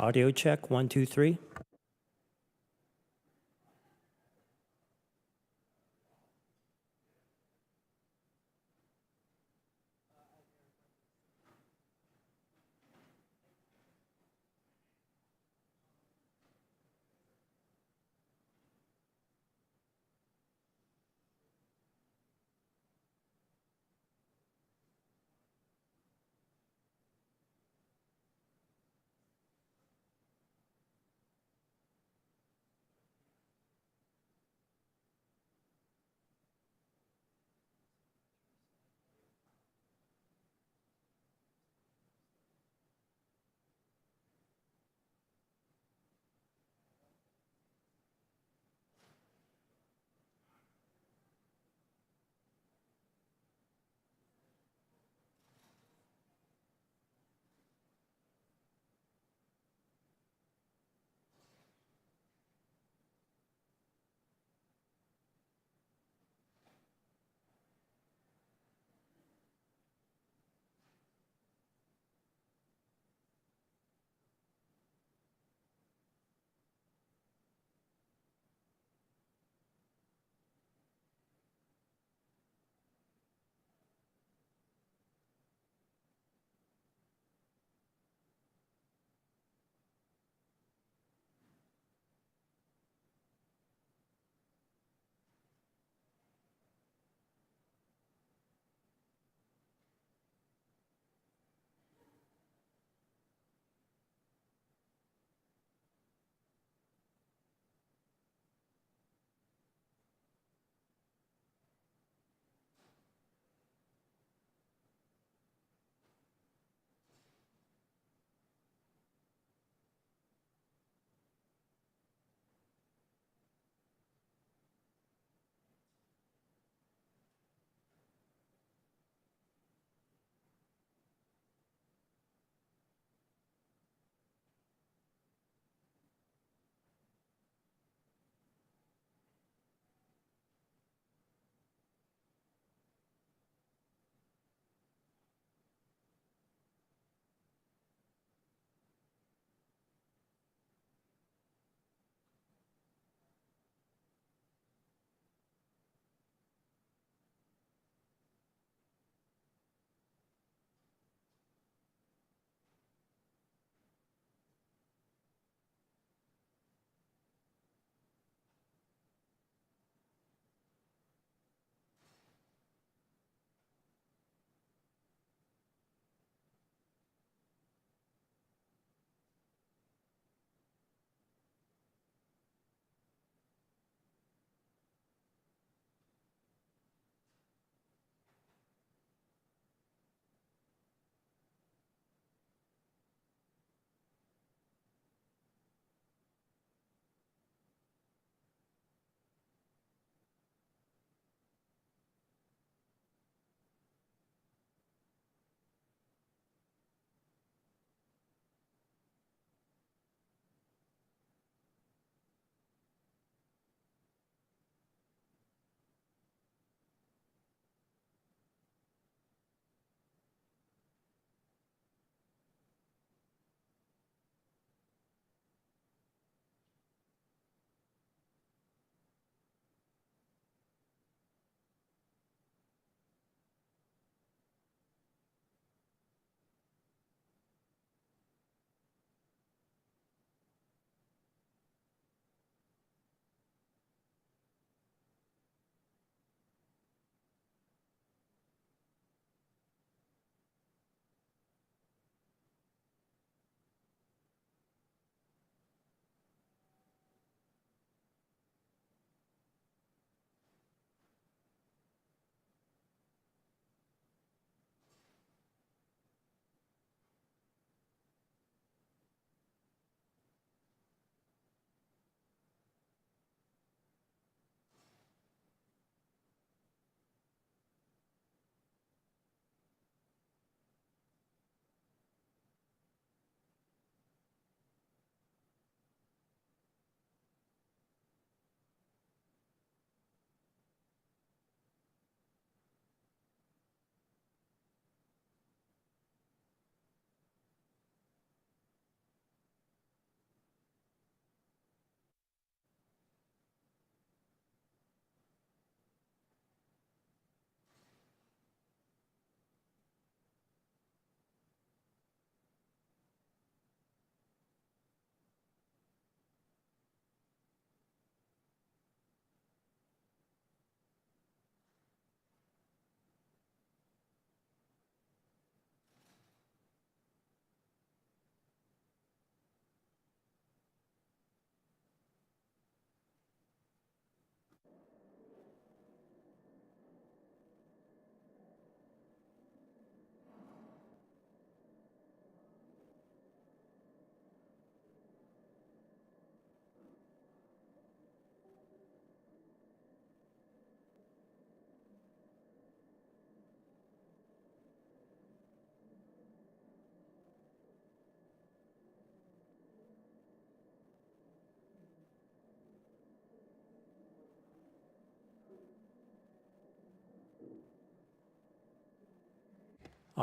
Audio check, 1, 2, 3.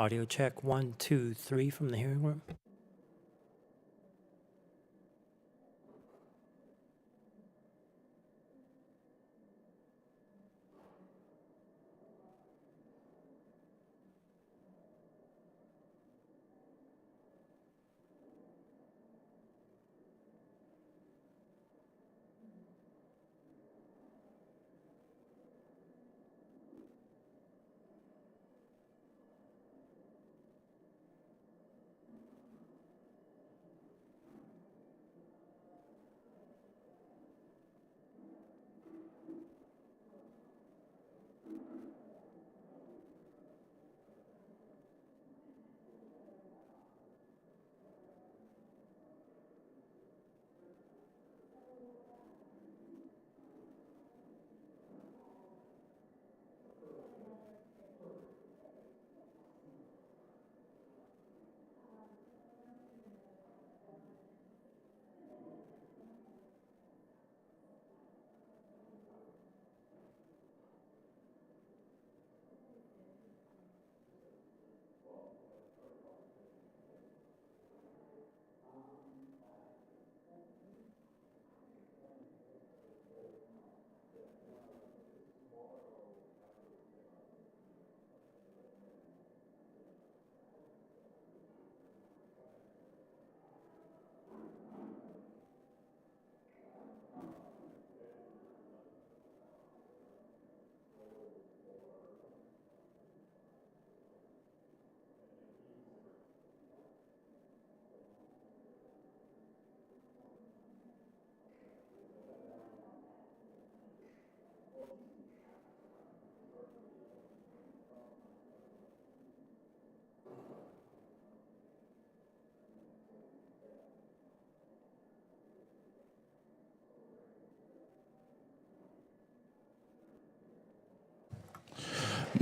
Audio check 1, 2, 3 from the hearing room.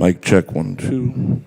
Mic check 1, 2.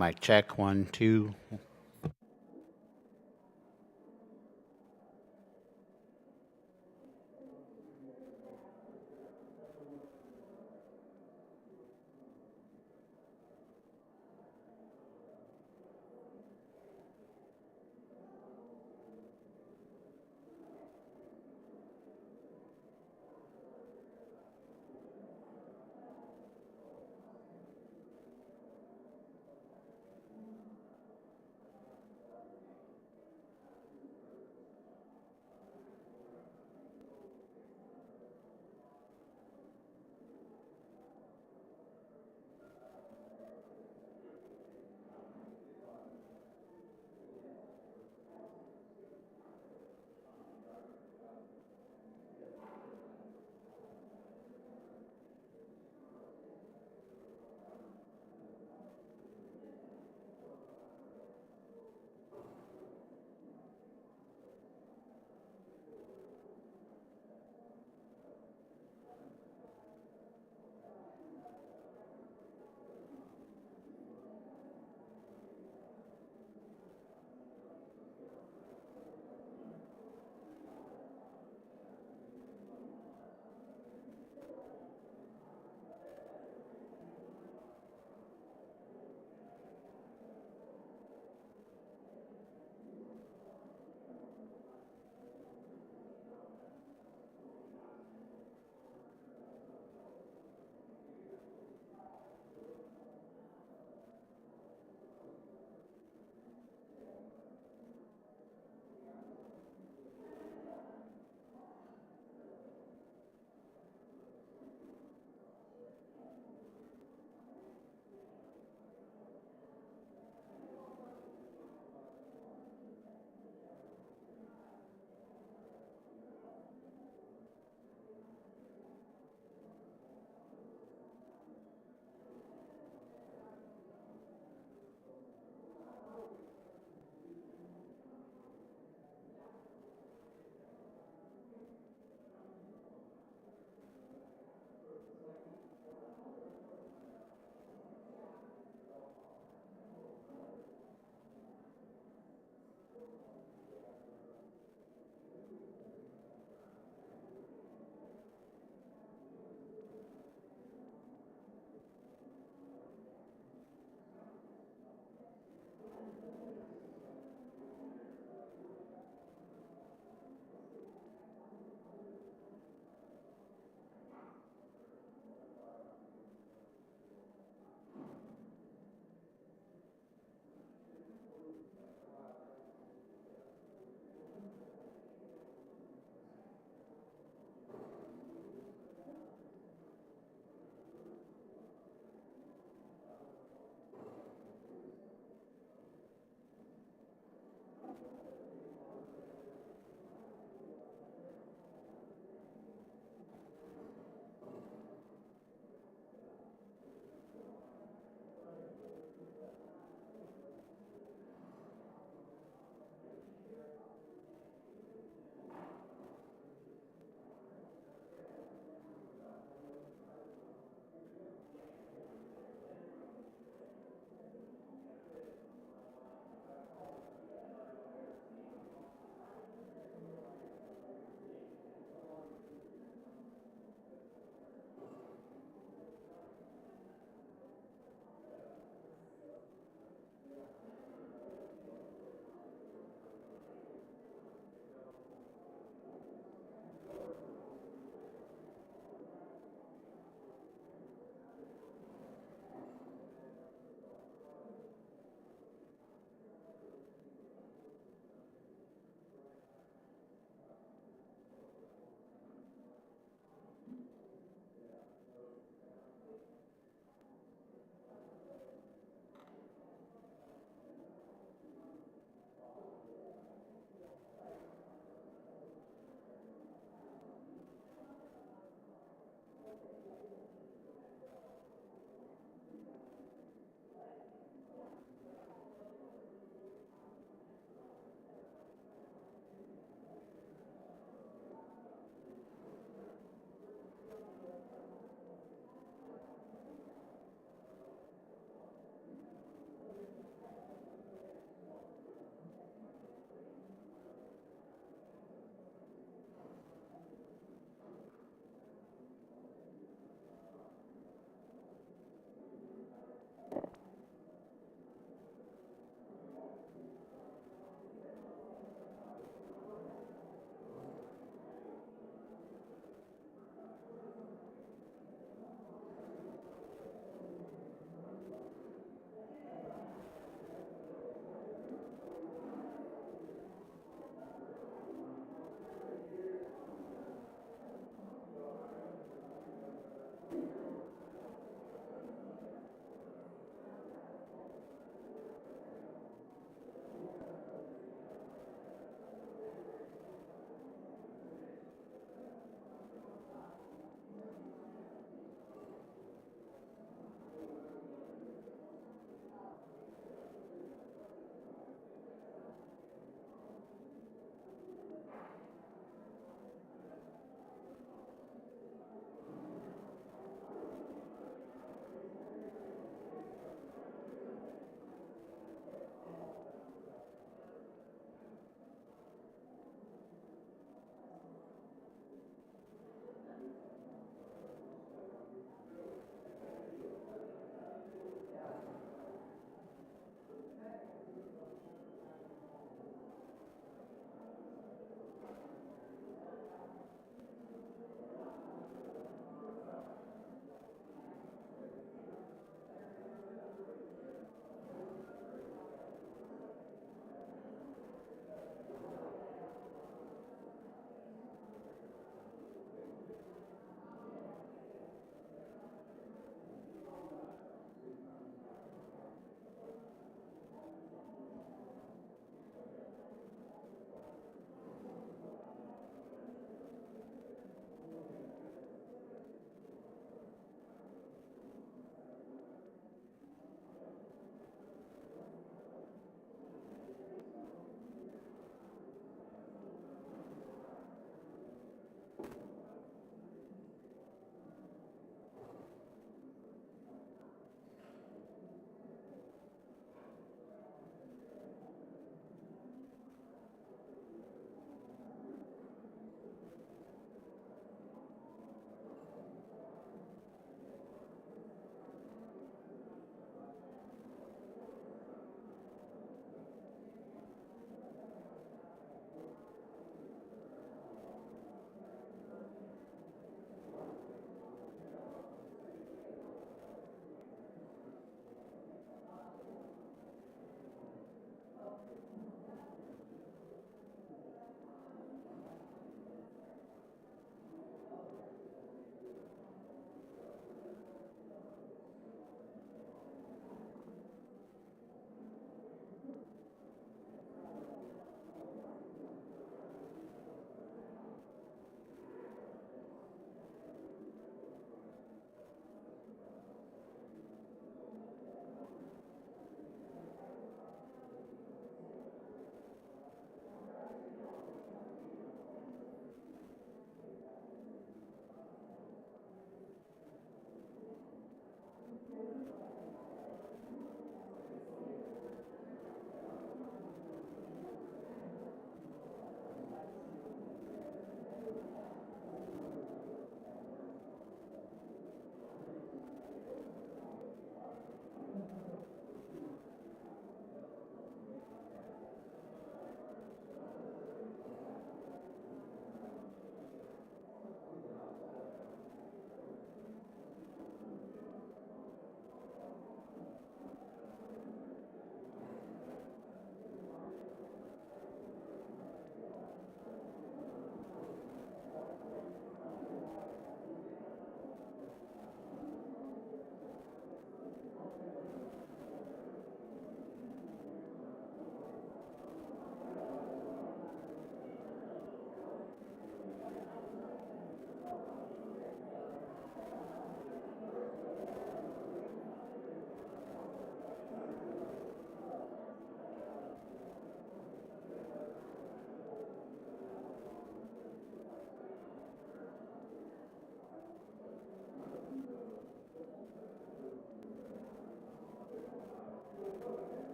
Mic check, 1, 2.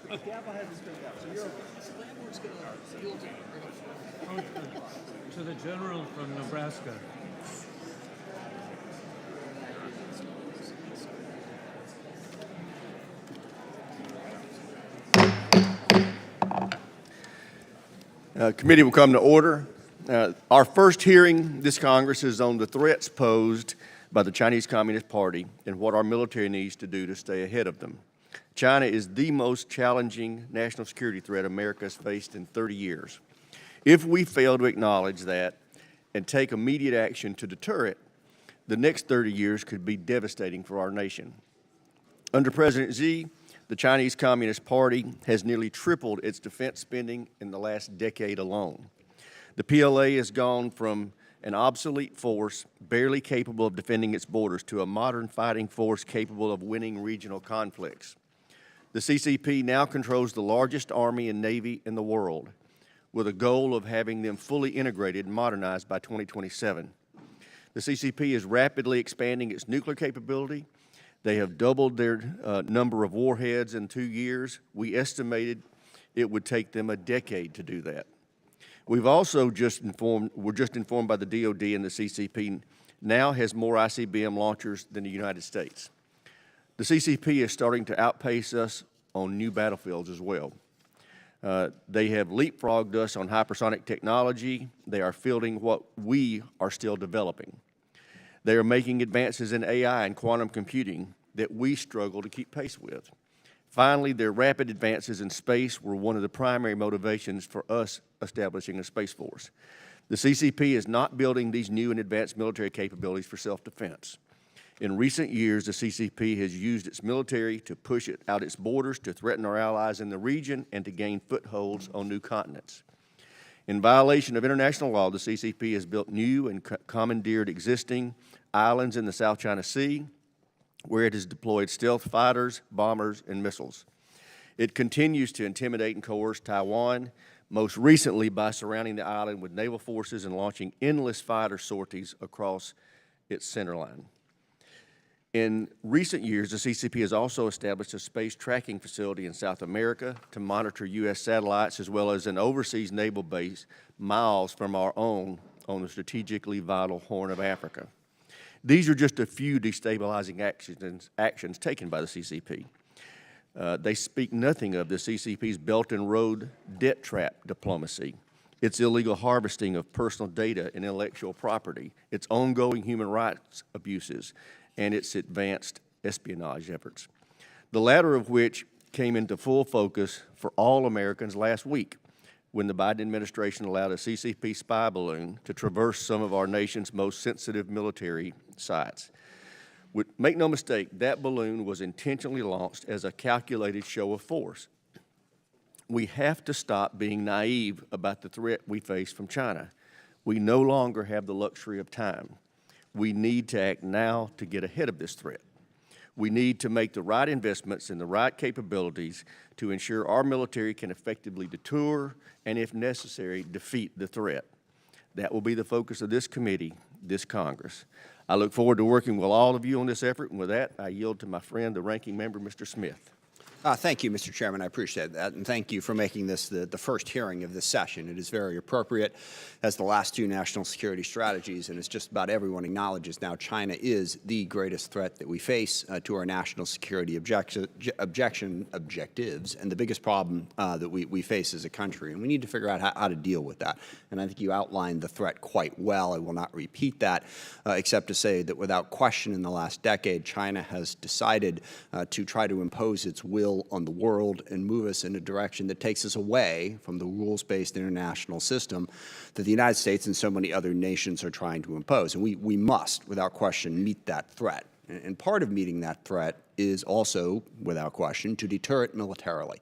The gavel hasn't been out, so you're okay. So landlord's gonna yield it right up front. To the general from Nebraska. Committee will come to order. Our first hearing this Congress is on the threats posed by the Chinese Communist Party and what our military needs to do to stay ahead of them. China is the most challenging national security threat America has faced in 30 years. If we fail to acknowledge that and take immediate action to deter it, the next 30 years could be devastating for our nation. Under President Xi, the Chinese Communist Party has nearly tripled its defense spending in the last decade alone. The PLA has gone from an obsolete force barely capable of defending its borders to a modern fighting force capable of winning regional conflicts. The CCP now controls the largest army and navy in the world, with a goal of having them fully integrated and modernized by 2027. The CCP is rapidly expanding its nuclear capability. They have doubled their number of warheads in 2 years. We estimated it would take them a decade to do that. We're just informed by the DOD and the CCP now has more ICBM launchers than the United States. The CCP is starting to outpace us on new battlefields as well. They have leapfrogged us on hypersonic technology. They are fielding what we are still developing. They are making advances in AI and quantum computing that we struggle to keep pace with. Finally, their rapid advances in space were one of the primary motivations for us establishing a Space Force. The CCP is not building these new and advanced military capabilities for self-defense. In recent years, the CCP has used its military to push it out its borders, to threaten our allies in the region, and to gain footholds on new continents. In violation of international law, the CCP has built new and commandeered existing islands in the South China Sea, where it has deployed stealth fighters, bombers, and missiles. It continues to intimidate and coerce Taiwan, most recently by surrounding the island with naval forces and launching endless fighter sorties across its centerline. In recent years, the CCP has also established a space tracking facility in South America to monitor U.S. satellites, as well as an overseas naval base miles from our own on the strategically vital Horn of Africa. These are just a few destabilizing actions taken by the CCP. They speak nothing of the CCP's Belt and Road debt trap diplomacy, its illegal harvesting of personal data and intellectual property, its ongoing human rights abuses, and its advanced espionage efforts, the latter of which came into full focus for all Americans last week when the Biden administration allowed a CCP spy balloon to traverse some of our nation's most sensitive military sites. Make no mistake, that balloon was intentionally launched as a calculated show of force. We have to stop being naive about the threat we face from China. We no longer have the luxury of time. We need to act now to get ahead of this threat. We need to make the right investments in the right capabilities to ensure our military can effectively deter and, if necessary, defeat the threat. That will be the focus of this committee, this Congress. I look forward to working with all of you on this effort, and with that, I yield to my friend, the ranking member, Mr. Smith. Thank you, Mr. Chairman. I appreciate that, and thank you for making this the first hearing of this session. It is very appropriate as the last two national security strategies, and as just about everyone acknowledges now, China is the greatest threat that we face to our national security objectives, and the biggest problem that we face as a country, and we need to figure out how to deal with that. And I think you outlined the threat quite well. I will not repeat that, except to say that without question in the last decade, China has decided to try to impose its will on the world and move us in a direction that takes us away from the rules-based international system that the United States and so many other nations are trying to impose. And we must, without question, meet that threat. And part of meeting that threat is also, without question, to deter it militarily,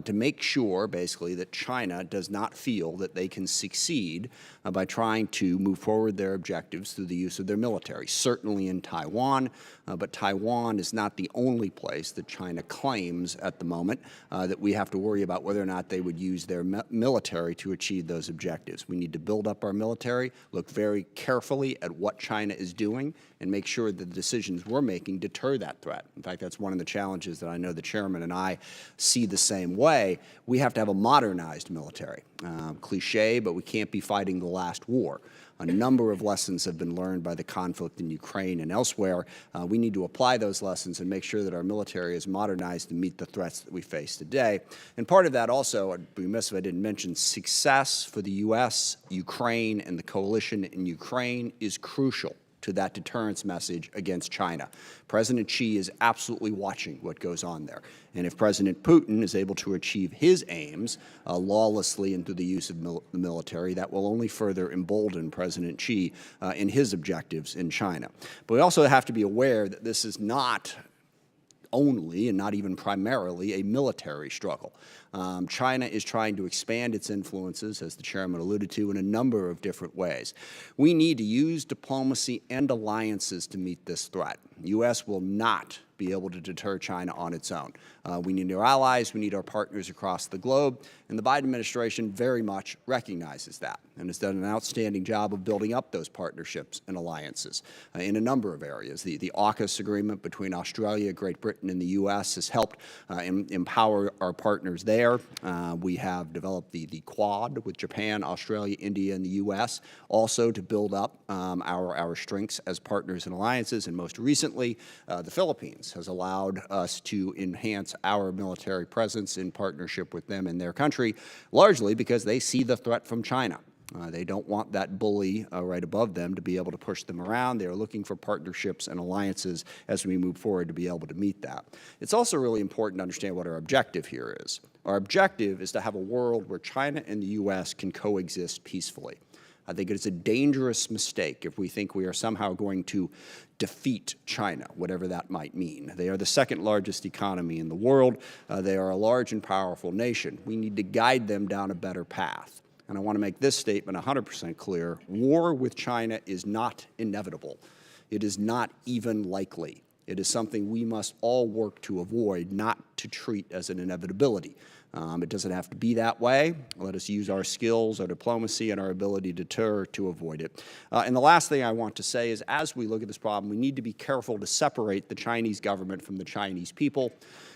to make sure, basically, that China does not feel that they can succeed by trying to move forward their objectives through the use of their military, certainly in Taiwan, but Taiwan is not the only place that China claims at the moment that we have to worry about whether or not they would use their military to achieve those objectives. We need to build up our military, look very carefully at what China is doing, and make sure that the decisions we're making deter that threat. In fact, fact, that's one of the challenges that I know the chairman and I see the same way. We have to have a modernized military. Cliche, but we can't be fighting the last war. A number of lessons have been learned by the conflict in Ukraine and elsewhere. We need to apply those lessons and make sure that our military is modernized to meet the threats that we face today. And part of that also, I'd be remiss if I didn't mention, success for the U.S., Ukraine, and the coalition in Ukraine is crucial to that deterrence message against China. President Xi is absolutely watching what goes on there. And if President Putin is able to achieve his aims lawlessly and through the use of the military, that will only further embolden President Xi in his objectives in China. But we also have to be aware that this is not only and not even primarily a military struggle. China is trying to expand its influences, as the chairman alluded to, in a number of different ways. We need to use diplomacy and alliances to meet this threat. The U.S. will not be able to deter China on its own. We need our allies, we need our partners across the globe, and the Biden administration very much recognizes that and has done an outstanding job of building up those partnerships and alliances in a number of areas. The AUKUS agreement between Australia, Great Britain, and the U.S. has helped empower our partners there. We have developed the Quad with Japan, Australia, India, and the U.S. also to build up our strengths as partners and alliances, and most recently, the Philippines has allowed us to enhance our military presence in partnership with them in their country, largely because they see the threat from China. They don't want that bully right above them to be able to push them around. They are looking for partnerships and alliances as we move forward to be able to meet that. It's also really important to understand what our objective here is. Our objective is to have a world where China and the U.S. can coexist peacefully. I think it's a dangerous mistake if we think we are somehow going to defeat China, whatever that might mean. They are the second largest economy in the world. They are a large and powerful nation. We need to guide them down a better path. And I want to make this statement 100% clear. War with China is not inevitable. It is not even likely. It is something we must all work to avoid, not to treat as an inevitability. It doesn't have to be that way. Let us use our skills, our diplomacy, and our ability to deter to avoid it. And the last thing I want to say is, as we look at this problem, we need to be careful to separate the Chinese government from the Chinese people,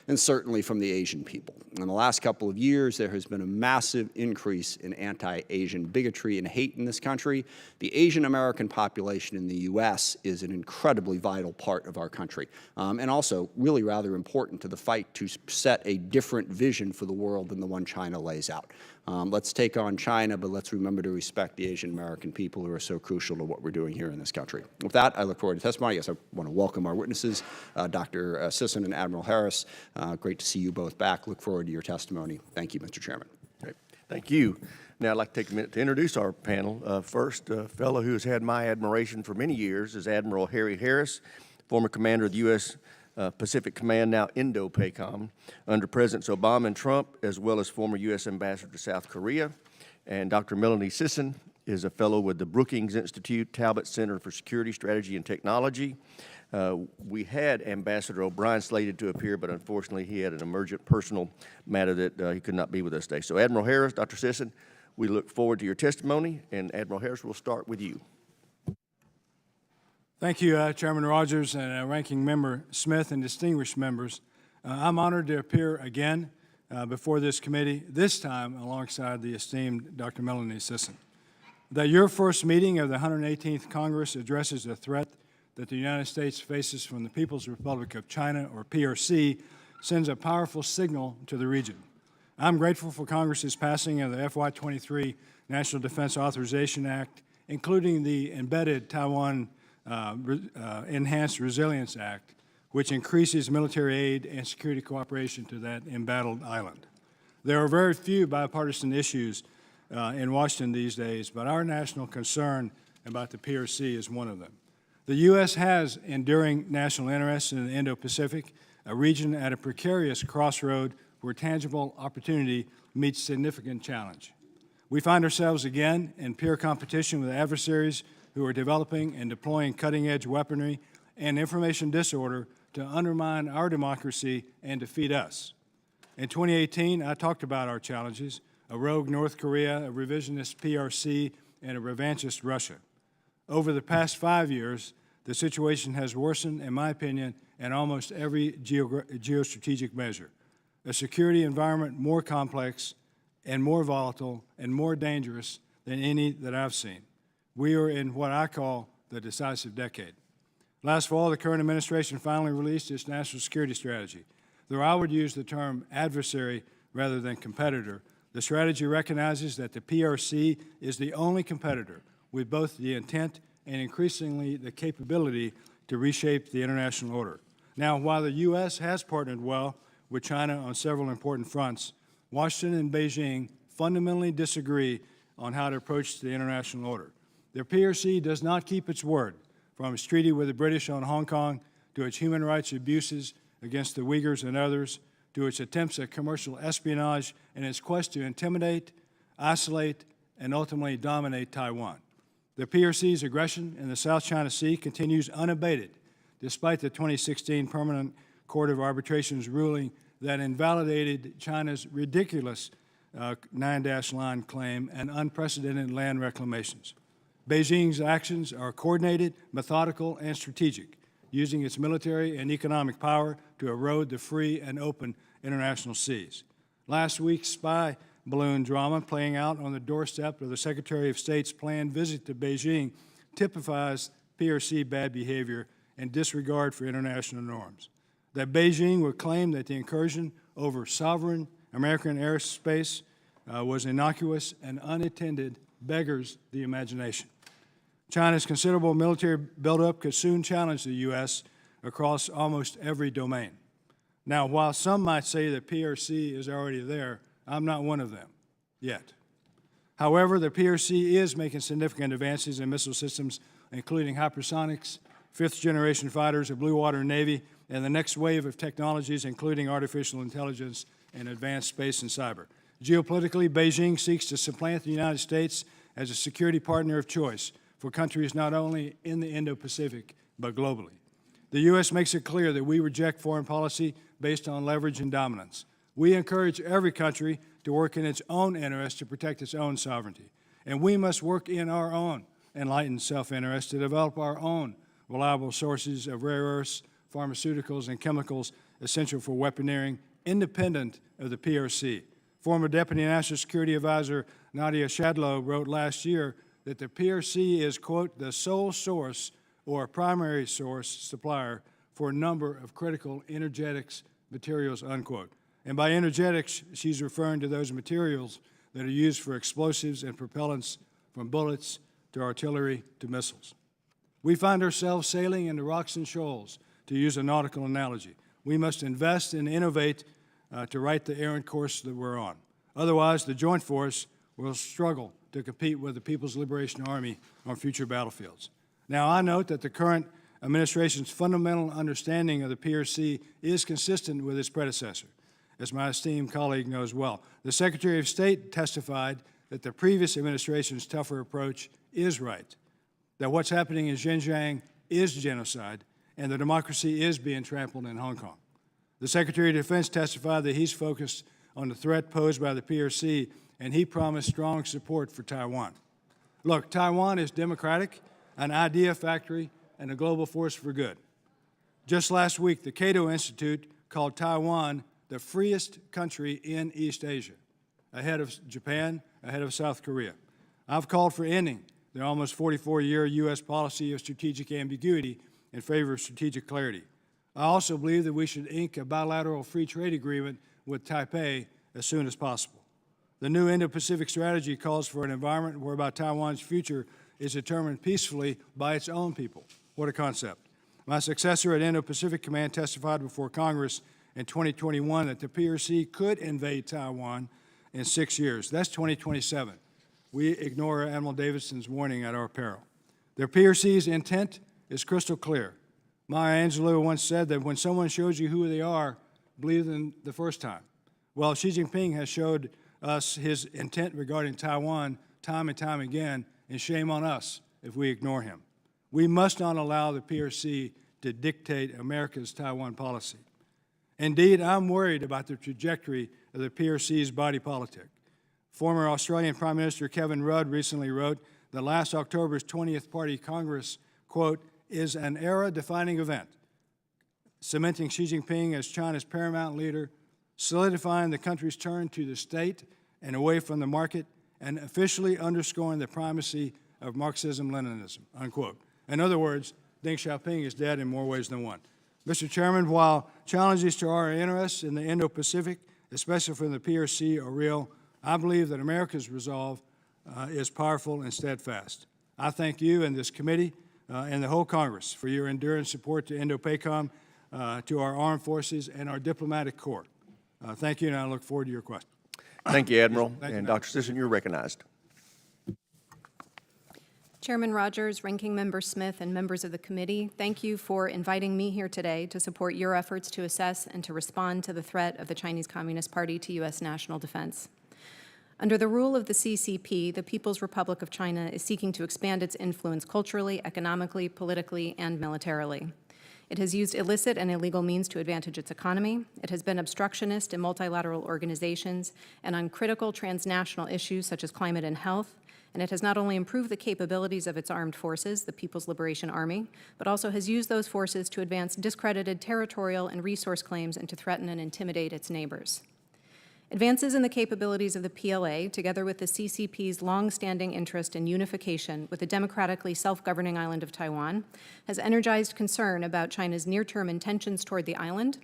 and certainly from the Asian people. In the last couple of years, there has been a massive increase in anti-Asian bigotry and hate in this country. The Asian American population in the U.S. is an incredibly vital part of our country, and also really rather important to the fight to set a different vision for the world than the one China lays out. Let's take on China, but let's remember to respect the Asian American people who are so crucial to what we're doing here in this country. With that, I look forward to testimony. Yes, I want to welcome our witnesses, Dr. Sisson and Admiral Harris. Great to see you both back. Look forward to your testimony. Thank you, Mr. Chairman. Great. Thank you. Now I'd like to take a minute to introduce our panel. First, a fellow who has had my admiration for many years is Admiral Harry Harris, former commander of the U.S. Pacific Command, now Indo-PACOM, under Presidents Obama and Trump, as well as former U.S. Ambassador to South Korea. And Dr. Melanie Sisson is a fellow with the Brookings Institute, Talbot Center for Security, Strategy, and Technology. We had Ambassador O'Brien slated to appear, but unfortunately he had an emergent personal matter that he could not be with us today. So Admiral Harris, Dr. Sisson, we look forward to your testimony, and Admiral Harris, we'll start with you. Thank you, Chairman Rogers and Ranking Member Smith and distinguished members. I'm honored to appear again before this committee, this time alongside the esteemed Dr. Melanie Sisson. That your first meeting of the 118th Congress addresses a threat that the United States faces from the People's Republic of China, or PRC, sends a powerful signal to the region. I'm grateful for Congress's passing of the FY23 National Defense Authorization Act, including the embedded Taiwan Enhanced Resilience Act, which increases military aid and security cooperation to that embattled island. There are very few bipartisan issues in Washington these days, but our national concern about the PRC is one of them. The U.S. has enduring national interests in the Indo-Pacific, a region at a precarious crossroad where tangible opportunity meets significant challenge. We find ourselves again in peer competition with adversaries who are developing and deploying cutting-edge weaponry and information disorder to undermine our democracy and defeat us. In 2018, I talked about our challenges: a rogue North Korea, a revisionist PRC, and a revanchist Russia. Over the past 5 years, the situation has worsened, in my opinion, and almost every geostrategic measure. A security environment more complex and more volatile and more dangerous than any that I've seen. We are in what I call the decisive decade. Last fall, the current administration finally released its national security strategy. Though I would use the term adversary rather than competitor, the strategy recognizes that the PRC is the only competitor with both the intent and increasingly the capability to reshape the international order. Now, while the U.S. has partnered well with China on several important fronts, Washington and Beijing fundamentally disagree on how to approach the international order. The PRC does not keep its word, from its treaty with the British on Hong Kong to its human rights abuses against the Uyghurs and others, to its attempts at commercial espionage and its quest to intimidate, isolate, and ultimately dominate Taiwan. The PRC's aggression in the South China Sea continues unabated, despite the 2016 Permanent Court of Arbitration's ruling that invalidated China's ridiculous nine-dash-line claim and unprecedented land reclamations. Beijing's actions are coordinated, methodical, and strategic, using its military and economic power to erode the free and open international seas. Last week's spy balloon drama playing out on the doorstep of the Secretary of State's planned visit to Beijing typifies PRC bad behavior and disregard for international norms. That Beijing would claim that the incursion over sovereign American airspace was innocuous and unattended beggars the imagination. China's considerable military buildup could soon challenge the U.S. across almost every domain. Now, while some might say that PRC is already there, I'm not one of them, yet. However, the PRC is making significant advances in missile systems, including hypersonics, fifth-generation fighters, a blue water navy, and the next wave of technologies, including artificial intelligence and advanced space and cyber. Geopolitically, Beijing seeks to supplant the United States as a security partner of choice for countries not only in the Indo-Pacific, but globally. The U.S. makes it clear that we reject foreign policy based on leverage and dominance. We encourage every country to work in its own interest to protect its own sovereignty. And we must work in our own enlightened self-interest to develop our own reliable sources of rare earths, pharmaceuticals, and chemicals essential for weaponeering, independent of the PRC. Former Deputy National Security Advisor Nadia Shadlow wrote last year that the PRC is, quote, the sole source or primary source supplier for a number of critical energetics materials, unquote. And by energetics, she's referring to those materials that are used for explosives and propellants, from bullets to artillery to missiles. We find ourselves sailing into rocks and shoals, to use a nautical analogy. We must invest and innovate to right the errant course that we're on. Otherwise, the joint force will struggle to compete with the People's Liberation Army on future battlefields. Now, I note that the current administration's fundamental understanding of the PRC is consistent with its predecessor, as my esteemed colleague knows well. The Secretary of State testified that the previous administration's tougher approach is right, that what's happening in Xinjiang is genocide, and the democracy is being trampled in Hong Kong. The Secretary of Defense testified that he's focused on the threat posed by the PRC, and he promised strong support for Taiwan. Look, Taiwan is democratic, an idea factory, and a global force for good. Just last week, the Cato Institute called Taiwan the freest country in East Asia, ahead of Japan, ahead of South Korea. I've called for ending the almost 44-year U.S. policy of strategic ambiguity in favor of strategic clarity. I also believe that we should ink a bilateral free trade agreement with Taipei as soon as possible. The new Indo-Pacific strategy calls for an environment whereby Taiwan's future is determined peacefully by its own people. What a concept. My successor at Indo-Pacific Command testified before Congress in 2021 that the PRC could invade Taiwan in 6 years. That's 2027. We ignore Admiral Davidson's warning at our peril. The PRC's intent is crystal clear. Maya Angelou once said that when someone shows you who they are, believe them the first time. Well, Xi Jinping has showed us his intent regarding Taiwan time and time again, and shame on us if we ignore him. We must not allow the PRC to dictate America's Taiwan policy. Indeed, I'm worried about the trajectory of the PRC's body politic. Former Australian Prime Minister Kevin Rudd recently wrote that last October's 20th Party Congress, quote, is an era-defining event. cementing Xi Jinping as China's paramount leader, solidifying the country's turn to the state and away from the market, and officially underscoring the primacy of Marxism-Leninism," unquote. In other words, Deng Xiaoping is dead in more ways than one. Mr. Chairman, while challenges to our interests in the Indo-Pacific, especially from the PRC, are real, I believe that America's resolve is powerful and steadfast. I thank you and this committee and the whole Congress for your enduring support to Indo-PACOM, to our armed forces, and our diplomatic corps. Thank you, and I look forward to your questions. Thank you, Admiral. Thank you, And Madam Dr. Sisson, you're recognized. Chairman Rogers, Ranking Member Smith, and members of the committee, thank you for inviting me here today to support your efforts to assess and to respond to the threat of the Chinese Communist Party to U.S. national defense. Under the rule of the CCP, the People's Republic of China is seeking to expand its influence culturally, economically, politically, and militarily. It has used illicit and illegal means to advantage its economy. It has been obstructionist in multilateral organizations and on critical transnational issues such as climate and health. And it has not only improved the capabilities of its armed forces, the People's Liberation Army, but also has used those forces to advance discredited territorial and resource claims and to threaten and intimidate its neighbors. Advances in the capabilities of the PLA, together with the CCP's long-standing interest in unification with the democratically self-governing island of Taiwan, has energized concern about China's near-term intentions toward the island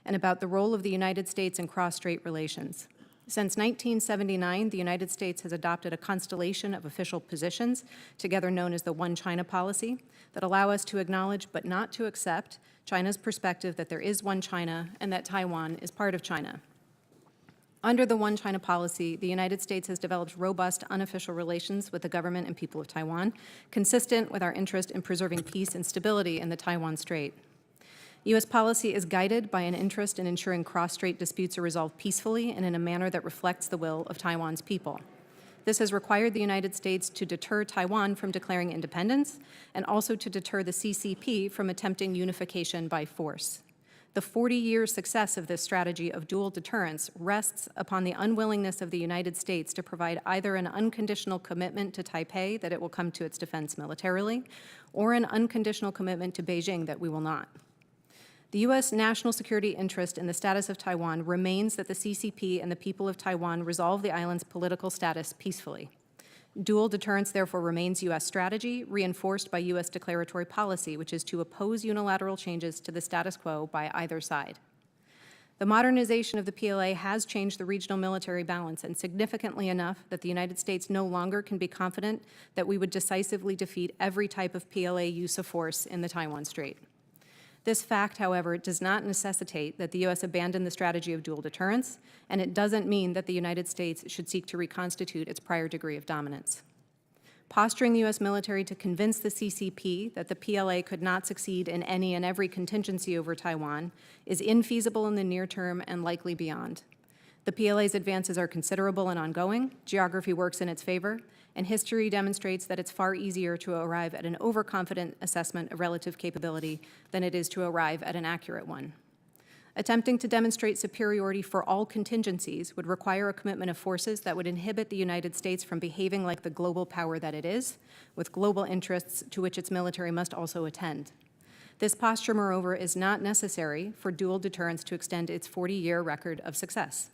and about the role of the United States in cross-strait relations. Since 1979, the United States has adopted a constellation of official positions, together known as the One China policy, that allow us to acknowledge but not to accept China's perspective that there is one China and that Taiwan is part of China. Under the One China policy, the United States has developed robust unofficial relations with the government and people of Taiwan, consistent with our interest in preserving peace and stability in the Taiwan Strait. U.S. policy is guided by an interest in ensuring cross-strait disputes are resolved peacefully and in a manner that reflects the will of Taiwan's people. This has required the United States to deter Taiwan from declaring independence and also to deter the CCP from attempting unification by force. The 40-year success of this strategy of dual deterrence rests upon the unwillingness of the United States to provide either an unconditional commitment to Taipei that it will come to its defense militarily, or an unconditional commitment to Beijing that we will not. The U.S. national security interest in the status of Taiwan remains that the CCP and the people of Taiwan resolve the island's political status peacefully. Dual deterrence, therefore, remains U.S. strategy, reinforced by U.S. declaratory policy, which is to oppose unilateral changes to the status quo by either side. The modernization of the PLA has changed the regional military balance, and significantly enough that the United States no longer can be confident that we would decisively defeat every type of PLA use of force in the Taiwan Strait. This fact, however, does not necessitate that the U.S. abandon the strategy of dual deterrence, and it doesn't mean that the United States should seek to reconstitute its prior degree of dominance. Posturing the U.S. military to convince the CCP that the PLA could not succeed in any and every contingency over Taiwan is infeasible in the near term and likely beyond. The PLA's advances are considerable and ongoing, geography works in its favor, and history demonstrates that it's far easier to arrive at an overconfident assessment of relative capability than it is to arrive at an accurate one. Attempting to demonstrate superiority for all contingencies would require a commitment of forces that would inhibit the United States from behaving like the global power that it is, with global interests to which its military must also attend. This posture, moreover, is not necessary for dual deterrence to extend its 40-year record of success.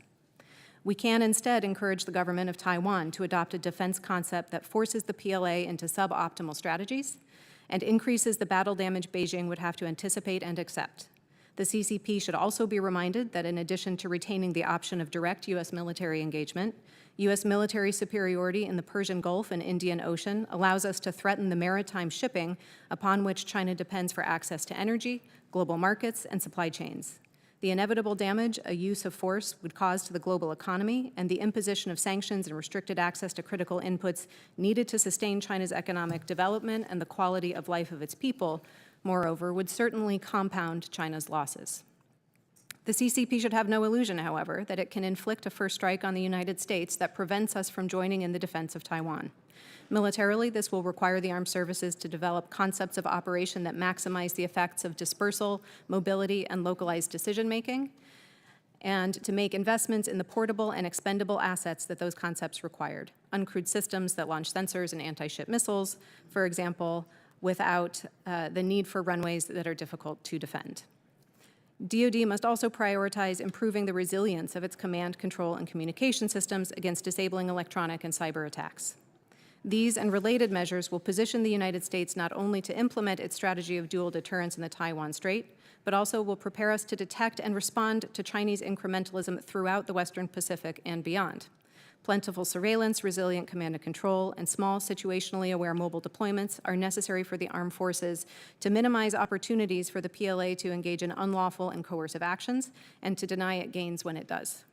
We can instead encourage the government of Taiwan to adopt a defense concept that forces the PLA into suboptimal strategies and increases the battle damage Beijing would have to anticipate and accept. The CCP should also be reminded that in addition to retaining the option of direct U.S. military engagement, U.S. military superiority in the Persian Gulf and Indian Ocean allows us to threaten the maritime shipping upon which China depends for access to energy, global markets, and supply chains. The inevitable damage a use of force would cause to the global economy and the imposition of sanctions and restricted access to critical inputs needed to sustain China's economic development and the quality of life of its people, moreover, would certainly compound China's losses. The CCP should have no illusion, however, that it can inflict a first strike on the United States that prevents us from joining in the defense of Taiwan. Militarily, this will require the armed services to develop concepts of operation that maximize the effects of dispersal, mobility, and localized decision-making, and to make investments in the portable and expendable assets that those concepts required. Uncrewed systems that launch sensors and anti-ship missiles, for example, without the need for runways that are difficult to defend. DoD must also prioritize improving the resilience of its command, control, and communication systems against disabling electronic and cyber attacks. These and related measures will position the United States not only to implement its strategy of dual deterrence in the Taiwan Strait, but also will prepare us to detect and respond to Chinese incrementalism throughout the Western Pacific and beyond. Plentiful surveillance, resilient command and control, and small situationally aware mobile deployments are necessary for the armed forces to minimize opportunities for the PLA to engage in unlawful and coercive actions and to deny it gains when it does.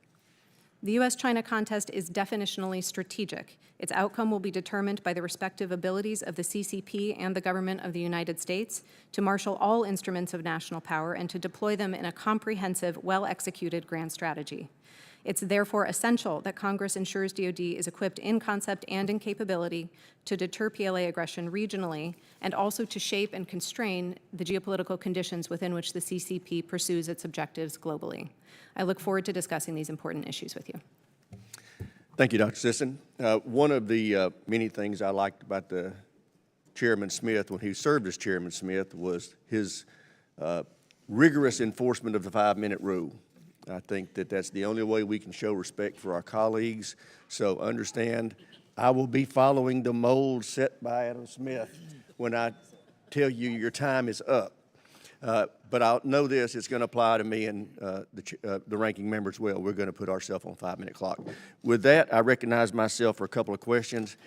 The U.S.-China contest is definitionally strategic. Its outcome will be determined by the respective abilities of the CCP and the government of the United States to marshal all instruments of national power and to deploy them in a comprehensive, well-executed grand strategy. It's therefore essential that Congress ensures DoD is equipped in concept and in capability to deter PLA aggression regionally and also to shape and constrain the geopolitical conditions within which the CCP pursues its objectives globally. I look forward to discussing these important issues with you. Thank you, Dr. Sisson. One of the many things I liked about the Chairman Smith when he served as Chairman Smith was his rigorous enforcement of the 5-minute rule. I think that that's the only way we can show respect for our colleagues. So understand, I will be following the mold set by Adam Smith when I tell you your time is up. But I'll know this, it's going to apply to me and the ranking member as well. We're going to put ourselves on 5-minute clock. With that, I recognize myself for a couple of questions.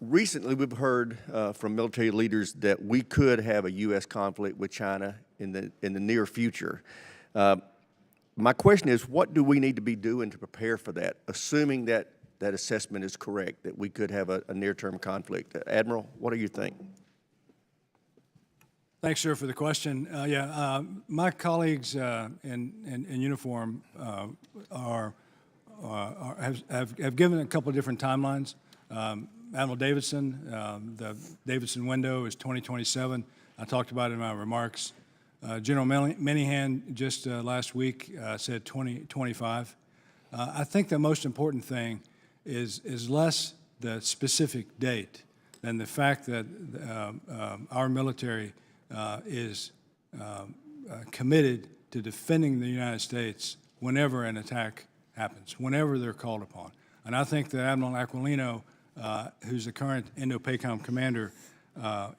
Recently, we've heard from military leaders that we could have a U.S. conflict with China in the near future. My question is, what do we need to be doing to prepare for that, assuming that that assessment is correct, that we could have a near-term conflict? Admiral, what do you think? Thanks, sir, for the question. My colleagues in uniform have given a couple of different timelines. Admiral Davidson, the Davidson window is 2027. I talked about it in my remarks. General Minihan just last week said 2025. I think the most important thing is less the specific date than the fact that our military is committed to defending the United States whenever an attack happens, whenever they're called upon. And I think that Admiral Aquilino, who's the current Indo-PACOM commander,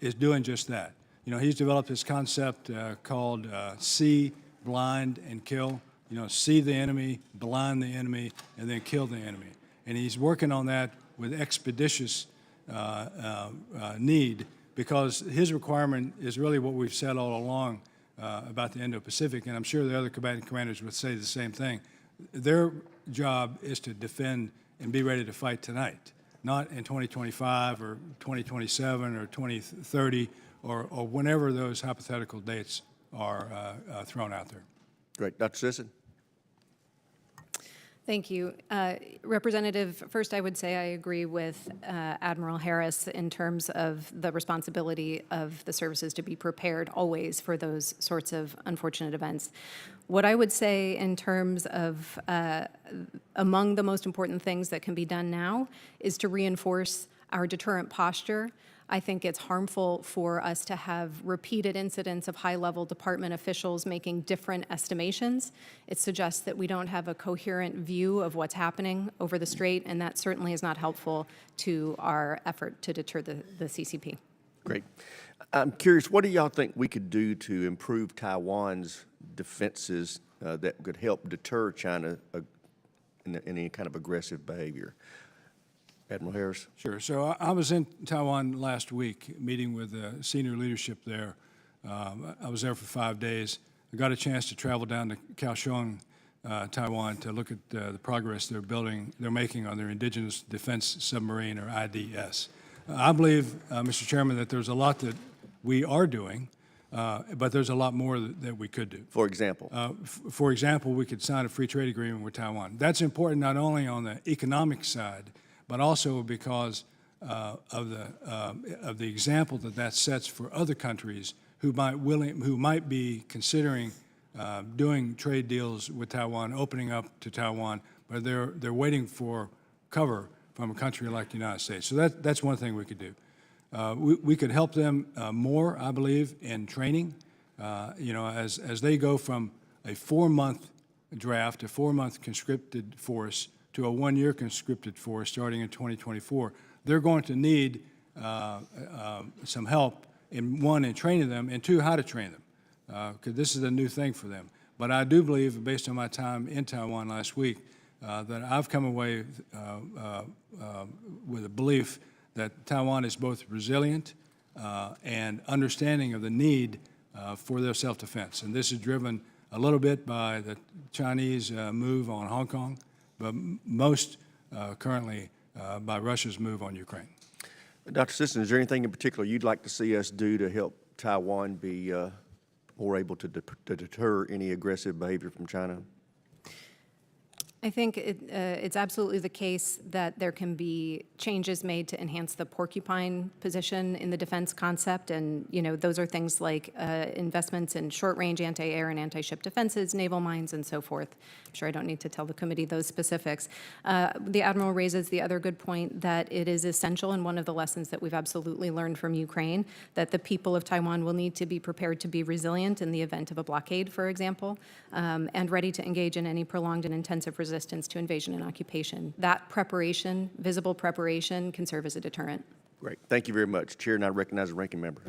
is doing just that. You know, he's developed this concept called see, blind, and kill. You know, see the enemy, blind the enemy, and then kill the enemy. And he's working on that with expeditious need, because his requirement is really what we've said all along about the Indo-Pacific, and I'm sure the other combatant commanders would say the same thing. Their job is to defend and be ready to fight tonight, not in 2025 or 2027 or 2030 or whenever those hypothetical dates are thrown out there. Great. Dr. Sisson? Thank you. Representative, first I would say I agree with Admiral Harris in terms of the responsibility of the services to be prepared always for those sorts of unfortunate events. What I would say in terms of among the most important things that can be done now is to reinforce our deterrent posture. I think it's harmful for us to have repeated incidents of high-level department officials making different estimations. It suggests that we don't have a coherent view of what's happening over the strait, and that certainly is not helpful to our effort to deter the CCP. Great. I'm curious, what do y'all think we could do to improve Taiwan's defenses that could help deter China in any kind of aggressive behavior? Admiral Harris? Sure. So I was in Taiwan last week meeting with the senior leadership there. I was there for 5 days. I got a chance to travel down to Kaohsiung, Taiwan, to look at the progress they're making on their Indigenous Defense Submarine, or IDS. I believe, Mr. Chairman, that there's a lot that we are doing, but there's a lot more that we could do. For example? For example, we could sign a free trade agreement with Taiwan. That's important not only on the economic side, but also because of the example that sets for other countries who might be considering doing trade deals with Taiwan, opening up to Taiwan, but they're waiting for cover from a country like the United States. So that's one thing we could do. We could help them more, I believe, in training. As they go from a 4-month draft, a 4-month conscripted force, to a 1-year conscripted force starting in 2024, they're going to need some help in training them, and 2, how to train them, because this is a new thing for them. But I do believe, based on my time in Taiwan last week, that I've come away with a belief that Taiwan is both resilient and understanding of the need for their self-defense. And this is driven a little bit by the Chinese move on Hong Kong, but most currently by Russia's move on Ukraine. Dr. Sisson, is there anything in particular you'd like to see us do to help Taiwan be more able to deter any aggressive behavior from China? I think it's absolutely the case that there can be changes made to enhance the porcupine position in the defense concept, and those are things like investments in short-range anti-air and anti-ship defenses, naval mines, and so forth. I'm sure I don't need to tell the committee those specifics. The Admiral raises the other good point that it is essential, and one of the lessons that we've absolutely learned from Ukraine, that the people of Taiwan will need to be prepared to be resilient in the event of a blockade, for example, and ready to engage in any prolonged and intensive resistance to invasion and occupation. That preparation, visible preparation, can serve as a deterrent. Great. Thank you very much. Chair, and I recognize the ranking member.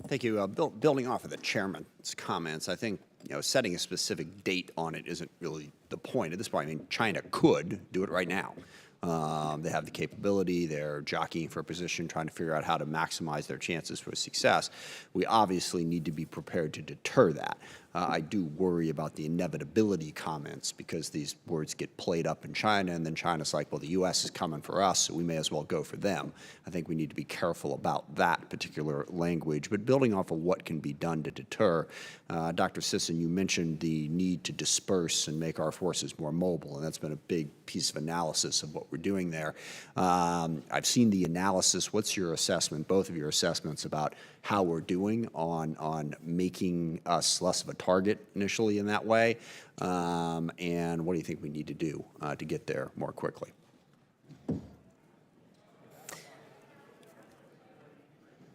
Thank you. Building off of the chairman's comments, I think setting a specific date on it isn't really the point at this point. I mean, China could do it right now. They have the capability. They're jockeying for a position, trying to figure out how to maximize their chances for success. We obviously need to be prepared to deter that. I do worry about the inevitability comments, because these words get played up in China, and then China's like, well, the U.S. is coming for us, so we may as well go for them. I think we need to be careful about that particular language. But building off of what can be done to deter, Dr. Sisson, you mentioned the need to disperse and make our forces more mobile, and that's been a big piece of analysis of what we're doing there. I've seen the analysis. What's your assessment, both of your assessments, about how we're doing on making us less of a target initially in that way, and what do you think we need to do to get there more quickly?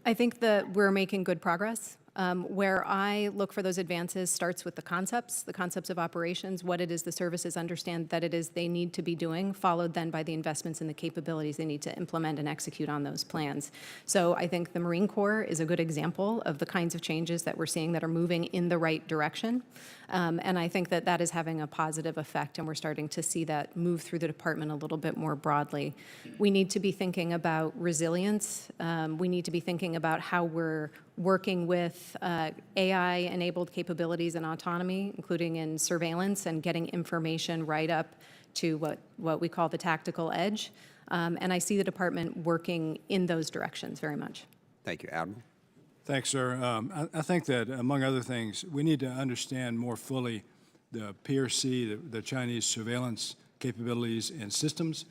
I think that we're making good progress. Where I look for those advances starts with the concepts of operations, what it is the services understand that it is they need to be doing, followed then by the investments and the capabilities they need to implement and execute on those plans. So I think the Marine Corps is a good example of the kinds of changes that we're seeing that are moving in the right direction. And I think that that is having a positive effect, and we're starting to see that move through the department a little bit more broadly. We need to be thinking about resilience. We need to be thinking about how we're working with AI-enabled capabilities and autonomy, including in surveillance and getting information right up to what we call the tactical edge. And I see the department working in those directions very much. Thank you, Admiral. Thanks, sir. I think that, among other things, we need to understand more fully the PRC, the Chinese surveillance capabilities and systems.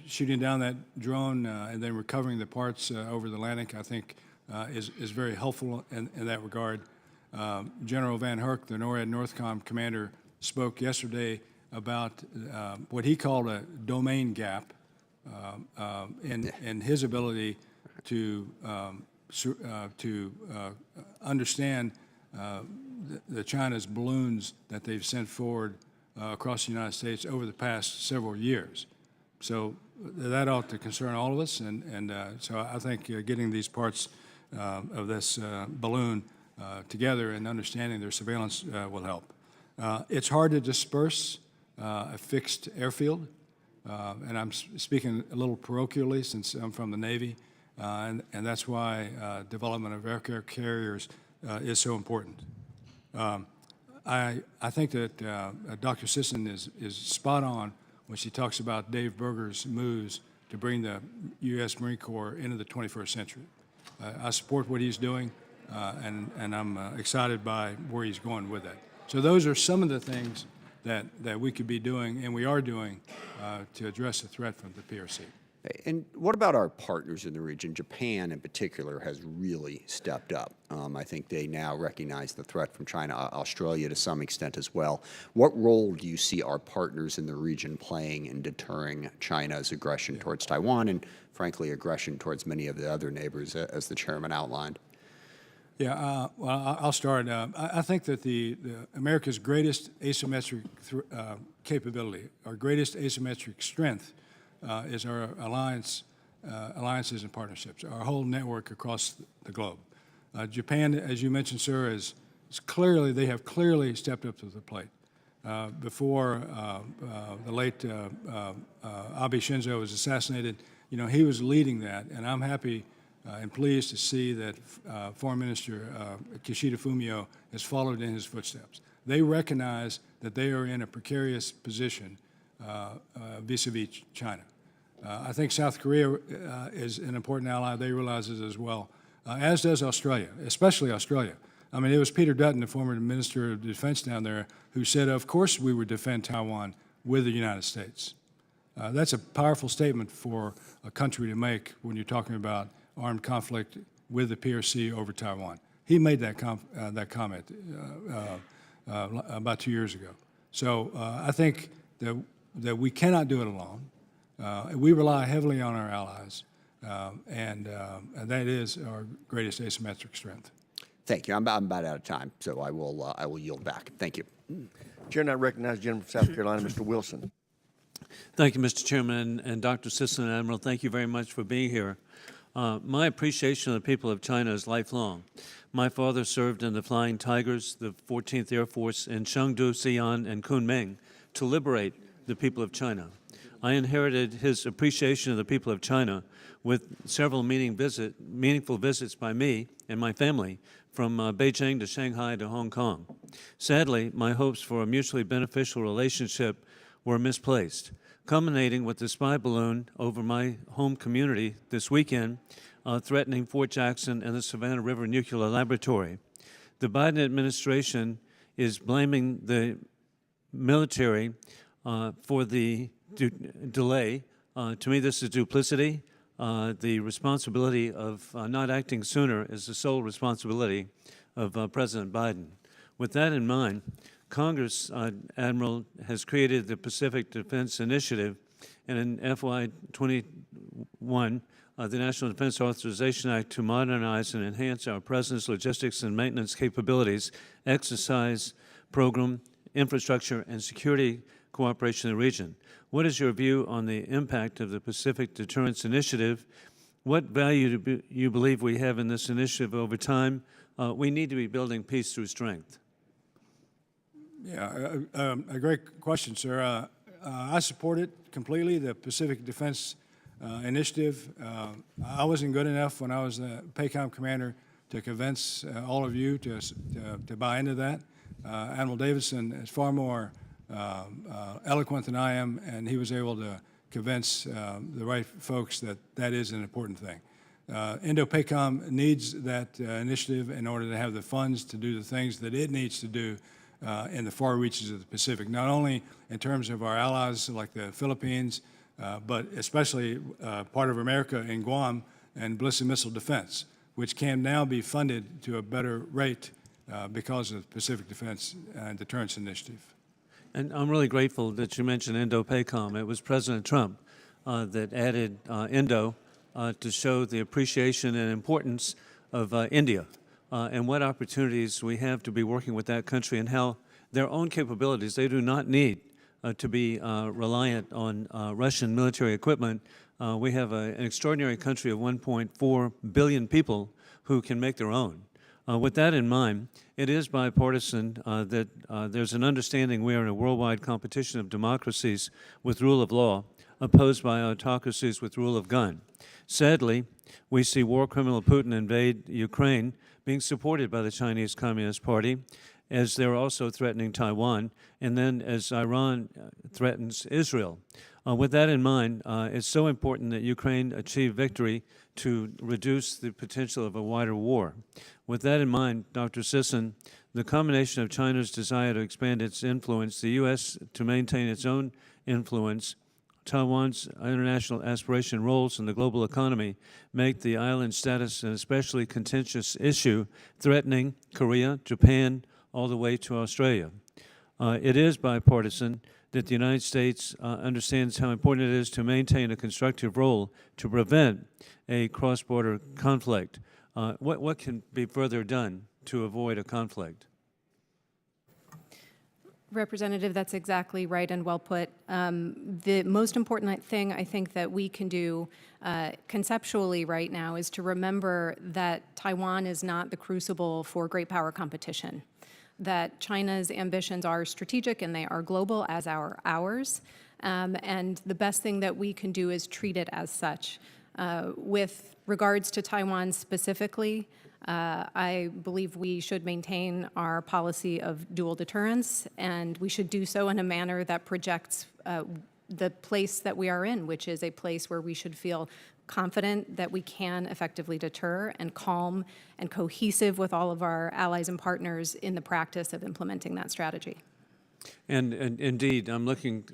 Shooting down that drone and then recovering the parts over the Atlantic, I think, is very helpful in that regard. General Van Herk, the NORAD Northcom commander, spoke yesterday about what he called a domain gap in his ability to understand the China's balloons that they've sent forward across the United States over the past several years. So that ought to concern all of us, and so I think getting these parts of this balloon together and understanding their surveillance will help. It's hard to disperse a fixed airfield, and I'm speaking a little parochially since I'm from the Navy, and that's why development of aircraft carriers is so important. I think that Dr. Sisson is spot on when she talks about Dave Berger's moves to bring the U.S. Marine Corps into the 21st century. I support what he's doing, and I'm excited by where he's going with that. So those are some of the things that we could be doing, and we are doing, to address the threat from the PRC. And what about our partners in the region? Japan, in particular, has really stepped up. I think they now recognize the threat from China, Australia to some extent as well. What role do you see our partners in the region playing in deterring China's aggression towards Taiwan and, frankly, aggression towards many of the other neighbors, as the chairman outlined? Yeah, well, I'll start. I think that the America's greatest asymmetric capability, our greatest asymmetric strength, is our alliances and partnerships, our whole network across the globe. Japan, as you mentioned, sir, they have clearly stepped up to the plate. Before the late Abe Shinzo was assassinated, he was leading that, and I'm happy and pleased to see that Foreign Minister Kishida Fumio has followed in his footsteps. They recognize that they are in a precarious position vis-a-vis China. I think South Korea is an important ally. They realize it as well, as does Australia, especially Australia. I mean, it was Peter Dutton, the former Minister of Defense down there, who said, of course we would defend Taiwan with the United States. That's a powerful statement for a country to make when you're talking about armed conflict with the PRC over Taiwan. He made that comment about 2 years ago. So I think that we cannot do it alone. We rely heavily on our allies, and that is our greatest asymmetric strength. Thank you. I'm about out of time, so I will yield back. Thank you. Chair, now recognize the gentleman from South Carolina, Mr. Wilson. Thank you, Mr. Chairman, and Dr. Sisson and Admiral, thank you very much for being here. My appreciation of the people of China is lifelong. My father served in the Flying Tigers, the 14th Air Force in Chengdu, Xi'an, and Kunming to liberate the people of China. I inherited his appreciation of the people of China with several meaningful visits by me and my family from Beijing to Shanghai to Hong Kong. Sadly, my hopes for a mutually beneficial relationship were misplaced, culminating with the spy balloon over my home community this weekend, threatening Fort Jackson and the Savannah River Nuclear Laboratory. The Biden administration is blaming the military for the delay. To me, this is duplicity. The responsibility of not acting sooner is the sole responsibility of President Biden. With that in mind, Congress, Admiral, has created the Pacific Defense Initiative, and in FY21, the National Defense Authorization Act to modernize and enhance our presence, logistics, and maintenance capabilities, exercise program, infrastructure, and security cooperation in the region. What is your view on the impact of the Pacific Deterrence Initiative? What value do you believe we have in this initiative over time? We need to be building peace through strength. Yeah, a great question, sir. I support it completely, the Pacific Defense Initiative. I wasn't good enough when I was the PACOM commander to convince all of you to buy into that. Admiral Davidson is far more eloquent than I am, and he was able to convince the right folks that that is an important thing. Indo-PACOM needs that initiative in order to have the funds to do the things that it needs to do in the far reaches of the Pacific, not only in terms of our allies like the Philippines, but especially part of America in Guam and ballistic missile defense, which can now be funded to a better rate because of the Pacific Defense and Deterrence Initiative. And I'm really grateful that you mentioned Indo-PACOM. It was President Trump that added Indo to show the appreciation and importance of India and what opportunities we have to be working with that country and how their own capabilities, they do not need to be reliant on Russian military equipment. We have an extraordinary country of 1.4 billion people who can make their own. With that in mind, it is bipartisan that there's an understanding we are in a worldwide competition of democracies with rule of law opposed by autocracies with rule of gun. Sadly, we see war criminal Putin invade Ukraine being supported by the Chinese Communist Party, as they're also threatening Taiwan, and then as Iran threatens Israel. With that in mind, it's so important that Ukraine achieve victory to reduce the potential of a wider war. With that in mind, Dr. Sisson, the combination of China's desire to expand its influence, the U.S. to maintain its own influence, Taiwan's international aspiration roles in the global economy make the island status an especially contentious issue, threatening Korea, Japan, all the way to Australia. It is bipartisan that the United States understands how important it is to maintain a constructive role to prevent a cross-border conflict. What can be further done to avoid a conflict? Representative, that's exactly right and well put. The most important thing I think that we can do conceptually right now is to remember that Taiwan is not the crucible for great power competition, that China's ambitions are strategic and they are global as are ours, and the best thing that we can do is treat it as such. With regards to Taiwan specifically, I believe we should maintain our policy of dual deterrence, and we should do so in a manner that projects the place that we are in, which is a place where we should feel confident that we can effectively deter and calm and cohesive with all of our allies and partners in the practice of implementing that strategy. And indeed, I'm looking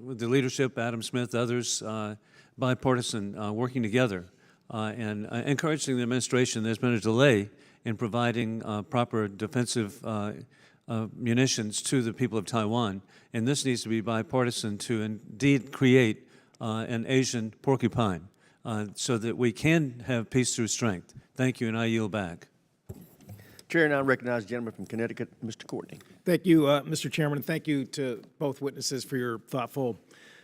with the leadership, Adam Smith, others, bipartisan, working together and encouraging the administration. There's been a delay in providing proper defensive munitions to the people of Taiwan, and this needs to be bipartisan to indeed create an Asian porcupine so that we can have peace through strength. Thank you, and I yield back. Chair now recognizes the gentleman from Connecticut, Mr. Courtney. Thank you, Mr. Chairman, and thank you to both witnesses for your thoughtful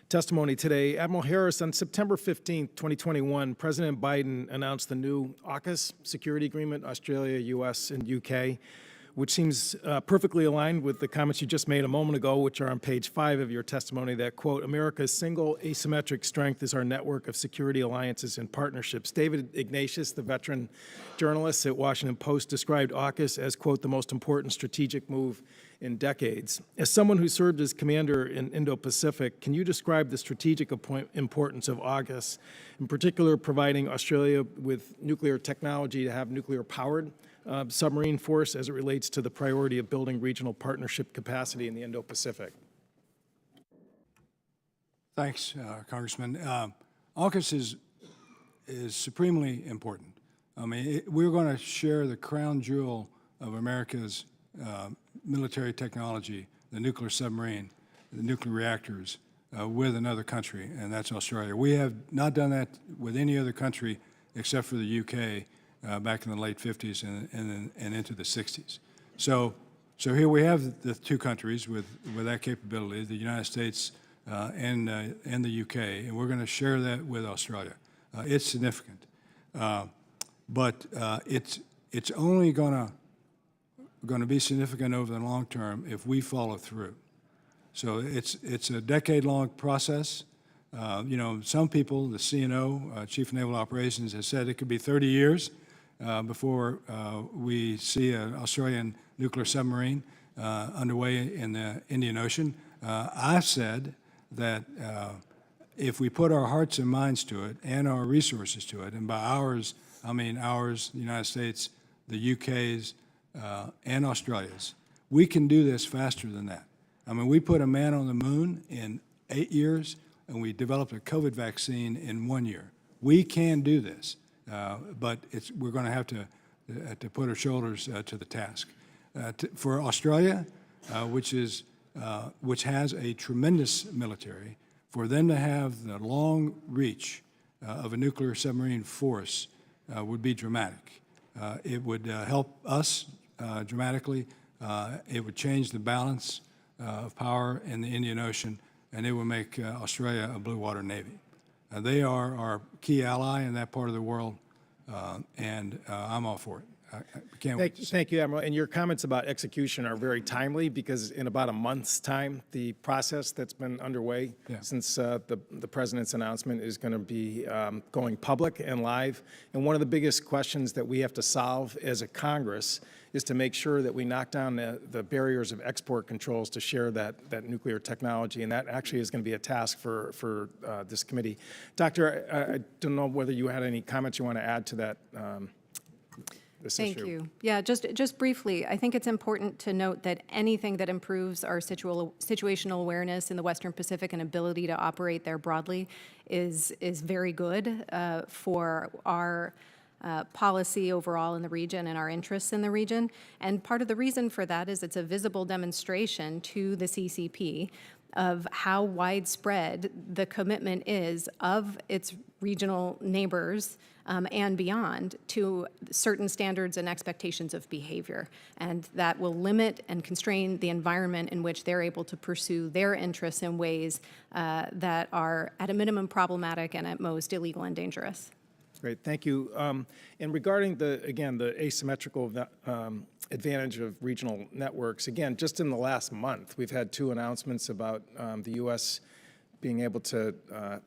testimony today. Admiral Harris, on September 15, 2021, President Biden announced the new AUKUS security agreement, Australia, U.S., and U.K., which seems perfectly aligned with the comments you just made a moment ago, which are on page 5 of your testimony, that, quote, America's single asymmetric strength is our network of security alliances and partnerships. David Ignatius, the veteran journalist at Washington Post, described AUKUS as, quote, the most important strategic move in decades. As someone who served as commander in Indo-Pacific, can you describe the strategic importance of AUKUS, in particular providing Australia with nuclear technology to have nuclear-powered submarine force as it relates to the priority of building regional partnership capacity in the Indo-Pacific? Thanks, Congressman. AUKUS is supremely important. I mean, we're going to share the crown jewel of America's military technology, the nuclear submarine, the nuclear reactors, with another country, and that's Australia. We have not done that with any other country except for the UK back in the late 50s and into the 60s. So here we have the two countries with that capability, the United States and the UK, and we're going to share that with Australia. It's significant, but it's only going to be significant over the long term if we follow through. So it's a decade-long process. You know, some people, the CNO, Chief of Naval Operations, has said it could be 30 years before we see an Australian nuclear submarine underway in the Indian Ocean. I've said that if we put our hearts and minds to it and our resources to it, and by ours, I mean ours, the United States, the UK's, and Australia's, we can do this faster than that. I mean, we put a man on the moon in 8 years, and we developed a COVID vaccine in 1 year. We can do this, but we're going to have to put our shoulders to the task. For Australia, which has a tremendous military, for them to have the long reach of a nuclear submarine force would be dramatic. It would help us dramatically. It would change the balance of power in the Indian Ocean, and it would make Australia a blue water navy. They are our key ally in that part of the world, and I'm all for it. I can't wait. Thank you, Admiral. And your comments about execution are very timely because in about a month's time, the process that's been underway since the President's announcement is going to be going public and live. And one of the biggest questions that we have to solve as a Congress is to make sure that we knock down the barriers of export controls to share that nuclear technology. And that actually is going to be a task for this committee. Doctor, I don't know whether you had any comments you want to add to that. Thank you. Yeah, just briefly, I think it's important to note that anything that improves our situational awareness in the Western Pacific and ability to operate there broadly is very good for our policy overall in the region and our interests in the region. And part of the reason for that is it's a visible demonstration to the CCP of how widespread the commitment is of its regional neighbors and beyond to certain standards and expectations of behavior. And that will limit and constrain the environment in which they're able to pursue their interests in ways that are at a minimum problematic and at most illegal and dangerous. Great, thank you. And regarding the asymmetrical advantage of regional networks, again, just in the last month, we've had 2 announcements about the U.S. being able to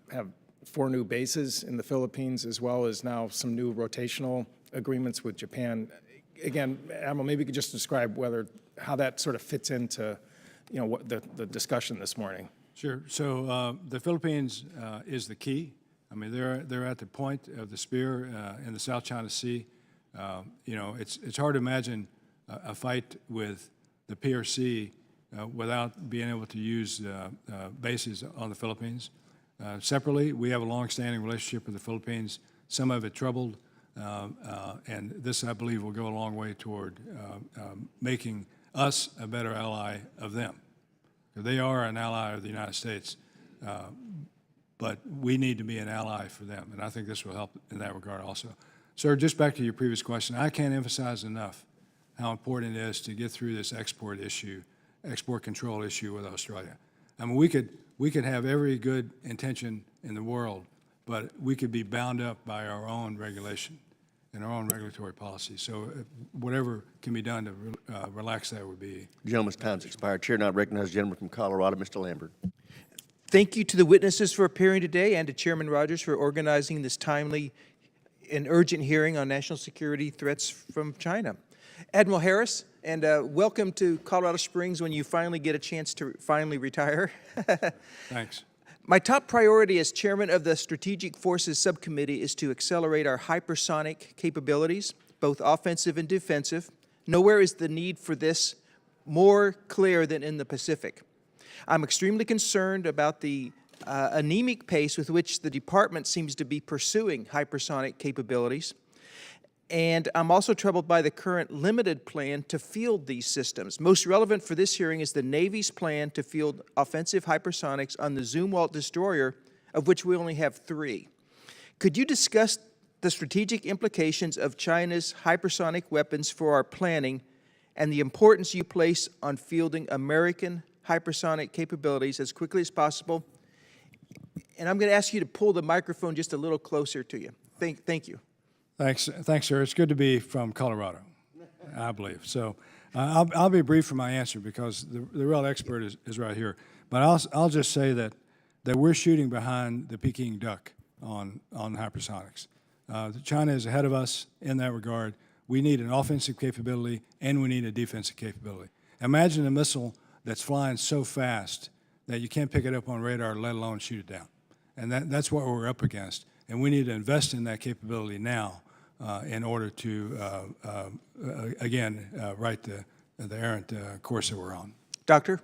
have 4 new bases in the Philippines, as well as now some new rotational agreements with Japan. Again, Admiral, maybe you could just describe how that sort of fits into, what the discussion this morning. Sure. So the Philippines is the key. I mean, they're at the point of the spear in the South China Sea. It's hard to imagine a fight with the PRC without being able to use bases on the Philippines. Separately, we have a long-standing relationship with the Philippines, some of it troubled, and this, I believe, will go a long way toward making us a better ally of them. They are an ally of the United States, but we need to be an ally for them, and I think this will help in that regard also. Sir, just back to your previous question, I can't emphasize enough how important it is to get through this export control issue with Australia. I mean, we could have every good intention in the world, but we could be bound up by our own regulation and our own regulatory policy. So whatever can be done to relax that would be. Gentleman's time's expired. Chair now recognizes the gentleman from Colorado, Mr. Lambert. Thank you to the witnesses for appearing today and to Chairman Rogers for organizing this timely and urgent hearing on national security threats from China. Admiral Harris, and welcome to Colorado Springs when you finally get a chance to finally retire. Thanks. My top priority as chairman of the Strategic Forces Subcommittee is to accelerate our hypersonic capabilities, both offensive and defensive. Nowhere is the need for this more clear than in the Pacific. I'm extremely concerned about the anemic pace with which the department seems to be pursuing hypersonic capabilities. And I'm also troubled by the current limited plan to field these systems. Most relevant for this hearing is the Navy's plan to field offensive hypersonics on the Zumwalt destroyer, of which we only have 3. Could you discuss the strategic implications of China's hypersonic weapons for our planning and the importance you place on fielding American hypersonic capabilities as quickly as possible? And I'm going to ask you to pull the microphone just a little closer to you. Thank you. Thanks, sir. It's good to be from Colorado, I believe. So I'll be brief for my answer because the real expert is right here. But I'll just say that we're shooting behind the Peking duck on hypersonics. China is ahead of us in that regard. We need an offensive capability and we need a defensive capability. Imagine a missile that's flying so fast that you can't pick it up on radar, let alone shoot it down. And that's what we're up against. And we need to invest in that capability now in order to, again, right the errant course that we're on. Doctor?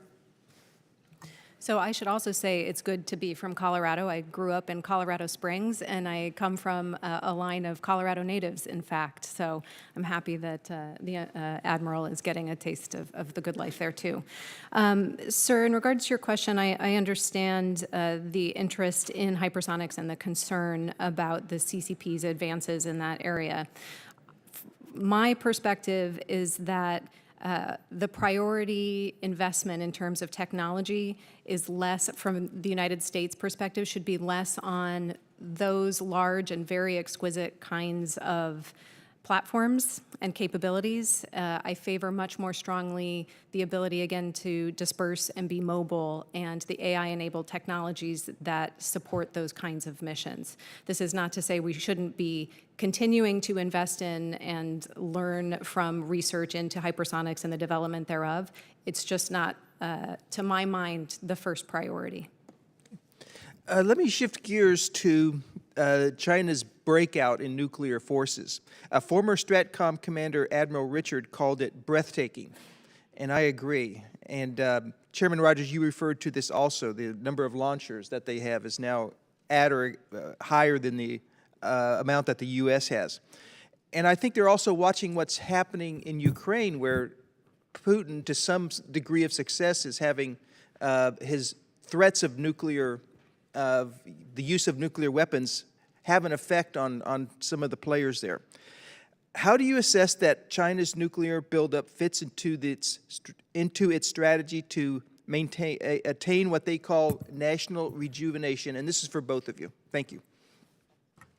So I should also say it's good to be from Colorado. I grew up in Colorado Springs, and I come from a line of Colorado natives, in fact. So I'm happy that the Admiral is getting a taste of the good life there, too. Sir, in regards to your question, I understand the interest in hypersonics and the concern about the CCP's advances in that area. My perspective is that the priority investment in terms of technology is less, from the United States perspective, should be less on those large and very exquisite kinds of platforms and capabilities. I favor much more strongly the ability, again, to disperse and be mobile and the AI-enabled technologies that support those kinds of missions. This is not to say we shouldn't be continuing to invest in and learn from research into hypersonics and the development thereof. It's just not, to my mind, the first priority. Let me shift gears to China's breakout in nuclear forces. A former STRATCOM commander, Admiral Richard, called it breathtaking, and I agree. And Chairman Rogers, you referred to this also. The number of launchers that they have is now at or higher than the amount that the U.S. has. And I think they're also watching what's happening in Ukraine, where Putin, to some degree of success, is having his threats of the use of nuclear weapons have an effect on some of the players there. How do you assess that China's nuclear buildup fits into its strategy to attain what they call national rejuvenation? And this is for both of you. Thank you.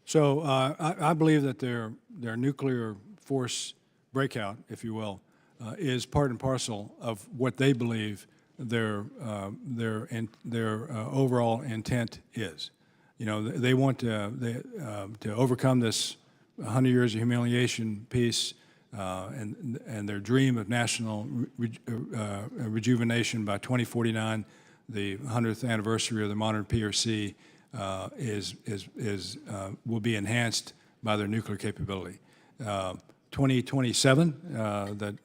So I believe that their nuclear force breakout, if you will, is part and parcel of what they believe their overall intent is. You know, they want to overcome this 100 years of humiliation, peace, and their dream of national rejuvenation by 2049, the 100th anniversary of the modern PRC, will be enhanced by their nuclear capability. 2027,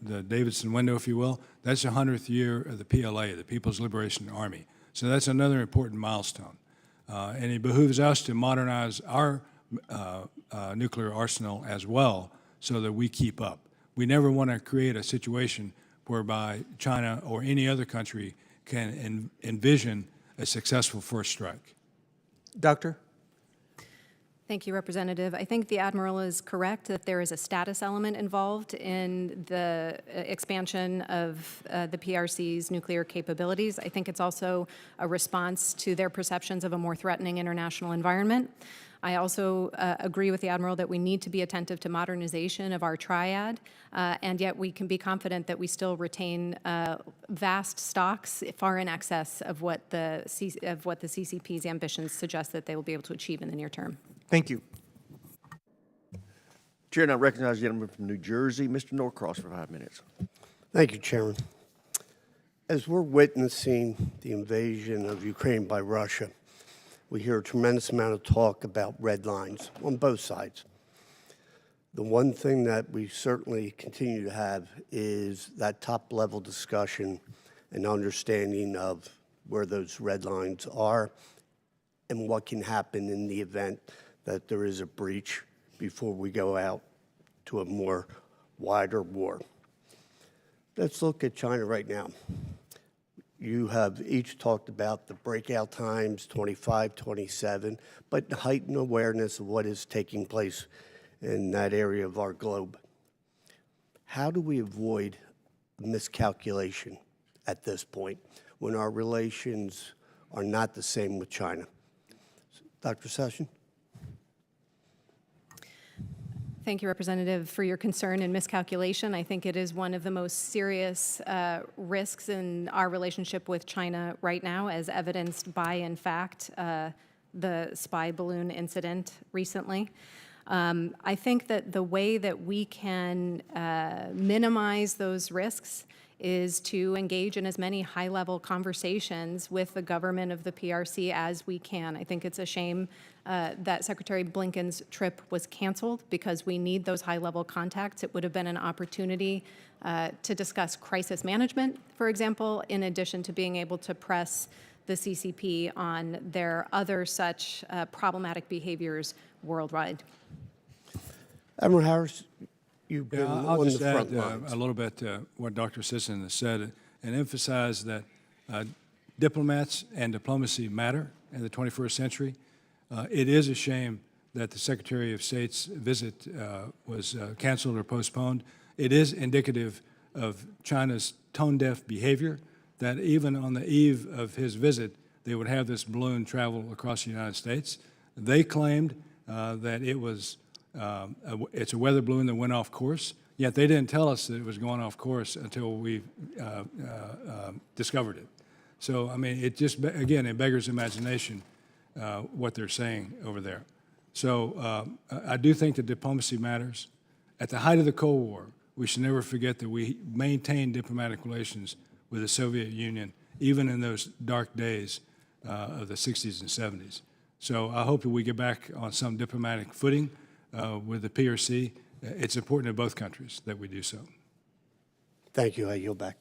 the Davidson window, if you will, that's the 100th year of the PLA, the People's Liberation Army. So that's another important milestone. And it behooves us to modernize our nuclear arsenal as well so that we keep up. We never want to create a situation whereby China or any other country can envision a successful first strike. Doctor? Thank you, Representative. I think the Admiral is correct that there is a status element involved in the expansion of the PRC's nuclear capabilities. I think it's also a response to their perceptions of a more threatening international environment. I also agree with the Admiral that we need to be attentive to modernization of our triad, and yet we can be confident that we still retain vast stocks far in excess of what the CCP's ambitions suggest that they will be able to achieve in the near term. Thank you. Chair, now recognize the gentleman from New Jersey, Mr. Norcross, for 5 minutes. Thank you, Chairman. As we're witnessing the invasion of Ukraine by Russia, we hear a tremendous amount of talk about red lines on both sides. The one thing that we certainly continue to have is that top-level discussion and understanding of where those red lines are and what can happen in the event that there is a breach before we go out to a more wider war. Let's look at China right now. You have each talked about the breakout times, 25, 27, but heightened awareness of what is taking place in that area of our globe. How do we avoid miscalculation at this point when our relations are not the same with China? Dr. Session? Thank you, Representative, for your concern and miscalculation. I think it is one of the most serious risks in our relationship with China right now, as evidenced by, in fact, the spy balloon incident recently. I think that the way that we can minimize those risks is to engage in as many high-level conversations with the government of the PRC as we can. I think it's a shame that Secretary Blinken's trip was canceled because we need those high-level contacts. It would have been an opportunity to discuss crisis management, for example, in addition to being able to press the CCP on their other such problematic behaviors worldwide. Admiral Harris, you've been I'll on just the front add lines. a little bit what Dr. Sisson has said and emphasize that diplomats and diplomacy matter in the 21st century. It is a shame that the Secretary of State's visit was canceled or postponed. It is indicative of China's tone-deaf behavior, that even on the eve of his visit, they would have this balloon travel across the United States. They claimed that it was it's a weather balloon that went off course, yet they didn't tell us that it was going off course until we discovered it. So, I mean, it just, again, it beggars imagination what they're saying over there. So I do think that diplomacy matters. At the height of the Cold War, we should never forget that we maintained diplomatic relations with the Soviet Union, even in those dark days of the 60s and 70s. So I hope that we get back on some diplomatic footing with the PRC. It's important to both countries that we do so. Thank you. I yield back.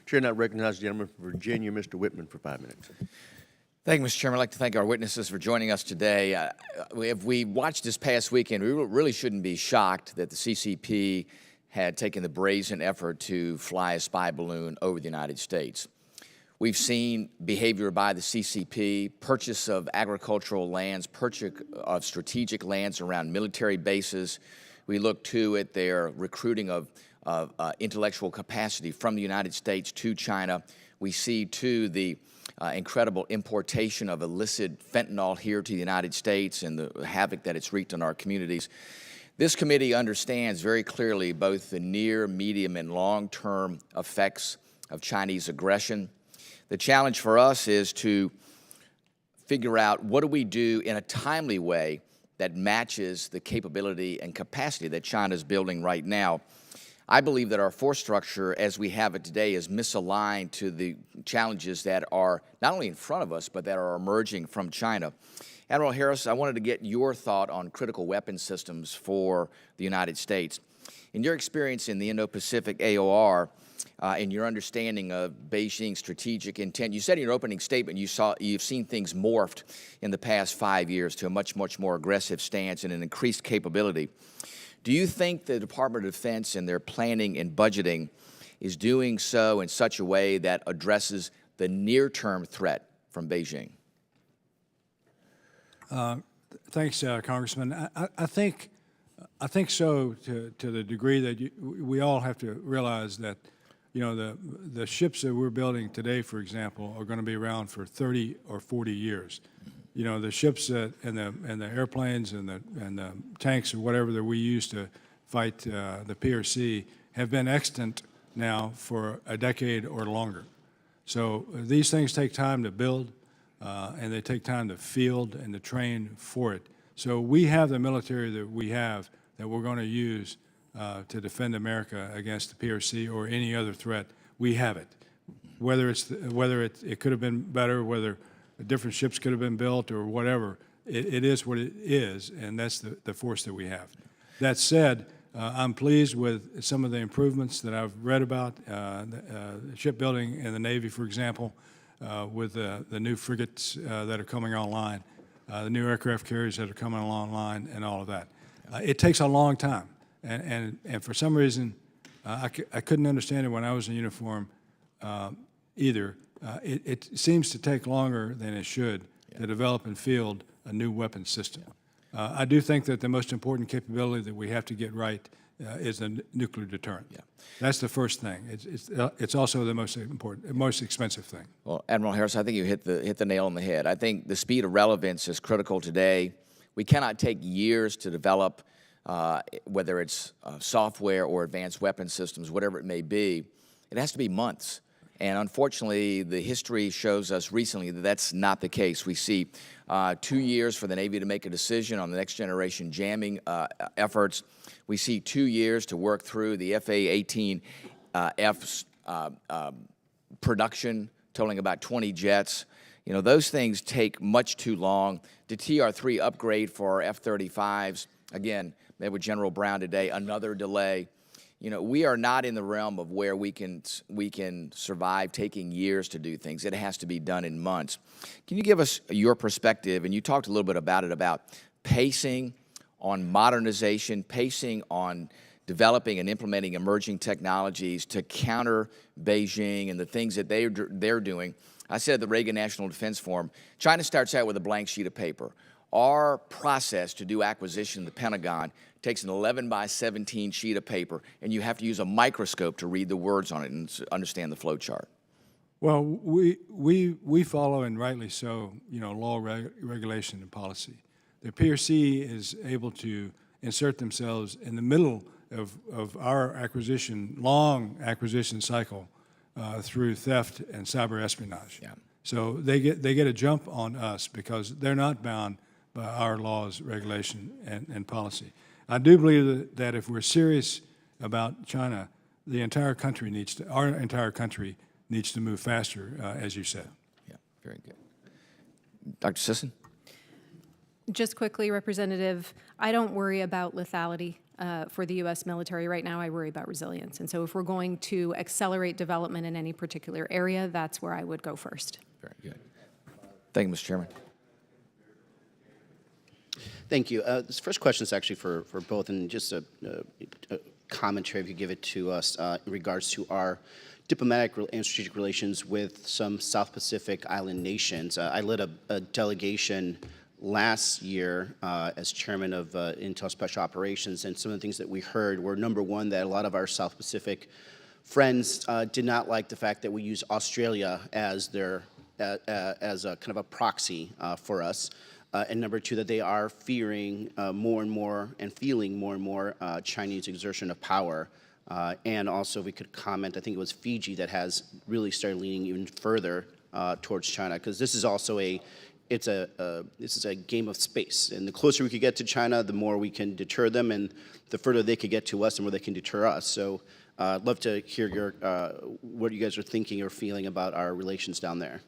Chair now recognizes the gentleman from Virginia, Mr. Whitman, for 5 minutes. Thank you, Mr. Chairman. I'd like to thank our witnesses for joining us today. If we watched this past weekend, we really shouldn't be shocked that the CCP had taken the brazen effort to fly a spy balloon over the United States. We've seen behavior by the CCP, purchase of agricultural lands, purchase of strategic lands around military bases. We look too at their recruiting of intellectual capacity from the United States to China. We see too the incredible importation of illicit fentanyl here to the United States and the havoc that it's wreaked on our communities. This committee understands very clearly both the near, medium, and long-term effects of Chinese aggression. The challenge for us is to figure out what do we do in a timely way that matches the capability and capacity that China is building right now. I believe that our force structure as we have it today is misaligned to the challenges that are not only in front of us, but that are emerging from China. Admiral Harris, I wanted to get your thought on critical weapon systems for the United States. In your experience in the Indo-Pacific AOR, in your understanding of Beijing's strategic intent, you said in your opening statement you've seen things morphed in the past 5 years to a much more aggressive stance and an increased capability. Do you think the Department of Defense in their planning and budgeting is doing so in such a way that addresses the near-term threat from Beijing? Thanks, Congressman. I think so to the degree that we all have to realize that, you know, the ships that we're building today, for example, are going to be around for 30 or 40 years. You know, the ships and the airplanes and the tanks or whatever that we use to fight the PRC have been extant now for a decade or longer. So these things take time to build, and they take time to field and to train for it. So we have the military that we have that we're going to use to defend America against the PRC or any other threat. We have it. Whether it could have been better, whether different ships could have been built or whatever, it is what it is, and that's the force that we have. That said, I'm pleased with some of the improvements that I've read about, shipbuilding in the Navy, for example, with the new frigates that are coming online, the new aircraft carriers that are coming online, and all of that. It takes a long time, and for some reason, I couldn't understand it when I was in uniform either. It seems to take longer than it should to develop and field a new weapon system. I do think that the most important capability that we have to get right is a nuclear deterrent. Yeah. That's the first thing. It's also the most important, most expensive thing. Well, Admiral Harris, I think you hit the nail on the head. I think the speed of relevance is critical today. We cannot take years to develop, whether it's software or advanced weapon systems, whatever it may be. It has to be months. And unfortunately, the history shows us recently that that's not the case. We see 2 years for the Navy to make a decision on the next generation jamming efforts. We see 2 years to work through the FA-18F's production, totaling about 20 jets. You know, those things take much too long. The TR-3 upgrade for our F-35s, again, met with General Brown today, another delay. You know, we are not in the realm of where we can survive taking years to do things. It has to be done in months. Can you give us your perspective, and you talked a little bit about it, about pacing on modernization, pacing on developing and implementing emerging technologies to counter Beijing and the things that they're doing. I said at the Reagan National Defense Forum, China starts out with a blank sheet of paper. Our process to do acquisition in the Pentagon takes an 11 by 17 sheet of paper, and you have to use a microscope to read the words on it and understand the flow chart. Well, we follow, and rightly so, you know, law, regulation, and policy. The PRC is able to insert themselves in the middle of our long acquisition cycle through theft and cyber espionage. Yeah. So they get a jump on us because they're not bound by our laws, regulation, and policy. I do believe that if we're serious about China, our entire country needs to move faster, as you said. Yeah, very good. Dr. Sisson? Just quickly, Representative, I don't worry about lethality for the U.S. military right now. I worry about resilience. And so if we're going to accelerate development in any particular area, that's where I would go first. Very good. Thank you, Mr. Chairman. Thank you. This first question is actually for both, and just commentary, if you give it to us, in regards to our diplomatic and strategic relations with some South Pacific island nations. I led a delegation last year as chairman of Intel Special Operations, and some of the things that we heard were, number one, that a lot of our South Pacific friends did not like the fact that we use Australia as their as a kind of a proxy for us. And number two, that they are fearing more and more and feeling more and more Chinese exertion of power. And also, we could comment, I think it was Fiji that has really started leaning even further towards China, because this is also this is a game of space. And the closer we could get to China, the more we can deter them, and the further they could get to us, the more they can deter us. So I'd love to hear your what you guys are thinking or feeling about our relations down there.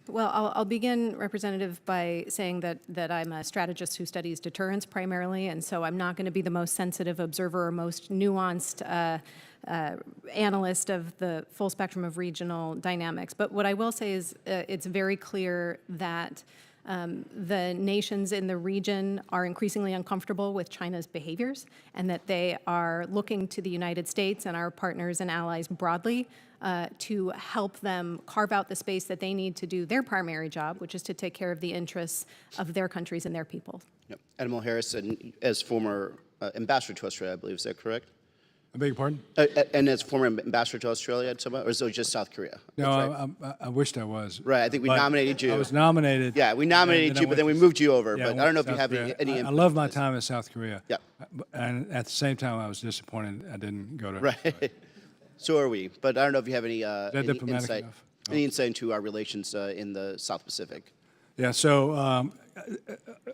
Well, I'll begin, Representative, by saying that I'm a strategist who studies deterrence primarily, and so I'm not going to be the most sensitive observer or most nuanced analyst of the full spectrum of regional dynamics. But what I will say is it's very clear that the nations in the region are increasingly uncomfortable with China's behaviors, and that they are looking to the United States and our partners and allies broadly to help them carve out the space that they need to do their primary job, which is to take care of the interests of their countries and their people. Yep. Admiral Harris, and as former ambassador to Australia, I believe, is that correct? I beg your pardon? And as former ambassador to Australia, or is it just South Korea? No, I wished I was. Right, I think we But nominated you. I was nominated. Yeah, we nominated you, but then we moved you over. But I don't know if you have any I input love on my this. time in South Korea. Yeah. And at the same time, I was disappointed I didn't go to. Right. So are we. But I don't know if you have any, diplomatic insight, enough? any insight into our relations in the South Pacific. Yeah, so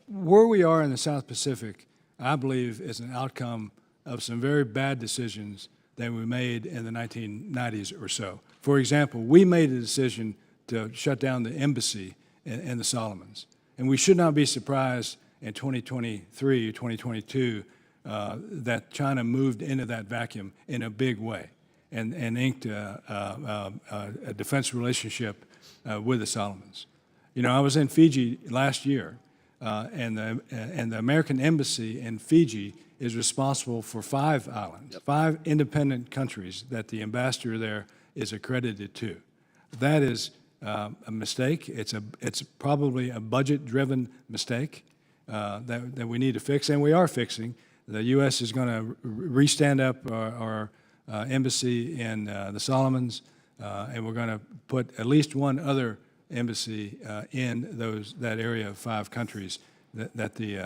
where we are in the South Pacific, I believe, is an outcome of some very bad decisions that we made in the 1990s or so. For example, we made a decision to shut down the embassy in the Solomons. And we should not be surprised in 2023 or 2022 that China moved into that vacuum in a big way and inked a defense relationship with the Solomons. You know, I was in Fiji last year, and the American embassy in Fiji is responsible for 5 islands, 5 independent countries that the ambassador there is accredited to. That is a mistake. It's probably a budget-driven mistake that we need to fix, and we are fixing. The U.S. is going to re-stand up our embassy in the Solomons, and we're going to put at least one other embassy in that area of 5 countries that the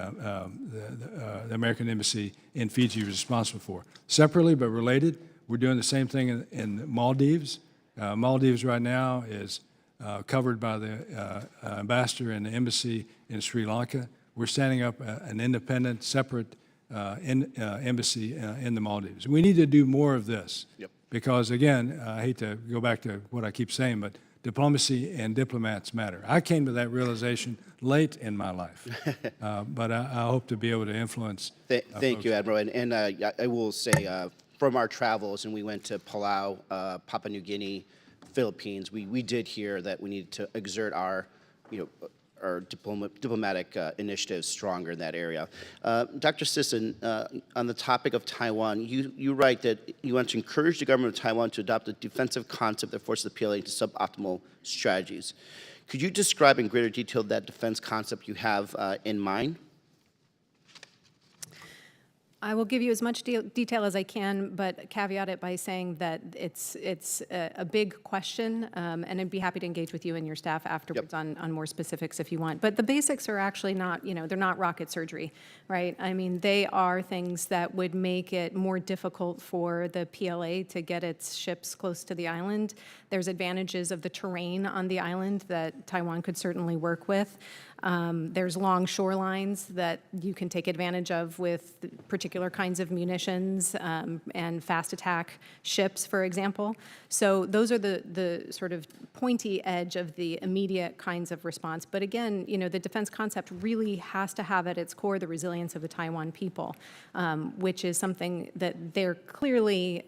American embassy in Fiji is responsible for. Separately but related, we're doing the same thing in Maldives. Maldives right now is covered by the ambassador and the embassy in Sri Lanka. We're standing up an independent, separate embassy in the Maldives. We need to do more of this. Yep. Because, again, I hate to go back to what I keep saying, but diplomacy and diplomats matter. I came to that realization late in my life, but I hope to be able to influence. Thank you, Admiral. And I will say, from our travels, and we went to Palau, Papua New Guinea, Philippines, we did hear that we needed to exert our, our diplomatic initiatives stronger in that area. Dr. Sisson, on the topic of Taiwan, you write that you want to encourage the government of Taiwan to adopt a defensive concept that forces the PLA into suboptimal strategies. Could you describe in greater detail that defense concept you have in mind? I will give you as much detail as I can, but caveat it by saying that it's a big question, and I'd be happy to engage with you and your staff afterwards on more specifics if you want. But the basics are actually not, they're not rocket surgery, right? I mean, they are things that would make it more difficult for the PLA to get its ships close to the island. There's advantages of the terrain on the island that Taiwan could certainly work with. There's long shorelines that you can take advantage of with particular kinds of munitions and fast attack ships, for example. So those are the sort of pointy edge of the immediate kinds of response. But again, the defense concept really has to have at its core the resilience of the Taiwan people, which is something that they're clearly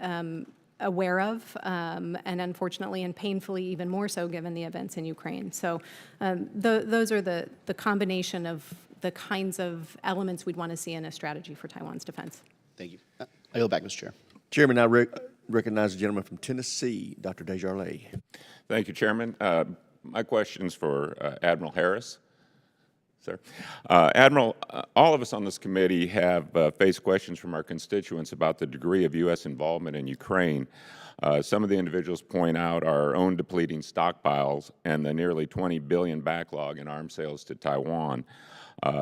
aware of, and unfortunately and painfully even more so given the events in Ukraine. So those are the combination of the kinds of elements we'd want to see in a strategy for Taiwan's defense. Thank you. I yield back, Mr. Chair. Chairman, I recognize the gentleman from Tennessee, Dr. Desjardins. Thank you, Chairman. My question is for Admiral Harris. Sir. Admiral, all of us on this committee have faced questions from our constituents about the degree of U.S. involvement in Ukraine. Some of the individuals point out our own depleting stockpiles and the nearly $20 billion backlog in arms sales to Taiwan.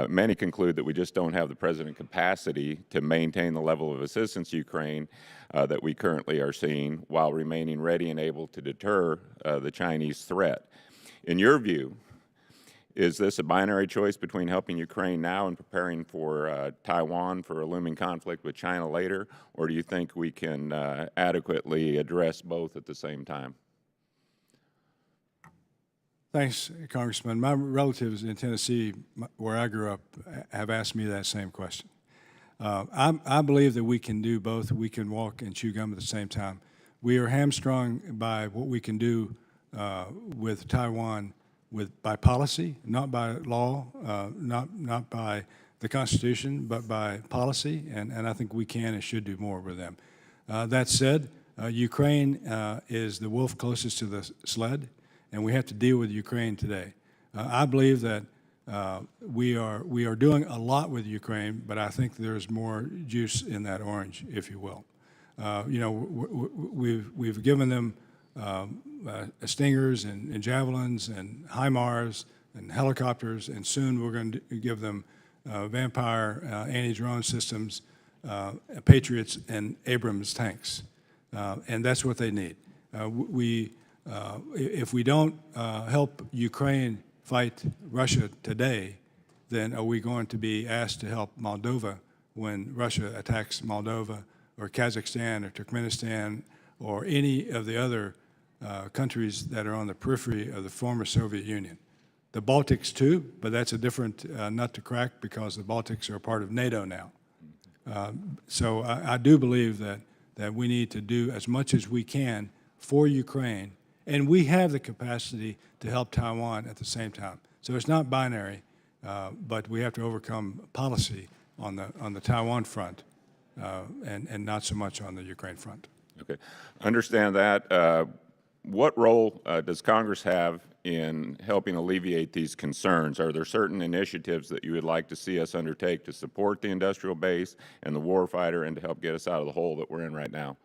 Many conclude that we just don't have the present capacity to maintain the level of assistance to Ukraine that we currently are seeing while remaining ready and able to deter the Chinese threat. In your view, is this a binary choice between helping Ukraine now and preparing for Taiwan for a looming conflict with China later, or do you think we can adequately address both at the same time? Thanks, Congressman. My relatives in Tennessee, where I grew up, have asked me that same question. I believe that we can do both. We can walk and chew gum at the same time. We are hamstrung by what we can do with Taiwan by policy, not by law, not by the Constitution, but by policy, and I think we can and should do more with them. That said, Ukraine is the wolf closest to the sled, and we have to deal with Ukraine today. I believe that we are doing a lot with Ukraine, but I think there's more juice in that orange, if you will. You know, we've given them Stingers and Javelins and HIMARS and helicopters, and soon we're going to give them Vampire anti-drone systems, Patriots, and Abrams tanks. And that's what they need. If we don't help Ukraine fight Russia today, then are we going to be asked to help Moldova when Russia attacks Moldova or Kazakhstan or Turkmenistan or any of the other countries that are on the periphery of the former Soviet Union? The Baltics too, but that's a different nut to crack because the Baltics are a part of NATO now. So I do believe that we need to do as much as we can for Ukraine, and we have the capacity to help Taiwan at the same time. So it's not binary, but we have to overcome policy on the Taiwan front and not so much on the Ukraine front. Okay, understand that. What role does Congress have in helping alleviate these concerns? Are there certain initiatives that you would like to see us undertake to support the industrial base and the warfighter and to help get us out of the hole that we're in right now?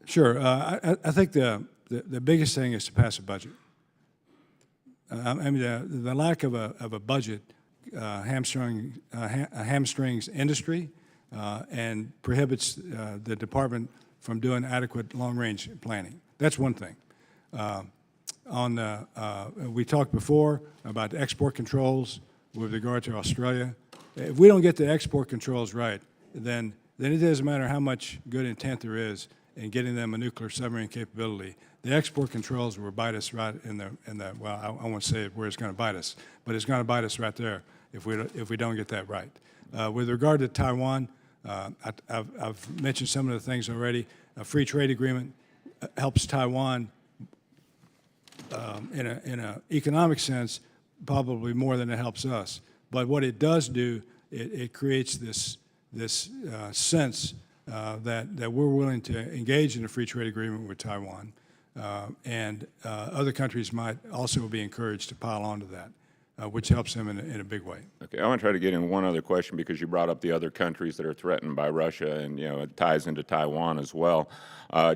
Sure. I think the biggest thing is to pass a budget. I mean, the lack of a budget hamstrings industry and prohibits the department from doing adequate long-range planning. That's one thing. We talked before about export controls with regard to Australia. If we don't get the export controls right, then it doesn't matter how much good intent there is in getting them a nuclear submarine capability. The export controls will bite us right in the well, I won't say where it's going to bite us, but it's going to bite us right there if we don't get that right. With regard to Taiwan, I've mentioned some of the things already. A free trade agreement helps Taiwan in an economic sense probably more than it helps us. But what it does do, it creates this sense that we're willing to engage in a free trade agreement with Taiwan, and other countries might also be encouraged to pile onto that, which helps them in a big way. Okay, I want to try to get in one other question because you brought up the other countries that are threatened by Russia, and it ties into Taiwan as well.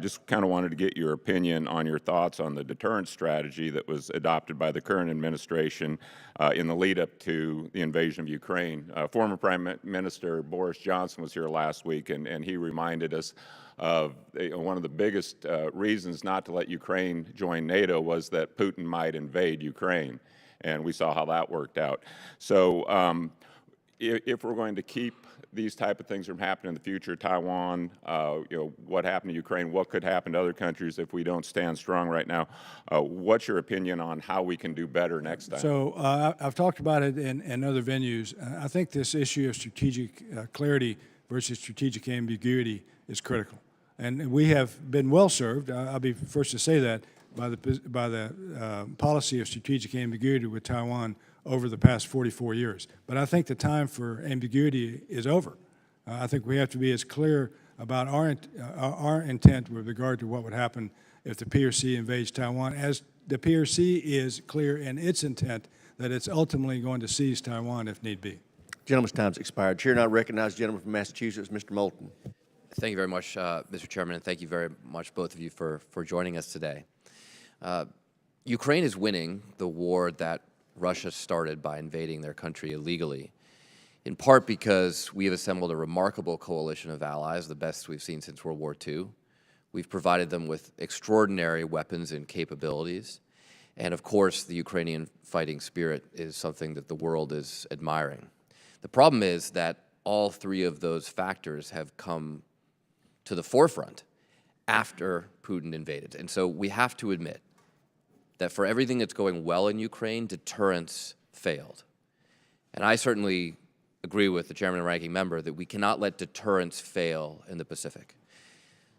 Just kind of wanted to get your opinion on your thoughts on the deterrence strategy that was adopted by the current administration in the lead up to the invasion of Ukraine. Former Prime Minister Boris Johnson was here last week, and he reminded us of one of the biggest reasons not to let Ukraine join NATO was that Putin might invade Ukraine. And we saw how that worked out. So if we're going to keep these type of things from happening in the future, Taiwan, what happened to Ukraine, what could happen to other countries if we don't stand strong right now, what's your opinion on how we can do better next time? So I've talked about it in other venues. I think this issue of strategic clarity versus strategic ambiguity is critical. And we have been well served, I'll be first to say that, by the policy of strategic ambiguity with Taiwan over the past 44 years. But I think the time for ambiguity is over. I think we have to be as clear about our intent with regard to what would happen if the PRC invades Taiwan, as the PRC is clear in its intent that it's ultimately going to seize Taiwan if need be. Gentleman's time's expired. Chair now recognizes the gentleman from Massachusetts, Mr. Moulton. Thank you very much, Mr. Chairman, and thank you very much, both of you, for joining us today. Ukraine is winning the war that Russia started by invading their country illegally, in part because we have assembled a remarkable coalition of allies, the best we've seen since World War II. We've provided them with extraordinary weapons and capabilities. And of course, the Ukrainian fighting spirit is something that the world is admiring. The problem is that all three of those factors have come to the forefront after Putin invaded. And so we have to admit that for everything that's going well in Ukraine, deterrence failed. And I certainly agree with the chairman and ranking member that we cannot let deterrence fail in the Pacific.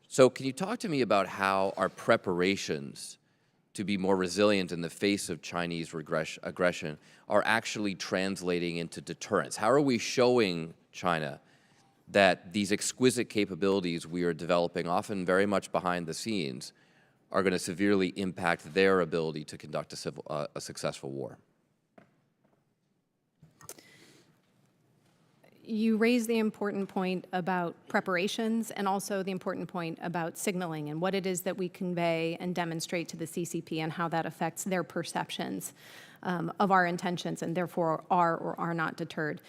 So can you talk to me about how our preparations to be more resilient in the face of Chinese aggression are actually translating into deterrence? How are we showing China that these exquisite capabilities we are developing, often very much behind the scenes, are going to severely impact their ability to conduct a successful war? You raise the important point about preparations and also the important point about signaling and what it is that we convey and demonstrate to the CCP and how that affects their perceptions of our intentions and therefore are or are not deterred.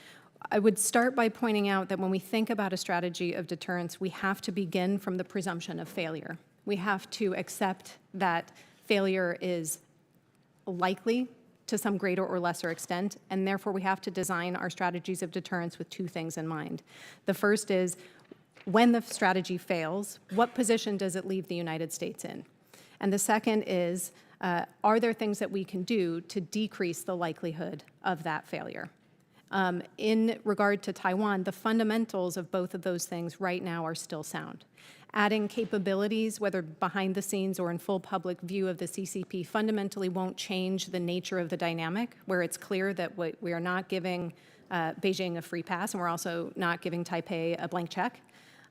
I would start by pointing out that when we think about a strategy of deterrence, we have to begin from the presumption of failure. We have to accept that failure is likely to some greater or lesser extent, and therefore we have to design our strategies of deterrence with two things in mind. The first is, when the strategy fails, what position does it leave the United States in? And the second is, are there things that we can do to decrease the likelihood of that failure? In regard to Taiwan, the fundamentals of both of those things right now are still sound. Adding capabilities, whether behind the scenes or in full public view of the CCP, fundamentally won't change the nature of the dynamic, where it's clear that we are not giving Beijing a free pass, and we're also not giving Taipei a blank check.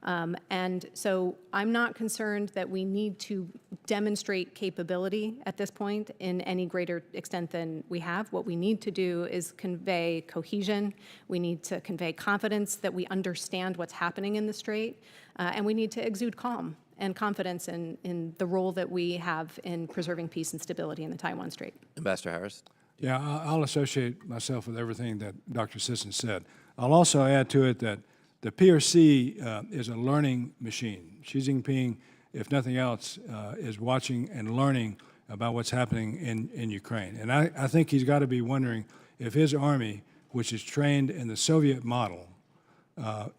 And so I'm not concerned that we need to demonstrate capability at this point in any greater extent than we have. What we need to do is convey cohesion. We need to convey confidence that we understand what's happening in the Strait. And we need to exude calm and confidence in the role that we have in preserving peace and stability in the Taiwan Strait. Ambassador Harris? Yeah, I'll associate myself with everything that Dr. Sisson said. I'll also add to it that the PRC is a learning machine. Xi Jinping, if nothing else, is watching and learning about what's happening in Ukraine. And I think he's got to be wondering if his army, which is trained in the Soviet model,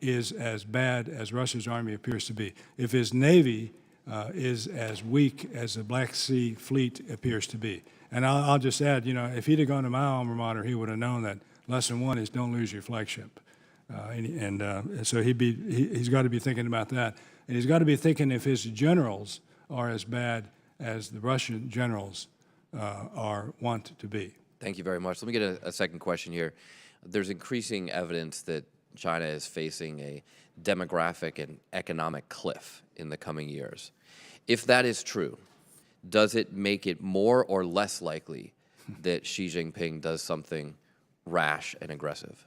is as bad as Russia's army appears to be. If his Navy is as weak as the Black Sea Fleet appears to be. And I'll just add, you know, if he'd have gone to my alma mater, he would have known that lesson one is don't lose your flagship. So he's got to be thinking about that. And he's got to be thinking if his generals are as bad as the Russian generals want to be. Thank you very much. Let me get a second question here. There's increasing evidence that China is facing a demographic and economic cliff in the coming years. If that is true, does it make it more or less likely that Xi Jinping does something rash and aggressive?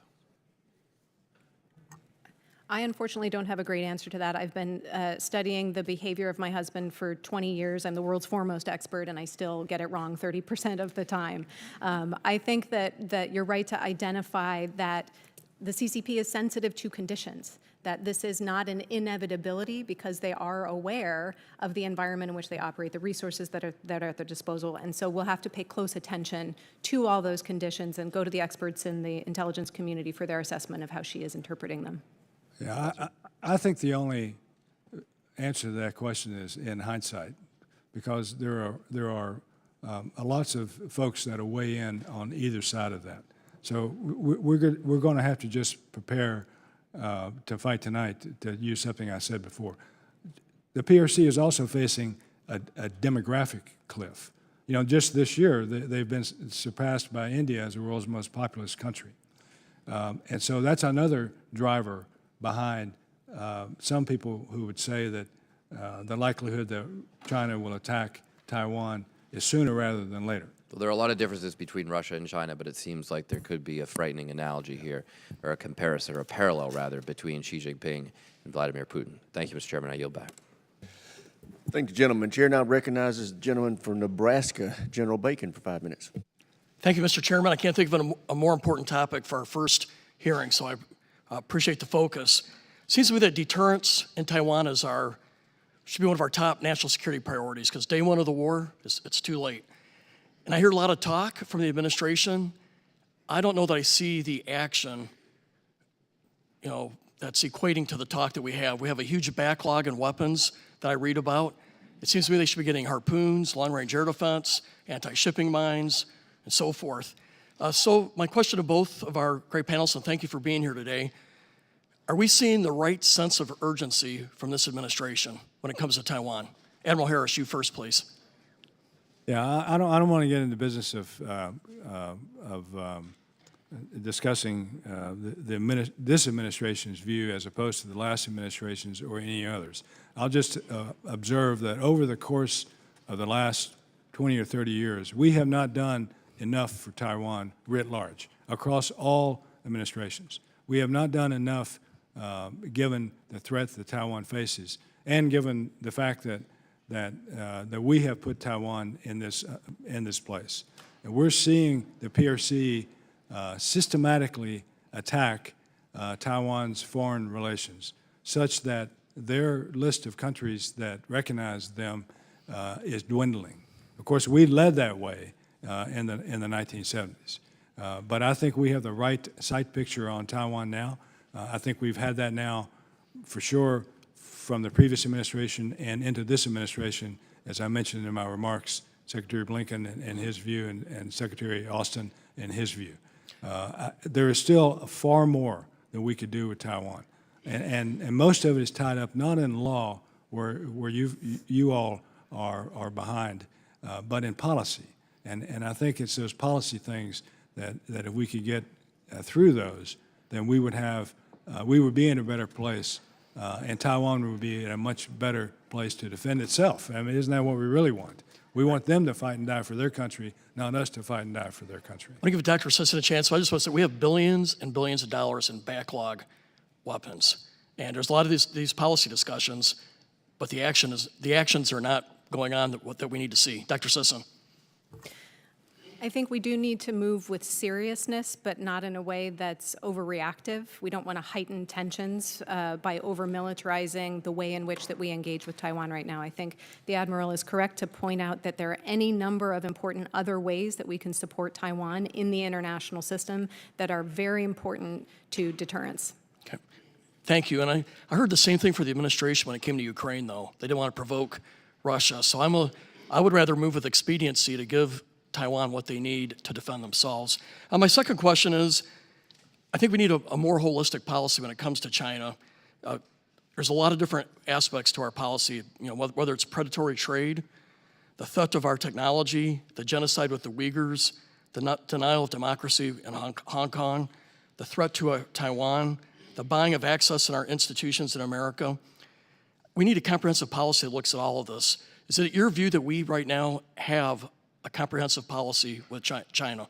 I unfortunately don't have a great answer to that. I've been studying the behavior of my husband for 20 years. I'm the world's foremost expert, and I still get it wrong 30% of the time. I think that you're right to identify that the CCP is sensitive to conditions, that this is not an inevitability because they are aware of the environment in which they operate, the resources that are at their disposal. And so we'll have to pay close attention to all those conditions and go to the experts in the intelligence community for their assessment of how Xi is interpreting them. Yeah, I think the only answer to that question is in hindsight, because there are lots of folks that will weigh in on either side of that. So we're going to have to just prepare to fight tonight, to use something I said before. the PRC is also facing a demographic cliff. You know, just this year, they've been surpassed by India as the world's most populous country. And so that's another driver behind some people who would say that the likelihood that China will attack Taiwan is sooner rather than later. Well, there are a lot of differences between Russia and China, but it seems like there could be a frightening analogy here, or a comparison, or a parallel, rather, between Xi Jinping and Vladimir Putin. Thank you, Mr. Chairman. I yield back. Thank you, gentlemen. Chair now recognizes the gentleman from Nebraska, General Bacon, for 5 minutes. Thank you, Mr. Chairman. I can't think of a more important topic for our first hearing, so I appreciate the focus. It seems to me that deterrence in Taiwan should be one of our top national security priorities, because day one of the war, it's too late. And I hear a lot of talk from the administration. I don't know that I see the action, you know, that's equating to the talk that we have. We have a huge backlog in weapons that I read about. It seems to me they should be getting harpoons, long-range air defense, anti-shipping mines, and so forth. So my question to both of our great panelists, and thank you for being here today, are we seeing the right sense of urgency from this administration when it comes to Taiwan? Admiral Harris, you first, please. Yeah, I don't want to get into the business of discussing this administration's view as opposed to the last administration's or any others. I'll just observe that over the course of the last 20 or 30 years, we have not done enough for Taiwan writ large, across all administrations. We have not done enough given the threat that Taiwan faces, and given the fact that we have put Taiwan in this place. And we're seeing the PRC systematically attack Taiwan's foreign relations, such that their list of countries that recognize them is dwindling. Of course, we led that way in the 1970s. But I think we have the right sight picture on Taiwan now. I think we've had that now for sure from the previous administration and into this administration, as I mentioned in my remarks, Secretary Blinken and his view, and Secretary Austin and his view. There is still far more that we could do with Taiwan. And most of it is tied up not in law, where you all are behind, but in policy. And I think it's those policy things that if we could get through those, then we would be in a better place, and Taiwan would be in a much better place to defend itself. I mean, isn't that what we really want? We want them to fight and die for their country, not us to fight and die for their country. I want to give Dr. Sisson a chance. So I just want to say we have billions and billions of dollars in backlog weapons. And there's a lot of these policy discussions, but the actions are not going on that we need to see. Dr. Sisson. I think we do need to move with seriousness, but not in a way that's overreactive. We don't want to heighten tensions by over-militarizing the way in which that we engage with Taiwan right now. I think the Admiral is correct to point out that there are any number of important other ways that we can support Taiwan in the international system that are very important to deterrence. Okay. Thank you. And I heard the same thing for the administration when it came to Ukraine, though. They didn't want to provoke Russia. So I would rather move with expediency to give Taiwan what they need to defend themselves. My second question is, I think we need a more holistic policy when it comes to China. There's a lot of different aspects to our policy, you know, whether it's predatory trade, the theft of our technology, the genocide with the Uyghurs, the denial of democracy in Hong Kong, the threat to Taiwan, the buying of access in our institutions in America. We need a comprehensive policy that looks at all of this. Is it your view that we right now have a comprehensive policy with China?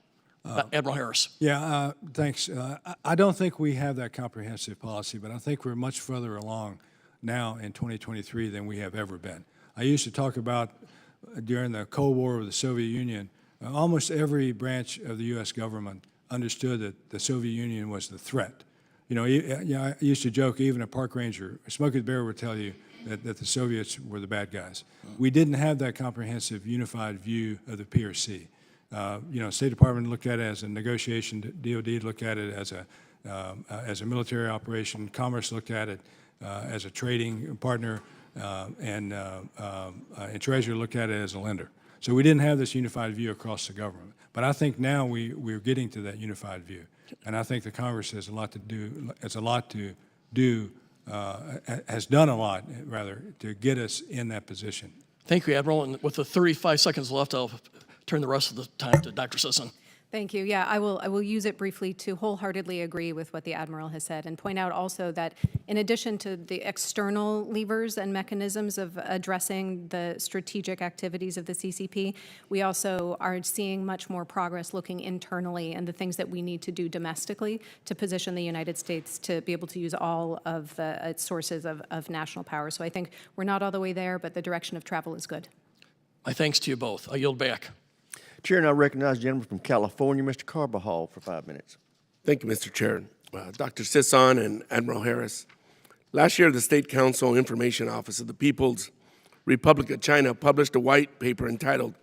Admiral Harris. Yeah, thanks. I don't think we have that comprehensive policy, but I think we're much further along now in 2023 than we have ever been. I used to talk about during the Cold War with the Soviet Union, almost every branch of the U.S. government understood that the Soviet Union was the threat. You know, I used to joke, even a park ranger, Smokey the Bear would tell you that the Soviets were the bad guys. We didn't have that comprehensive, unified view of the PRC. You know, State Department looked at it as a negotiation. DOD looked at it as a military operation. Commerce looked at it as a trading partner, and Treasury looked at it as a lender. So we didn't have this unified view across the government. But I think now we're getting to that unified view, and I think the Congress has a lot to do. It's a lot to do has done a lot, rather, to get us in that position. Thank you, Admiral. And with the 35 seconds left, I'll turn the rest of the time to Dr. Sisson. Thank you. Yeah, I will use it briefly to wholeheartedly agree with what the Admiral has said and point out also that in addition to the external levers and mechanisms of addressing the strategic activities of the CCP, we also are seeing much more progress looking internally and the things that we need to do domestically to position the United States to be able to use all of the sources of national power. So I think we're not all the way there, but the direction of travel is good. My thanks to you both. I yield back. Chair, now recognize the gentleman from California, Mr. Carbajal, for 5 minutes. Thank you, Mr. Chair. Dr. Sisson and Admiral Harris, last year the State Council Information Office of the People's Republic of China published a white paper entitled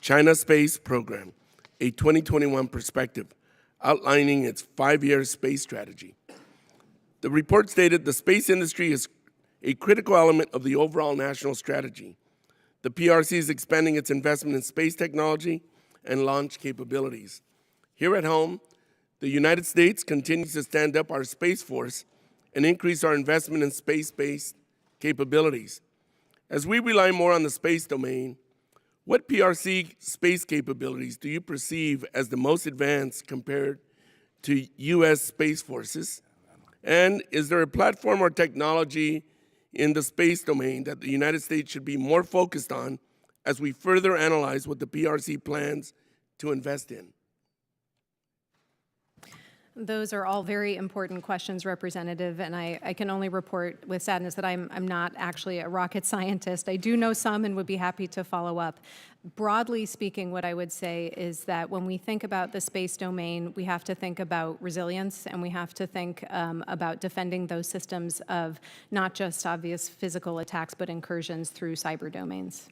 China Space Program, a 2021 Perspective, outlining its 5-year space strategy. The report stated the space industry is a critical element of the overall national strategy. The PRC is expanding its investment in space technology and launch capabilities. Here at home, the United States continues to stand up our Space Force and increase our investment in space-based capabilities. As we rely more on the space domain, what PRC space capabilities do you perceive as the most advanced compared to U.S. Space Forces? And is there a platform or technology in the space domain that the United States should be more focused on as we further analyze what the PRC plans to invest in? Those are all very important questions, Representative, and I can only report with sadness that I'm not actually a rocket scientist. I do know some and would be happy to follow up. Broadly speaking, what I would say is that when we think about the space domain, we have to think about resilience and we have to think about defending those systems of not just obvious physical attacks, but incursions through cyber domains.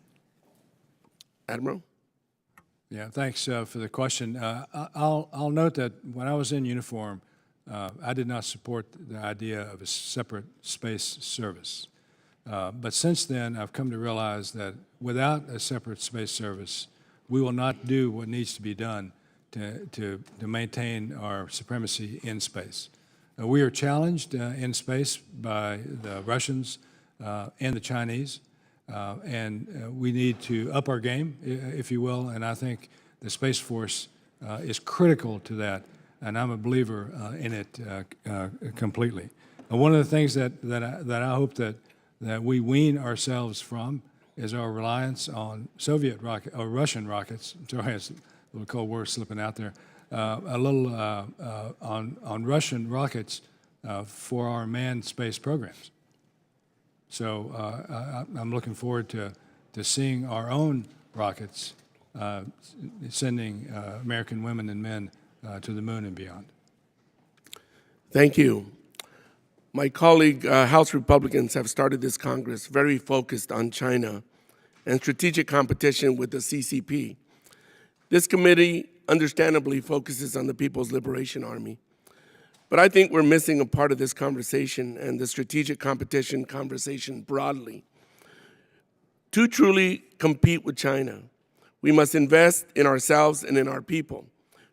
Admiral? Yeah, thanks for the question. I'll note that when I was in uniform, I did not support the idea of a separate space service. But since then, I've come to realize that without a separate space service, we will not do what needs to be done to maintain our supremacy in space. We are challenged in space by the Russians and the Chinese. And we need to up our game, if you will, and I think the Space Force is critical to that, and I'm a believer in it completely. And one of the things that I hope that we wean ourselves from is our reliance on Soviet rocket or Russian rockets. Sorry, it's a little Cold War slipping out there. On Russian rockets for our manned space programs. So I'm looking forward to seeing our own rockets sending American women and men to the moon and beyond. Thank you. My colleague, House Republicans, have started this Congress very focused on China and strategic competition with the CCP. This committee understandably focuses on the People's Liberation Army. But I think we're missing a part of this conversation and the strategic competition conversation broadly. To truly compete with China, we must invest in ourselves and in our people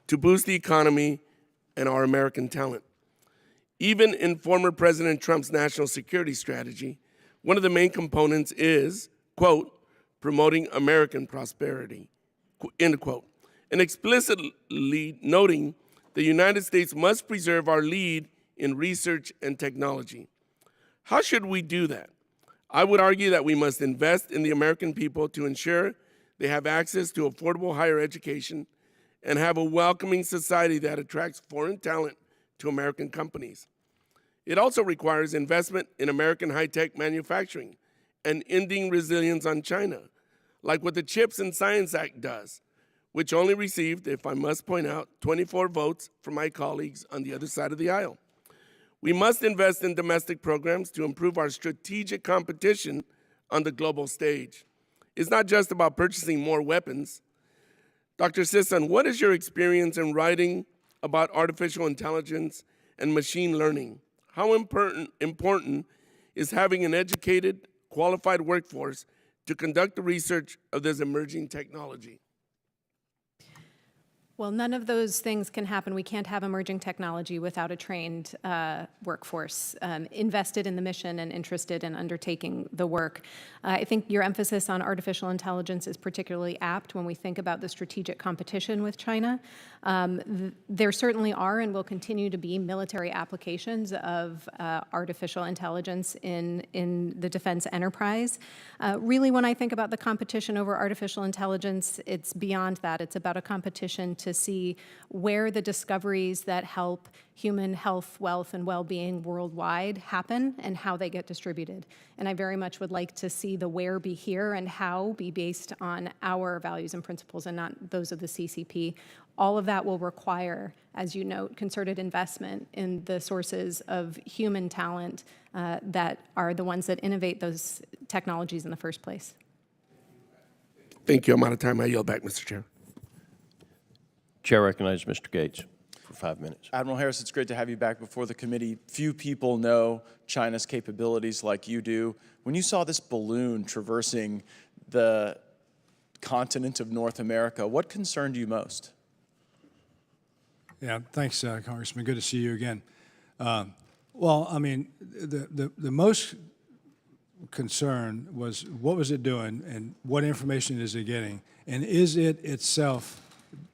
to boost the economy and our American talent. Even in former President Trump's national security strategy, one of the main components is, quote, promoting American prosperity, end quote, and explicitly noting the United States must preserve our lead in research and technology. How should we do that? I would argue that we must invest in the American people to ensure they have access to affordable higher education and have a welcoming society that attracts foreign talent to American companies. It also requires investment in American high-tech manufacturing and ending resilience on China, like what the CHIPS and Science Act does, which only received, if I must point out, 24 votes from my colleagues on the other side of the aisle. We must invest in domestic programs to improve our strategic competition on the global stage. It's not just about purchasing more weapons. Dr. Sisson, what is your experience in writing about artificial intelligence and machine learning? How important is having an educated, qualified workforce to conduct the research of this emerging technology? Well, none of those things can happen. We can't have emerging technology without a trained workforce invested in the mission and interested in undertaking the work. I think your emphasis on artificial intelligence is particularly apt when we think about the strategic competition with China. There certainly are and will continue to be military applications of artificial intelligence in the defense enterprise. Really, when I think about the competition over artificial intelligence, it's beyond that. It's about a competition to see where the discoveries that help human health, wealth, and well-being worldwide happen and how they get distributed. And I very much would like to see the where be here and how be based on our values and principles and not those of the CCP. All of that will require, as you note, concerted investment in the sources of human talent that are the ones that innovate those technologies in the first place. Thank you. I'm out of time. I yield back, Mr. Chair. Chair recognizes Mr. Gates for 5 minutes. Admiral Harris, it's great to have you back before the committee. Few people know China's capabilities like you do. When you saw this balloon traversing the continent of North America, what concerned you most? Yeah, thanks, Congressman. Good to see you again. Well, I mean, the most concern was what was it doing and what information is it getting, and is it itself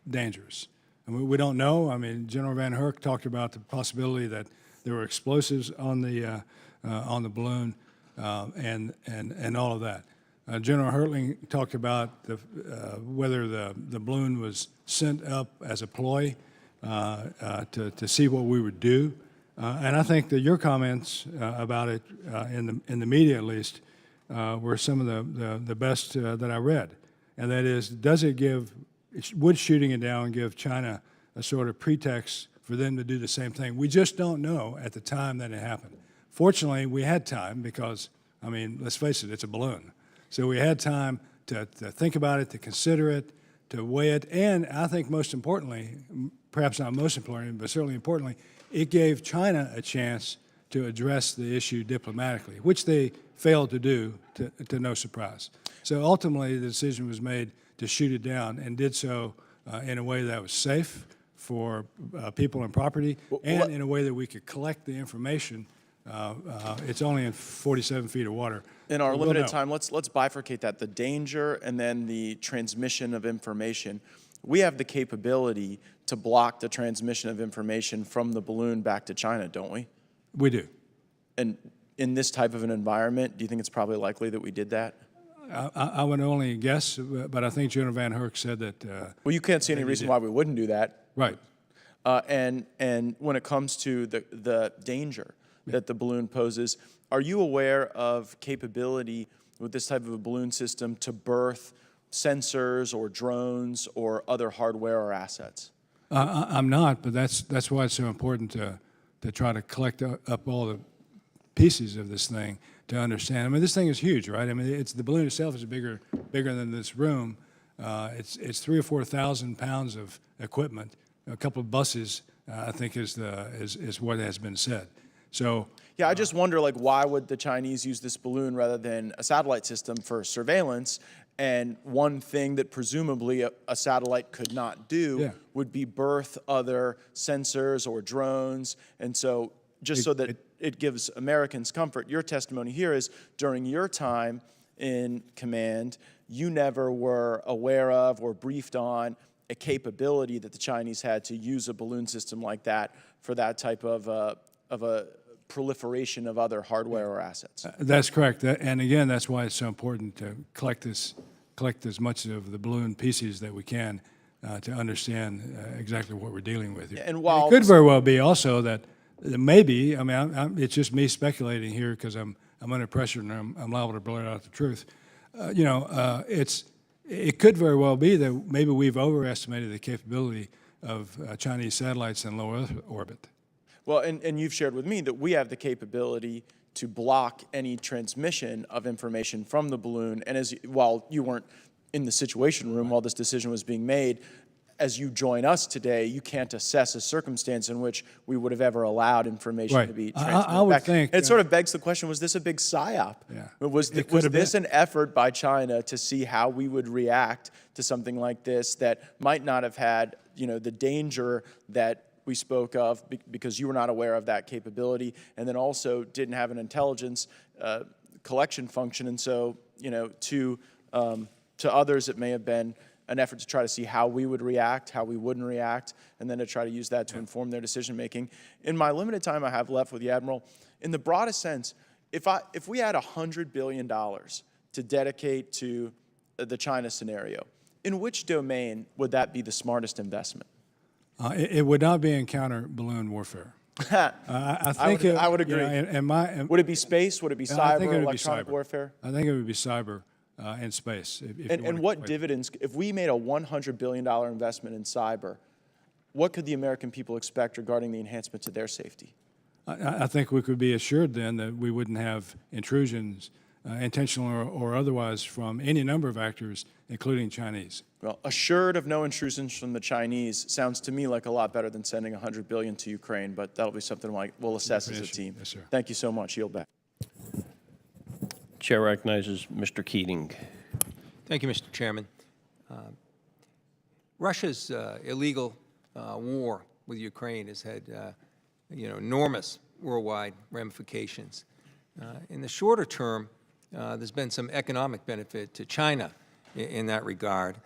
dangerous? I mean, we don't know. I mean, General Van Herk talked about the possibility that there were explosives on the balloon and all of that. General Hertling talked about whether the balloon was sent up as a ploy to see what we would do. And I think that your comments about it in the media, at least, were some of the best that I read. And that is, would shooting it down give China a sort of pretext for them to do the same thing? We just don't know at the time that it happened. Fortunately, we had time because, I mean, let's face it, it's a balloon. So we had time to think about it, to consider it, to weigh it, and I think most importantly, perhaps not most importantly, but certainly importantly, it gave China a chance to address the issue diplomatically, which they failed to do, to no surprise. So ultimately, the decision was made to shoot it down and did so in a way that was safe for people and property, and in a way that we could collect the information. It's only in 47 feet of water. In our limited time, let's bifurcate that, the danger and then the transmission of information. We have the capability to block the transmission of information from the balloon back to China, don't we? We do. And in this type of an environment, do you think it's probably likely that we did that? I would only guess, but I think General Van Herk said that. Well, you can't see any reason why we wouldn't do that. Right. And when it comes to the danger that the balloon poses, are you aware of capability with this type of a balloon system to birth sensors or drones or other hardware or assets? I'm not, but that's why it's so important to try to collect up all the pieces of this thing to understand. I mean, this thing is huge, right? I mean, the balloon itself is bigger than this room. It's 3,000 or 4,000 pounds of equipment. A couple of buses, I think, is what has been said. So yeah, I just wonder, like, why would the Chinese use this balloon rather than a satellite system for surveillance? And one thing that presumably a satellite could not do would be birth other sensors or drones. And so just so that it gives Americans comfort, your testimony here is during your time in command, you never were aware of or briefed on a capability that the Chinese had to use a balloon system like that for that type of a proliferation of other hardware or assets. That's correct. And again, that's why it's so important to collect as much of the balloon pieces that we can to understand exactly what we're dealing with here. And while it could very well be also that maybe, I mean, it's just me speculating here because I'm under pressure and I'm liable to blurt out the truth. It could very well be that maybe we've overestimated the capability of Chinese satellites in low Earth orbit. Well, and you've shared with me that we have the capability to block any transmission of information from the balloon. And while you weren't in the Situation Room while this decision was being made, as you join us today, you can't assess a circumstance in which we would have ever allowed information Right. to be I transmitted would back. think, It sort of begs the question, was this a big psyop? Yeah. Was It could have this been. an effort by China to see how we would react to something like this that might not have had, the danger that we spoke of because you were not aware of that capability, and then also didn't have an intelligence collection function, and so, to others it may have been an effort to try to see how we would react, how we wouldn't react, and then to try to use that to inform their decision making. In my limited time I have left with the Admiral, in the broadest sense, if we had $100 billion to dedicate to the China scenario, in which domain would that be the smartest investment? It would not be in counter balloon warfare. I think I would agree. Would it be space? Would it be cyber, electronic warfare? I think it would be cyber and space. And what dividends, if we made a $100 billion investment in cyber, what could the American people expect regarding the enhancement to their safety? I think we could be assured then that we wouldn't have intrusions, intentional or otherwise, from any number of actors, including Chinese. Well, assured of no intrusions from the Chinese sounds to me like a lot better than sending $100 billion to Ukraine, but that'll be something we'll assess as a team. Yes, sir. Thank you so much. Yield back. Chair recognizes Mr. Keating. Thank you, Mr. Chairman. Russia's illegal war with Ukraine has had enormous worldwide ramifications. In the shorter term, there's been some economic benefit to China in that regard,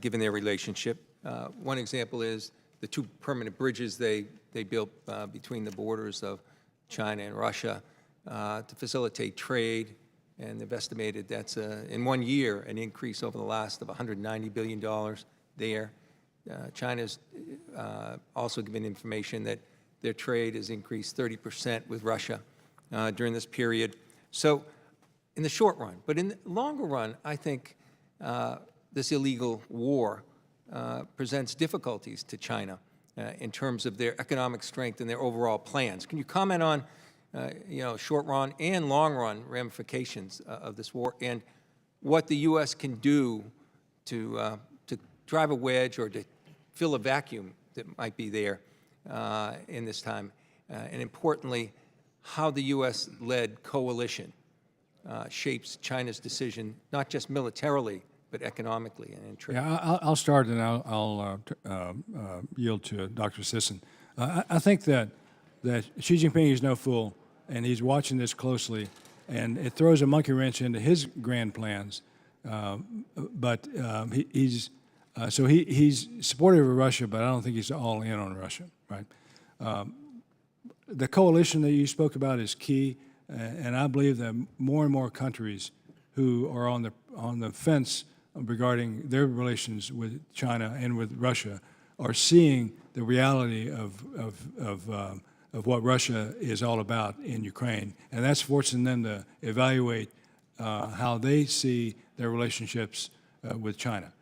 given their relationship. One example is the 2 permanent bridges they built between the borders of China and Russia to facilitate trade, and they've estimated that's, in 1 year, an increase over the last of $190 billion there. China's also given information that their trade has increased 30% with Russia during this period. So in the short run, but in the longer run, I think this illegal war presents difficulties to China in terms of their economic strength and their overall plans. Can you comment on short run and long run ramifications of this war, and what the U.S. can do to drive a wedge or to fill a vacuum that might be there in this time, and importantly, how the U.S.-led coalition shapes China's decision, not just militarily, but economically and in trade. Yeah, I'll start, and I'll yield to Dr. Sisson. I think that Xi Jinping is no fool, and he's watching this closely, and it throws a monkey wrench into his grand plans. But he's supportive of Russia, but I don't think he's all in on Russia, right? The coalition that you spoke about is key, and I believe that more and more countries who are on the fence regarding their relations with China and with Russia are seeing the reality of what Russia is all about in Ukraine, and that's forcing them to evaluate how they see their relationships with China.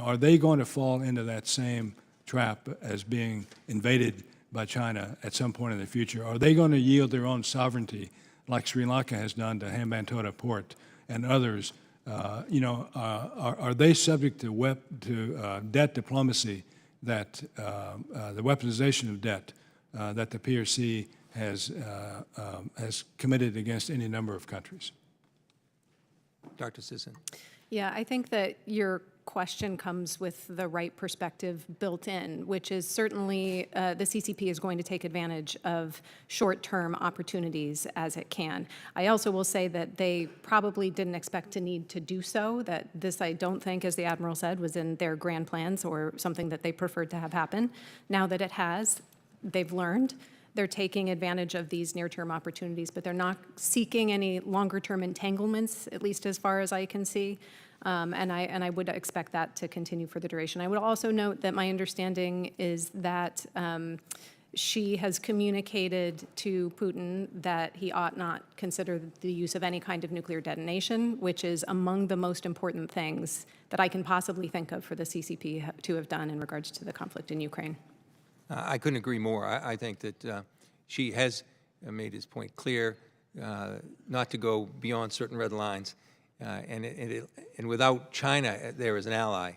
Are they going to fall into that same trap as being invaded by China at some point in the future? Are they going to yield their own sovereignty, like Sri Lanka has done to Hambantota Port and others? Are they subject to debt diplomacy, that the weaponization of debt that the PRC has committed against any number of countries? Dr. Sisson. Yeah, I think that your question comes with the right perspective built in, which is certainly the CCP is going to take advantage of short-term opportunities as it can. I also will say that they probably didn't expect to need to do so, that this, I don't think, as the Admiral said, was in their grand plans or something that they preferred to have happen. Now that it has, they've learned. They're taking advantage of these near-term opportunities, but they're not seeking any longer-term entanglements, at least as far as I can see. And I would expect that to continue for the duration. I would also note that my understanding is that she has communicated to Putin that he ought not consider the use of any kind of nuclear detonation, which is among the most important things that I can possibly think of for the CCP to have done in regards to the conflict in Ukraine. I couldn't agree more. I think that she has made his point clear, not to go beyond certain red lines. And without China there as an ally,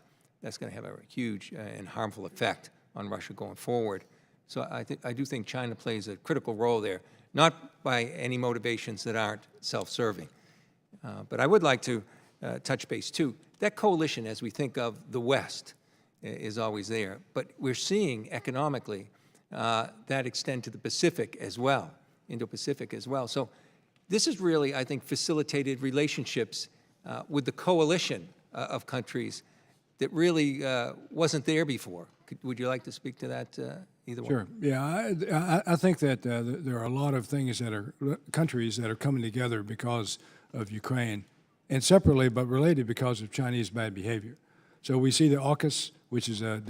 that's going to have a huge and harmful effect on Russia going forward. So I do think China plays a critical role there, not by any motivations that aren't self-serving. But I would like to touch base, too. That coalition, as we think of the West, is always there. But we're seeing economically that extend to the Pacific as well, Indo-Pacific as well. So this has really, I think, facilitated relationships with the coalition of countries that really wasn't there before. Would you like to speak to that, either one? Sure. Yeah, I think that there are a lot of things that are countries that are coming together because of Ukraine, and separately but related because of Chinese bad behavior. So we see the AUKUS, which is a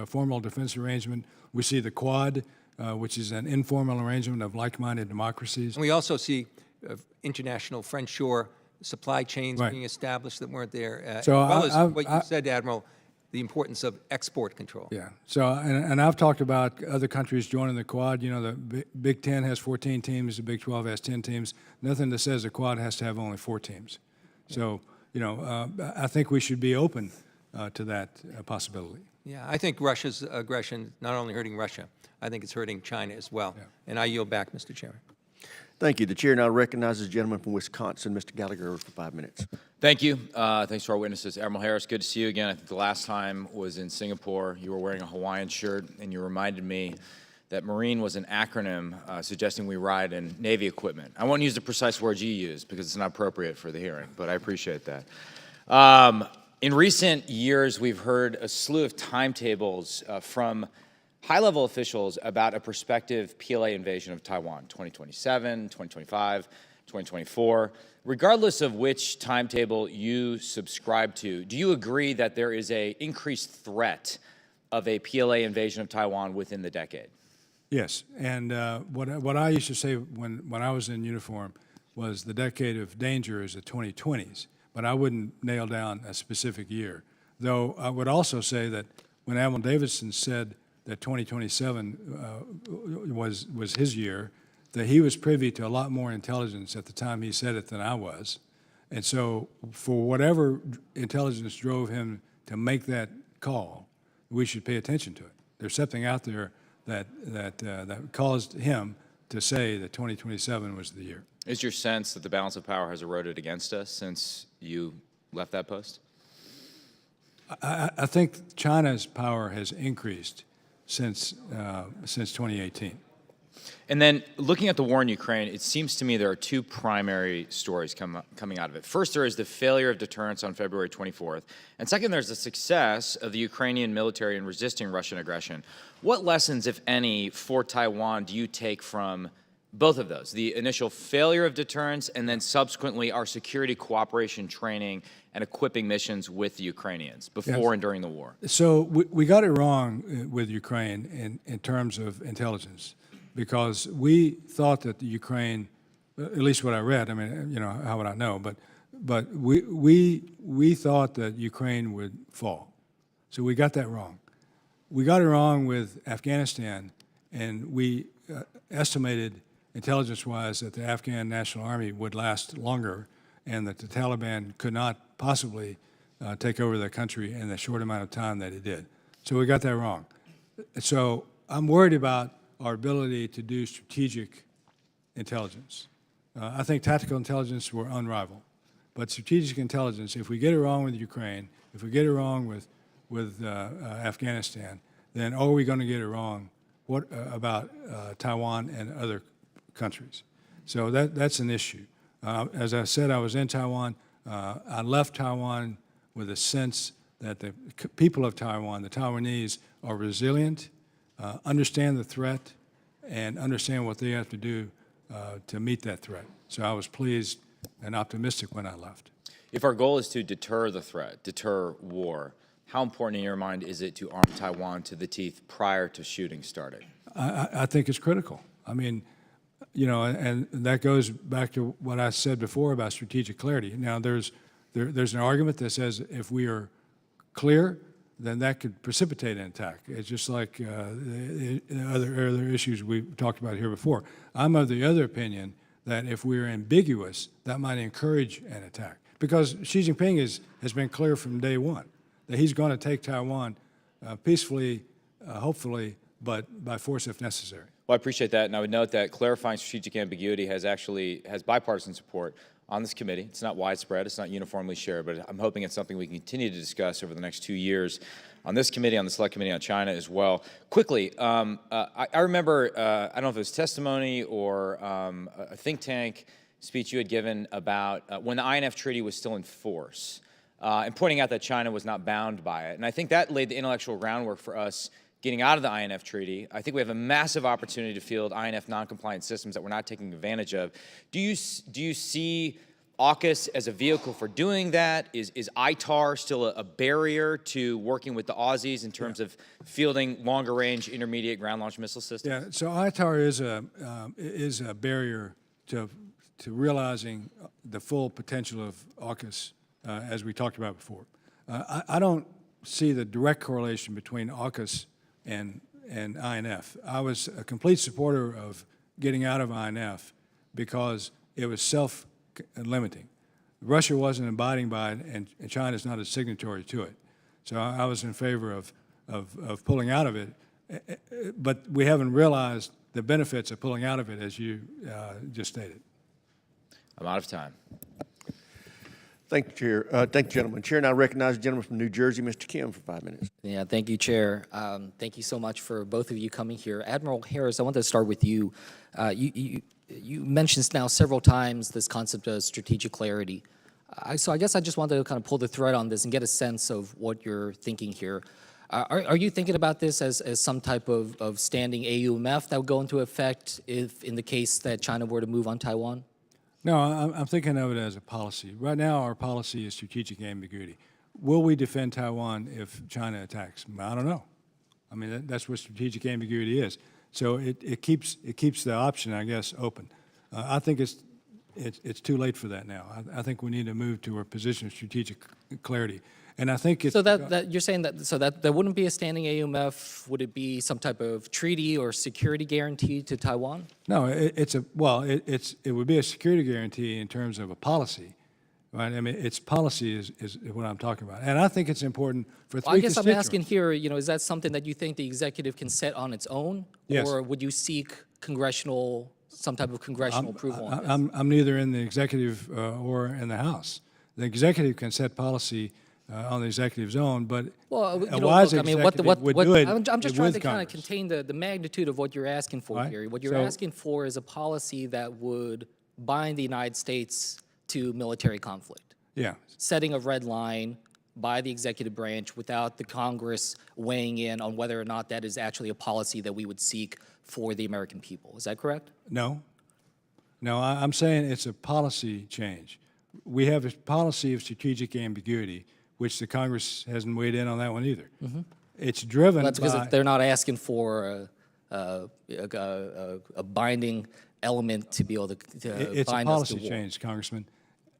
formal defense arrangement. We see the Quad, which is an informal arrangement of like-minded democracies. And we also see international friendshore supply chains Right. being established that weren't there, So as well as what you said, Admiral, the importance of export control. Yeah. So, and I've talked about other countries joining the Quad. You know, the Big Ten has 14 teams, the Big 12 has 10 teams. Nothing that says the Quad has to have only 4 teams. So, you know, I think we should be open to that possibility. Yeah, I think Russia's aggression not only hurting Russia, I think it's hurting China as well. Yeah. And I yield back, Mr. Chairman. Thank you. The chair now recognizes the gentleman from Wisconsin, Mr. Gallagher, for 5 minutes. Thank you. Thanks to our witnesses. Admiral Harris, good to see you again. I think the last time was in Singapore. You were wearing a Hawaiian shirt, and you reminded me that Marine was an acronym suggesting we ride in Navy equipment. I won't use the precise words you used because it's not appropriate for the hearing, but I appreciate that. In recent years, we've heard a slew of timetables from high-level officials about a prospective PLA invasion of Taiwan, 2027, 2025, 2024. Regardless of which timetable you subscribe to, do you agree that there is an increased threat of a PLA invasion of Taiwan within the decade? Yes, and what I used to say when I was in uniform was the decade of danger is the 2020s, but I wouldn't nail down a specific year. Though I would also say that when Admiral Davidson said that 2027 was his year, that he was privy to a lot more intelligence at the time he said it than I was. And so for whatever intelligence drove him to make that call, we should pay attention to it. There's something out there that caused him to say that 2027 was the year. Is your sense that the balance of power has eroded against us since you left that post? I think China's power has increased since 2018. And then looking at the war in Ukraine, it seems to me there are two primary stories coming out of it. First, there is the failure of deterrence on February 24th. And second, there's the success of the Ukrainian military in resisting Russian aggression. What lessons, if any, for Taiwan do you take from both of those? The initial failure of deterrence and then subsequently our security cooperation training and equipping missions with the Ukrainians before and during the war? So we got it wrong with Ukraine in terms of intelligence, because we thought that the Ukraine, at least what I read, I mean, you know, how would I know, but we thought that Ukraine would fall. So we got that wrong. We got it wrong with Afghanistan, and we estimated intelligence-wise that the Afghan National Army would last longer and that the Taliban could not possibly take over the country in the short amount of time that it did. So we got that wrong. So I'm worried about our ability to do strategic intelligence. I think tactical intelligence were unrivaled. But strategic intelligence, if we get it wrong with Ukraine, if we get it wrong with Afghanistan, then are we going to get it wrong about Taiwan and other countries? So that's an issue. As I said, I was in Taiwan. I left Taiwan with a sense that the people of Taiwan, the Taiwanese, are resilient, understand the threat, and understand what they have to do to meet that threat. So I was pleased and optimistic when I left. If our goal is to deter the threat, deter war, how important in your mind is it to arm Taiwan to the teeth prior to shooting starting? I think it's critical. I mean, you know, and that goes back to what I said before about strategic clarity. Now, there's an argument that says if we are clear, then that could precipitate an attack. It's just like the other issues we talked about here before. I'm of the other opinion that if we're ambiguous, that might encourage an attack. Because Xi Jinping has been clear from day one that he's going to take Taiwan peacefully, hopefully, but by force if necessary. Well, I appreciate that, and I would note that clarifying strategic ambiguity has bipartisan support on this committee. It's not widespread, it's not uniformly shared, but I'm hoping it's something we can continue to discuss over the next 2 years on this committee, on the Select Committee on China as well. Quickly, I remember, I don't know if it was testimony or a think tank speech you had given about when the INF Treaty was still in force, and pointing out that China was not bound by it. And I think that laid the intellectual groundwork for us getting out of the INF Treaty. I think we have a massive opportunity to field INF non-compliant systems that we're not taking advantage of. Do you see AUKUS as a vehicle for doing that? Is ITAR still a barrier to working with the Aussies in terms of fielding longer-range, intermediate ground-launched missile systems? Yeah, so ITAR is a barrier to realizing the full potential of AUKUS, as we talked about before. I don't see the direct correlation between AUKUS and INF. I was a complete supporter of getting out of INF because it was self-limiting. Russia wasn't abiding by it, and China's not a signatory to it. So I was in favor of pulling out of it, but we haven't realized the benefits of pulling out of it, as you just stated. I'm out of time. Thank you, Chair. Thank you, gentlemen. Chair now recognizes the gentleman from New Jersey, Mr. Kim, for 5 minutes. Yeah, thank you, Chair. Thank you so much for both of you coming here. Admiral Harris, I want to start with you. You mentioned now several times this concept of strategic clarity. So I guess I just wanted to kind of pull the thread on this and get a sense of what you're thinking here. Are you thinking about this as some type of standing AUMF that would go into effect if, in the case that China were to move on Taiwan? No, I'm thinking of it as a policy. Right now, our policy is strategic ambiguity. Will we defend Taiwan if China attacks? I don't know. I mean, that's what strategic ambiguity is. So it keeps the option, I guess, open. I think it's too late for that now. I think we need to move to a position of strategic clarity. And I think it's... So that you're saying that there wouldn't be a standing AUMF. Would it be some type of treaty or security guarantee to Taiwan? No, it would be a security guarantee in terms of a policy, right? I mean, its policy is what I'm talking about. And I think it's important for three constituents. I guess I'm asking here, is that something that you think the executive can set on its own? Yes. Or would you seek some type of congressional approval on this? I'm neither in the executive or in the House. The executive can set policy on the executive's own, but a wise executive would do it. I'm just trying to kind of Congress. contain the magnitude of what you're asking for here. What you're asking for is a policy that would bind the United States to military conflict. Yeah. Setting a red line by the executive branch without the Congress weighing in on whether or not that is actually a policy that we would seek for the American people. Is that correct? No. No, I'm saying it's a policy change. We have a policy of strategic ambiguity, which the Congress hasn't weighed in on that one either. Mm-hmm. It's driven That's by... because they're not asking for a binding element to be able to It's bind a us to policy war. change, Congressman.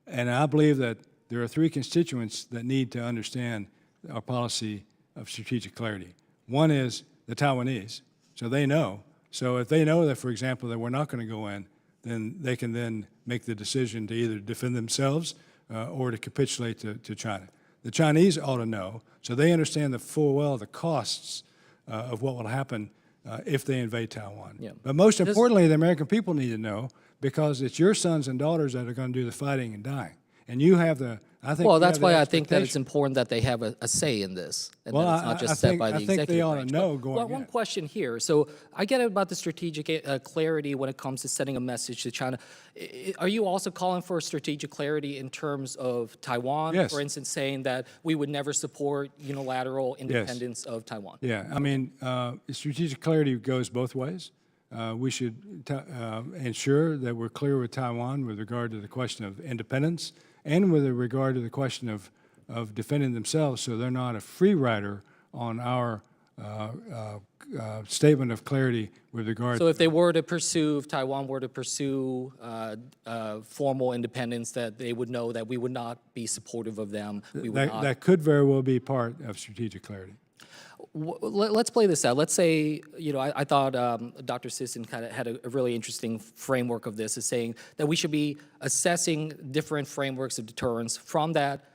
And I believe that there are three constituents that need to understand our policy of strategic clarity. One is the Taiwanese, so they know. So if they know that, for example, that we're not going to go in, then they can then make the decision to either defend themselves or to capitulate to China. The Chinese ought to know, so they understand the full well the costs of what will happen if they invade Taiwan. Yeah. But most importantly, the American people need to know, because it's your sons and daughters that are going to do the fighting and dying. And you have the, I think. Well, that's why I think that it's important that they have a say in this, and that it's not just set by the executive I think they ought to branch. know going in. One question here. So I get it about the strategic clarity when it comes to sending a message to China. Are you also calling for strategic clarity in terms of Taiwan? Yes. For instance, saying that we would never support unilateral independence of Taiwan? Yeah, I mean, strategic clarity goes both ways. We should ensure that we're clear with Taiwan with regard to the question of independence and with regard to the question of defending themselves, so they're not a free rider on our statement of clarity with regard. So if they were to pursue, if Taiwan were to pursue formal independence, that they would know that we would not be supportive of them. We would not. That could very well be part of strategic clarity. Let's play this out. Let's say, I thought Dr. Sisson kind of had a really interesting framework of this, is saying that we should be assessing different frameworks of deterrence from that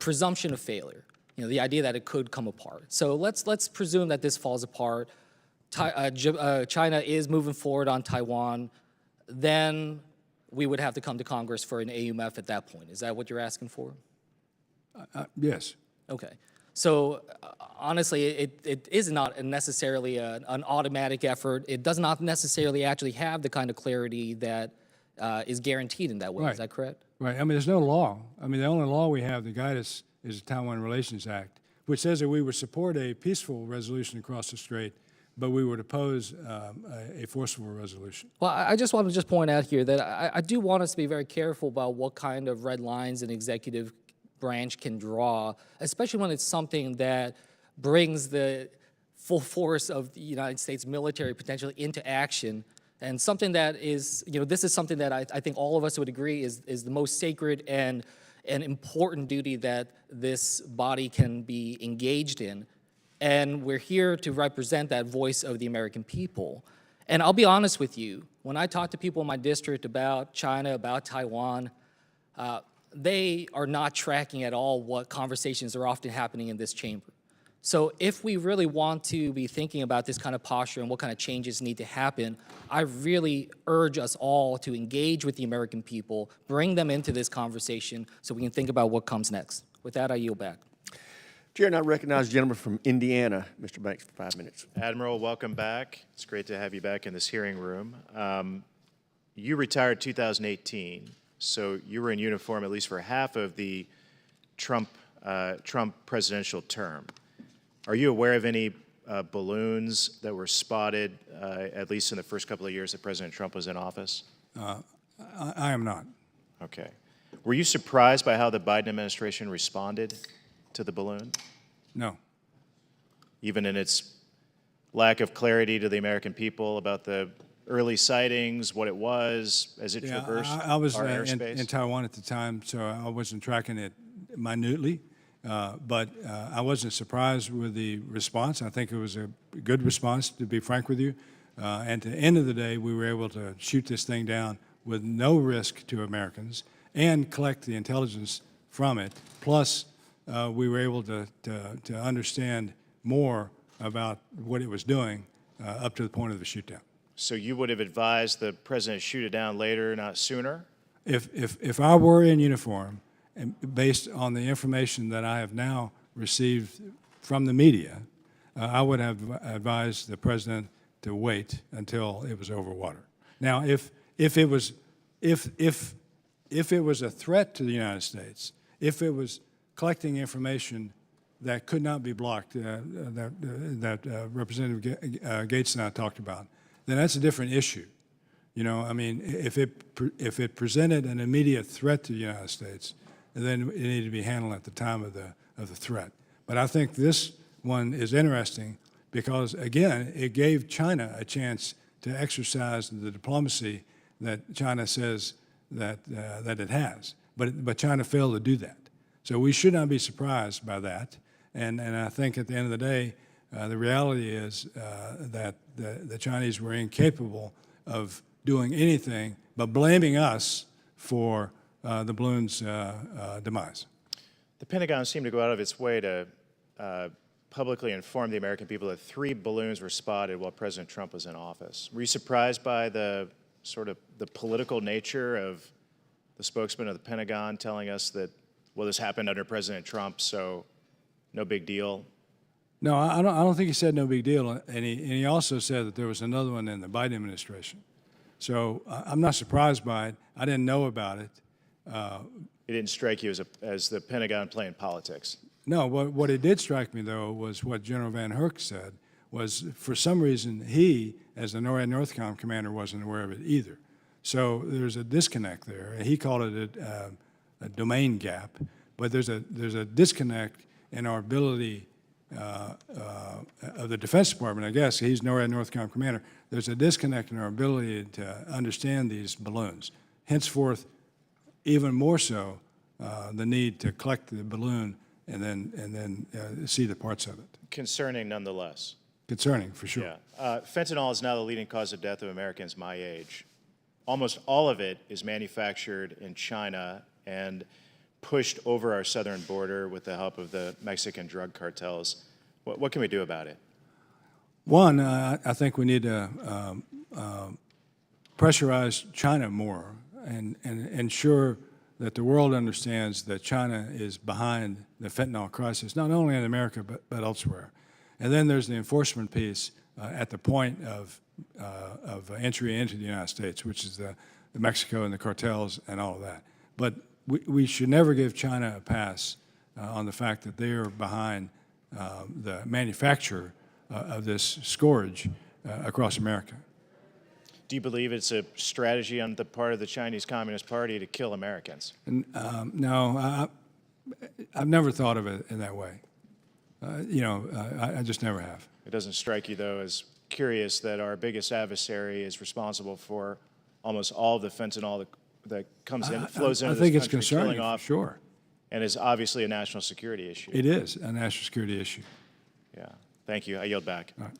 presumption of failure. the idea that it could come apart. So let's presume that this falls apart. China is moving forward on Taiwan. Then we would have to come to Congress for an AUMF at that point. Is that what you're asking for? Yes. Okay. So honestly, it is not necessarily an automatic effort. It does not necessarily actually have the kind of clarity that is guaranteed in that way. Right. Is that correct? Right. I mean, there's no law. I mean, the only law we have to guide us is the Taiwan Relations Act, which says that we would support a peaceful resolution across the strait, but we would oppose a forceful resolution. Well, I just want to point out here that I do want us to be very careful about what kind of red lines an executive branch can draw, especially when it's something that brings the full force of the United States military potentially into action, and something that is, this is something that I think all of us would agree is the most sacred and important duty that this body can be engaged in. And we're here to represent that voice of the American people. And I'll be honest with you, when I talk to people in my district about China, about Taiwan, they are not tracking at all what conversations are often happening in this chamber. So if we really want to be thinking about this kind of posture and what kind of changes need to happen, I really urge us all to engage with the American people, bring them into this conversation so we can think about what comes next. With that, I yield back. Chair, and I recognize the gentleman from Indiana, Mr. Banks, for 5 minutes. Admiral, welcome back. It's great to have you back in this hearing room. You retired 2018, so you were in uniform at least for half of the Trump presidential term. Are you aware of any balloons that were spotted, at least in the first couple of years that President Trump was in office? I am not. Okay. Were you surprised by how the Biden administration responded to the balloon? No. Even in its lack of clarity to the American people about the early sightings, what it was, as it traversed I was our airspace? in Taiwan at the time, so I wasn't tracking it minutely. But I wasn't surprised with the response. I think it was a good response, to be frank with you. And at the end of the day, we were able to shoot this thing down with no risk to Americans and collect the intelligence from it. Plus, we were able to understand more about what it was doing up to the point of the shoot down. So you would have advised the president to shoot it down later, not sooner? If I were in uniform, and based on the information that I have now received from the media, I would have advised the president to wait until it was over water. Now, if it was a threat to the United States, if it was collecting information that could not be blocked, that Representative Gates and I talked about, then that's a different issue. I mean, if it presented an immediate threat to the United States, then it needed to be handled at the time of the threat. But I think this one is interesting because, again, it gave China a chance to exercise the diplomacy that China says that it has. But China failed to do that. So we should not be surprised by that. And I think at the end of the day, the reality is that the Chinese were incapable of doing anything but blaming us for the balloon's demise. The Pentagon seemed to go out of its way to publicly inform the American people that 3 balloons were spotted while President Trump was in office. Were you surprised by the sort of the political nature of the spokesman of the Pentagon telling us that, well, this happened under President Trump, so no big deal? No, I don't think he said no big deal, and he also said that there was another one in the Biden administration. So I'm not surprised by it. I didn't know about it. It didn't strike you as the Pentagon playing politics? No, what it did strike me, though, was what General Van Herk said, was for some reason he, as the NORAD Northcom commander, wasn't aware of it either. So there's a disconnect there. He called it a domain gap, but there's a disconnect in our ability of the Defense Department, I guess. He's NORAD Northcom commander. There's a disconnect in our ability to understand these balloons. Henceforth, even more so, the need to collect the balloon and then see the parts of it. Concerning nonetheless. Concerning, for sure. Yeah. Fentanyl is now the leading cause of death of Americans my age. Almost all of it is manufactured in China, and pushed over our southern border with the help of the Mexican drug cartels. What can we do about it? One, I think we need to pressurize China more and ensure that the world understands that China is behind the fentanyl crisis, not only in America but elsewhere. And then there's the enforcement piece at the point of entry into the United States, which is the Mexico and the cartels and all of that. But we should never give China a pass on the fact that they are behind the manufacture of this scourge across America. Do you believe it's a strategy on the part of the Chinese Communist Party to kill Americans? No, I've never thought of it in that way. I just never have. It doesn't strike you, though, as curious that our biggest adversary is responsible for almost all of the fentanyl that comes in, flows into this country, I think it's concerning, killing off, for sure. and is obviously a national security issue. It is a national security issue. Yeah. Thank you. I yield back. All right.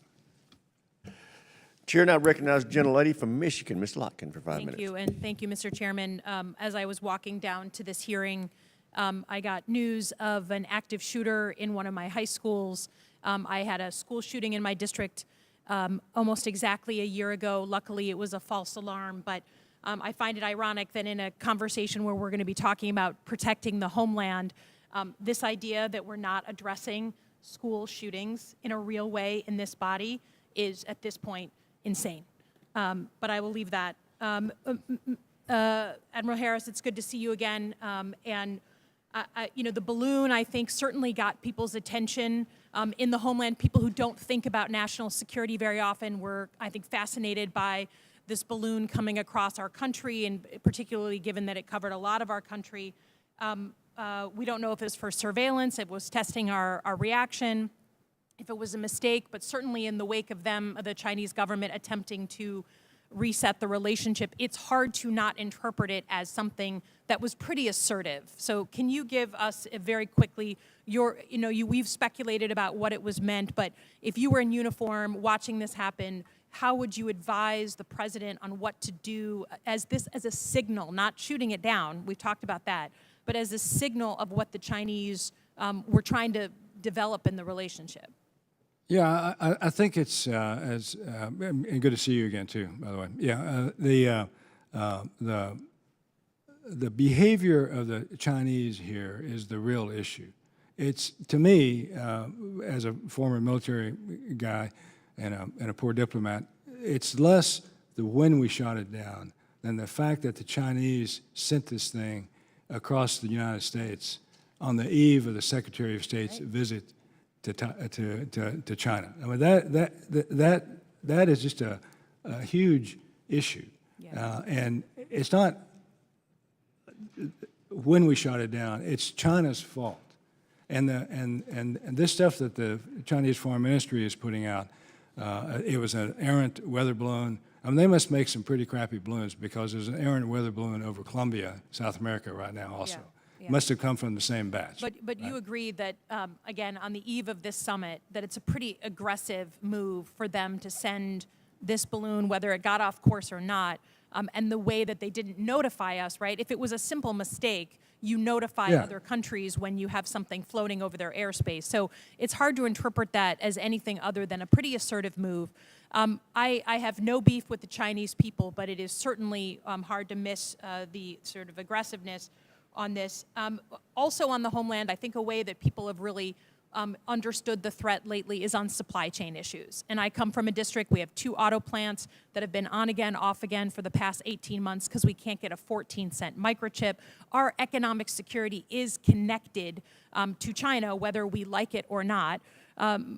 Chair now recognizes the gentlelady from Michigan, Ms. Lotkin, for 5 minutes. Thank you, and thank you, Mr. Chairman. As I was walking down to this hearing, I got news of an active shooter in one of my high schools. I had a school shooting in my district almost exactly a year ago. Luckily, it was a false alarm, but I find it ironic that in a conversation where we're going to be talking about protecting the homeland, this idea that we're not addressing school shootings in a real way in this body is, at this point, insane. But I will leave that. Admiral Harris, it's good to see you again. The balloon, I think, certainly got people's attention in the homeland. People who don't think about national security very often were, I think, fascinated by this balloon coming across our country, and particularly given that it covered a lot of our country. We don't know if it was for surveillance, it was testing our reaction, if it was a mistake, but certainly in the wake of the Chinese government attempting to reset the relationship, it's hard to not interpret it as something that was pretty assertive. So can you give us very quickly we've speculated about what it was meant, but if you were in uniform watching this happen, how would you advise the president on what to do as a signal, not shooting it down, we've talked about that, but as a signal of what the Chinese were trying to develop in the relationship? Yeah, I think it's and good to see you again too, by the way. Yeah, the behavior of the Chinese here is the real issue. It's, to me, as a former military guy and a poor diplomat, it's less the when we shot it down than the fact that the Chinese sent this thing across the United States on the eve of the Secretary of State's visit to China. I mean, that is just a huge issue. Yeah. And it's not when we shot it down, it's China's fault. And this stuff that the Chinese Foreign Ministry is putting out, it was an errant weather balloon. I mean, they must make some pretty crappy balloons, because there's an errant weather balloon over Colombia, South America right now also. Yeah. Must have come from the same batch. But right? You agree that, again, on the eve of this summit, that it's a pretty aggressive move for them to send this balloon, whether it got off course or not, and the way that they didn't notify us, right? If it was a simple mistake, you notify other countries when you have something floating over their airspace. So it's hard to interpret that as anything other than a pretty assertive move. I have no beef with the Chinese people, but it is certainly hard to miss the sort of aggressiveness on this. Also on the homeland, I think a way that people have really understood the threat lately is on supply chain issues. And I come from a district, we have 2 auto plants that have been on again, off again for the past 18 months because we can't get a 14-cent microchip. Our economic security is connected to China, whether we like it or not.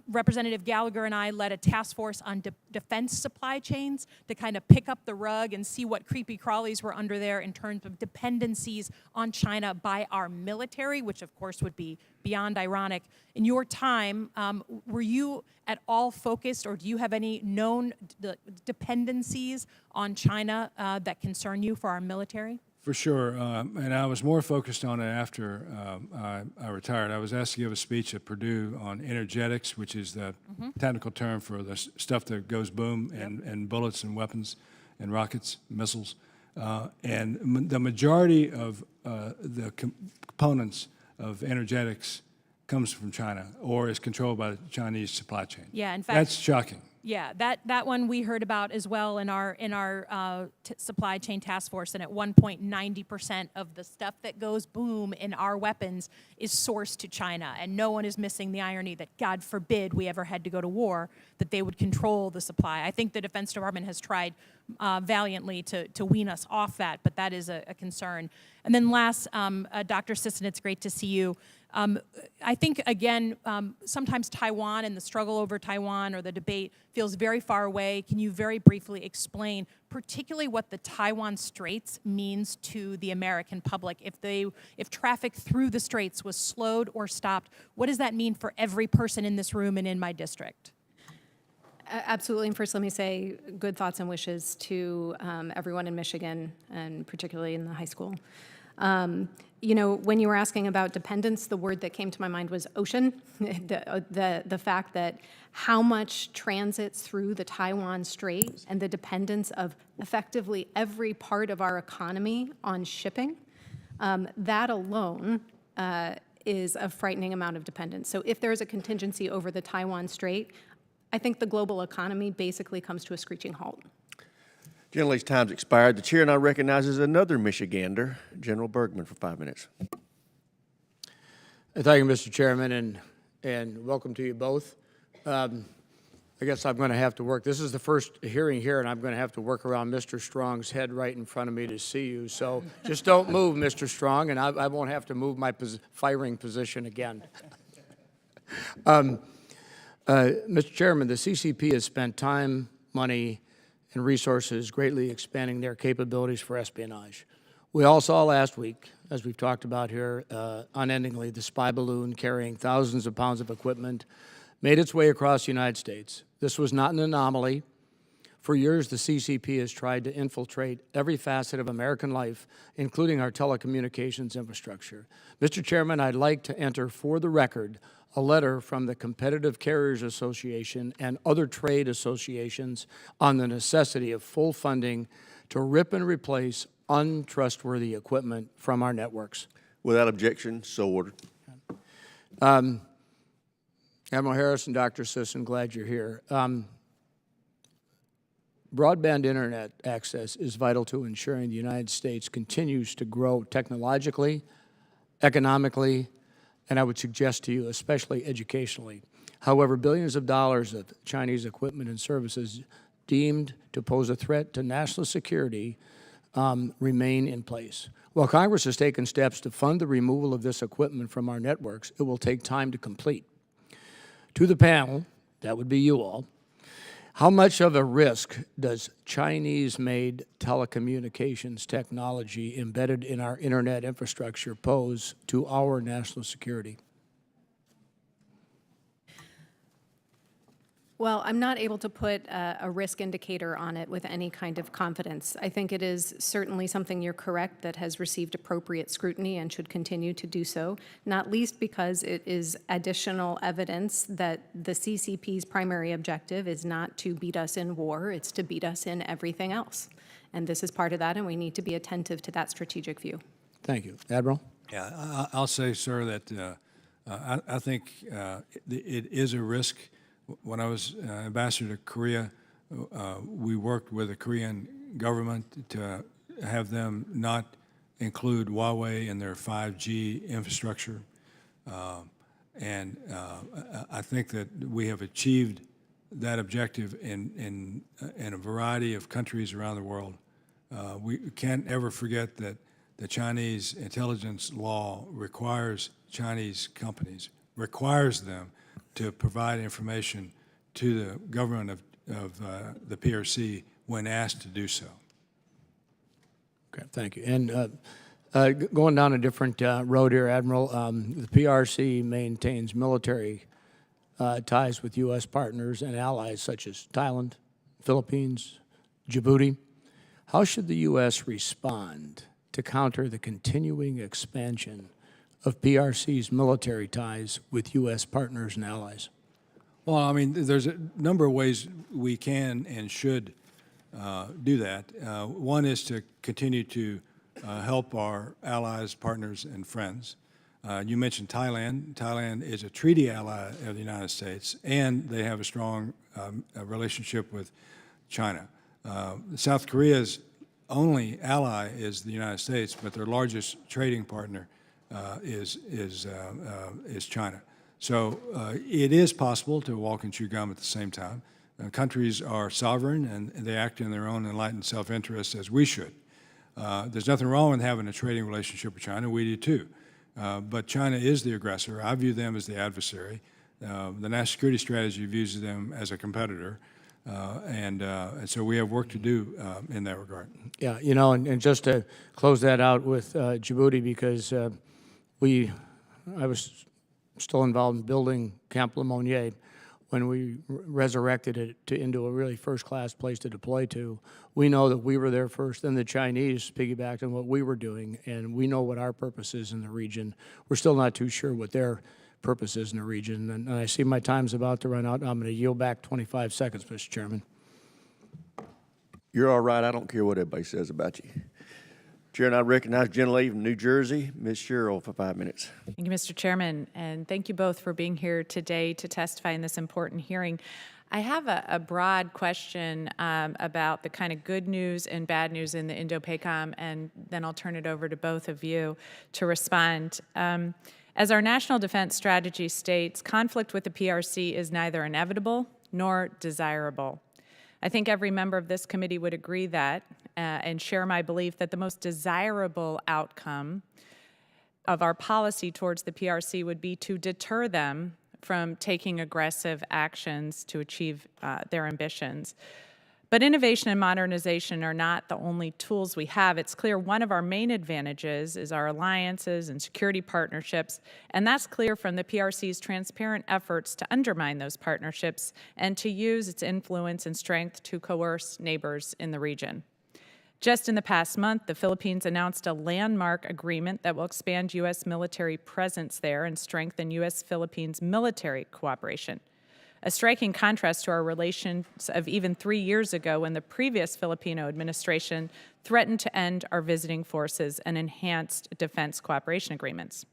Representative Gallagher and I led a task force on defense supply chains to kind of pick up the rug and see what creepy crawlies were under there in terms of dependencies on China by our military, which of course would be beyond ironic. In your time, were you at all focused, or do you have any known dependencies on China that concern you for our military? For sure, and I was more focused on it after I retired. I was asked to give a speech at Purdue on energetics, which is the technical term for the stuff that goes boom and bullets and weapons and rockets, missiles. And the majority of the components of energetics comes from China or is controlled by the Chinese supply chain. Yeah, in fact, that's shocking. Yeah, that one we heard about as well in our supply chain task force. And at one point, 90% of the stuff that goes boom in our weapons is sourced to China. And no one is missing the irony that, God forbid, we ever had to go to war, that they would control the supply. I think the Defense Department has tried valiantly to wean us off that, but that is a concern. And then last, Dr. Sisson, it's great to see you. I think, again, sometimes Taiwan and the struggle over Taiwan or the debate feels very far away. Can you very briefly explain particularly what the Taiwan Straits means to the American public? If traffic through the Straits was slowed or stopped, what does that mean for every person in this room and in my district? Absolutely. And first, let me say good thoughts and wishes to everyone in Michigan, and particularly in the high school. You know, when you were asking about dependence, the word that came to my mind was ocean. The fact that how much transits through the Taiwan Strait and the dependence of effectively every part of our economy on shipping, that alone is a frightening amount of dependence. So if there is a contingency over the Taiwan Strait, I think the global economy basically comes to a screeching halt. Generally's time's expired. The chair now recognizes another Michigander, General Bergman, for 5 minutes. Thank you, Mr. Chairman, and welcome to you both. I guess I'm going to have to work. This is the first hearing here, and I'm going to have to work around Mr. Strong's head right in front of me to see you. So just don't move, Mr. Strong, and I won't have to move my firing position again. Mr. Chairman, the CCP has spent time, money, and resources greatly expanding their capabilities for espionage. We all saw last week, as we've talked about here, unendingly, the spy balloon carrying thousands of pounds of equipment made its way across the United States. This was not an anomaly. For years, the CCP has tried to infiltrate every facet of American life, including our telecommunications infrastructure. Mr. Chairman, I'd like to enter for the record a letter from the Competitive Carriers Association and other trade associations on the necessity of full funding to rip and replace untrustworthy equipment from our networks. Without objection, so ordered. Admiral Harris and Dr. Sisson, glad you're here. Broadband internet access is vital to ensuring the United States continues to grow technologically, economically, and I would suggest to you, especially educationally. However, billions of dollars of Chinese equipment and services deemed to pose a threat to national security remain in place. While Congress has taken steps to fund the removal of this equipment from our networks, it will take time to complete. To the panel, that would be you all, how much of a risk does Chinese-made telecommunications technology embedded in our internet infrastructure pose to our national security? Well, I'm not able to put a risk indicator on it with any kind of confidence. I think it is certainly something, you're correct, that has received appropriate scrutiny and should continue to do so, not least because it is additional evidence that the CCP's primary objective is not to beat us in war, it's to beat us in everything else. And this is part of that, and we need to be attentive to that strategic view. Thank you. Admiral? Yeah, I'll say, sir, that I think it is a risk. When I was ambassador to Korea, we worked with the Korean government to have them not include Huawei in their 5G infrastructure. And I think that we have achieved that objective in a variety of countries around the world. We can't ever forget that the Chinese intelligence law requires Chinese companies, requires them to provide information to the government of the PRC when asked to do so. Okay, thank you. And going down a different road here, Admiral, the PRC maintains military ties with U.S. partners and allies such as Thailand, Philippines, Djibouti. How should the U.S. respond to counter the continuing expansion of PRC's military ties with U.S. partners and allies? Well, I mean, there's a number of ways we can and should do that. One is to continue to help our allies, partners, and friends. You mentioned Thailand. Thailand is a treaty ally of the United States, and they have a strong relationship with China. South Korea's only ally is the United States, but their largest trading partner is China. So it is possible to walk and chew gum at the same time. Countries are sovereign, and they act in their own enlightened self-interest, as we should. There's nothing wrong with having a trading relationship with China. We do too. But China is the aggressor. I view them as the adversary. The national security strategy views them as a competitor. And so we have work to do in that regard. Yeah, you know, and just to close that out with Djibouti, because I was still involved in building Camp Lemonnier when we resurrected it into a really first-class place to deploy to. We know that we were there first, then the Chinese piggybacked on what we were doing, and we know what our purpose is in the region. We're still not too sure what their purpose is in the region, and I see my time's about to run out. I'm going to yield back 25 seconds, Mr. Chairman. You're all right. I don't care what everybody says about you. Chair, and I recognize gentlelady from New Jersey, Ms. Sherrill, for 5 minutes. Thank you, Mr. Chairman, and thank you both for being here today to testify in this important hearing. I have a broad question about the kind of good news and bad news in the Indo-PACOM, and then I'll turn it over to both of you to respond. As our national defense strategy states, conflict with the PRC is neither inevitable nor desirable. I think every member of this committee would agree that and share my belief that the most desirable outcome of our policy towards the PRC would be to deter them from taking aggressive actions to achieve their ambitions. But innovation and modernization are not the only tools we have. It's clear one of our main advantages is our alliances and security partnerships, and that's clear from the PRC's transparent efforts to undermine those partnerships and to use its influence and strength to coerce neighbors in the region. Just in the past month, the Philippines announced a landmark agreement that will expand U.S. military presence there and strengthen U.S.-Philippines military cooperation. A striking contrast to our relations of even 3 years ago when the previous Filipino administration threatened to end our visiting forces and enhanced defense cooperation agreements.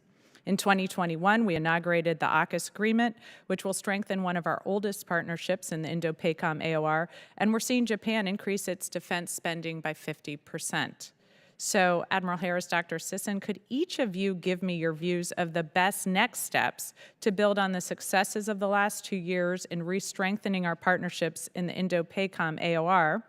In 2021, we inaugurated the AUKUS agreement, which will strengthen one of our oldest partnerships in the Indo-PACOM AOR, and we're seeing Japan increase its defense spending by 50%. So, Admiral Harris, Dr. Sisson, could each of you give me your views of the best next steps to build on the successes of the last 2 years in re-strengthening our partnerships in the Indo-PACOM AOR?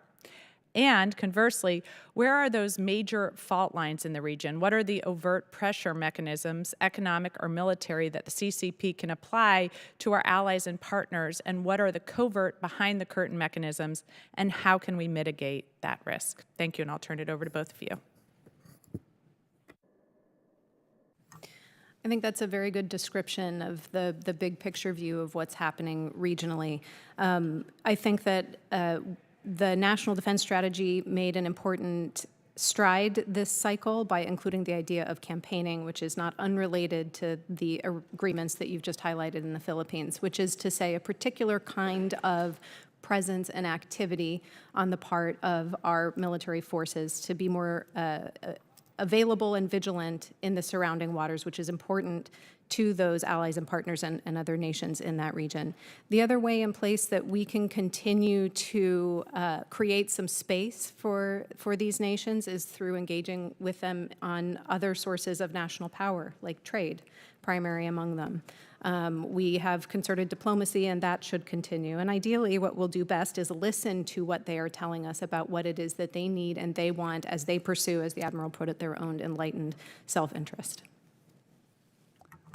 And conversely, where are those major fault lines in the region? What are the overt pressure mechanisms, economic or military, that the CCP can apply to our allies and partners? And what are the covert, behind-the-curtain mechanisms? And how can we mitigate that risk? Thank you, and I'll turn it over to both of you. I think that's a very good description of the big picture view of what's happening regionally. I think that the National Defense Strategy made an important stride this cycle by including the idea of campaigning, which is not unrelated to the agreements that you've just highlighted in the Philippines, which is to say a particular kind of presence and activity on the part of our military forces to be more available and vigilant in the surrounding waters, which is important to those allies and partners and other nations in that region. The other way in place that we can continue to create some space for these nations is through engaging with them on other sources of national power, like trade, primary among them. We have concerted diplomacy, and that should continue. And ideally, what we'll do best is listen to what they are telling us about what it is that they need and they want as they pursue, as the Admiral put it, their own enlightened self-interest.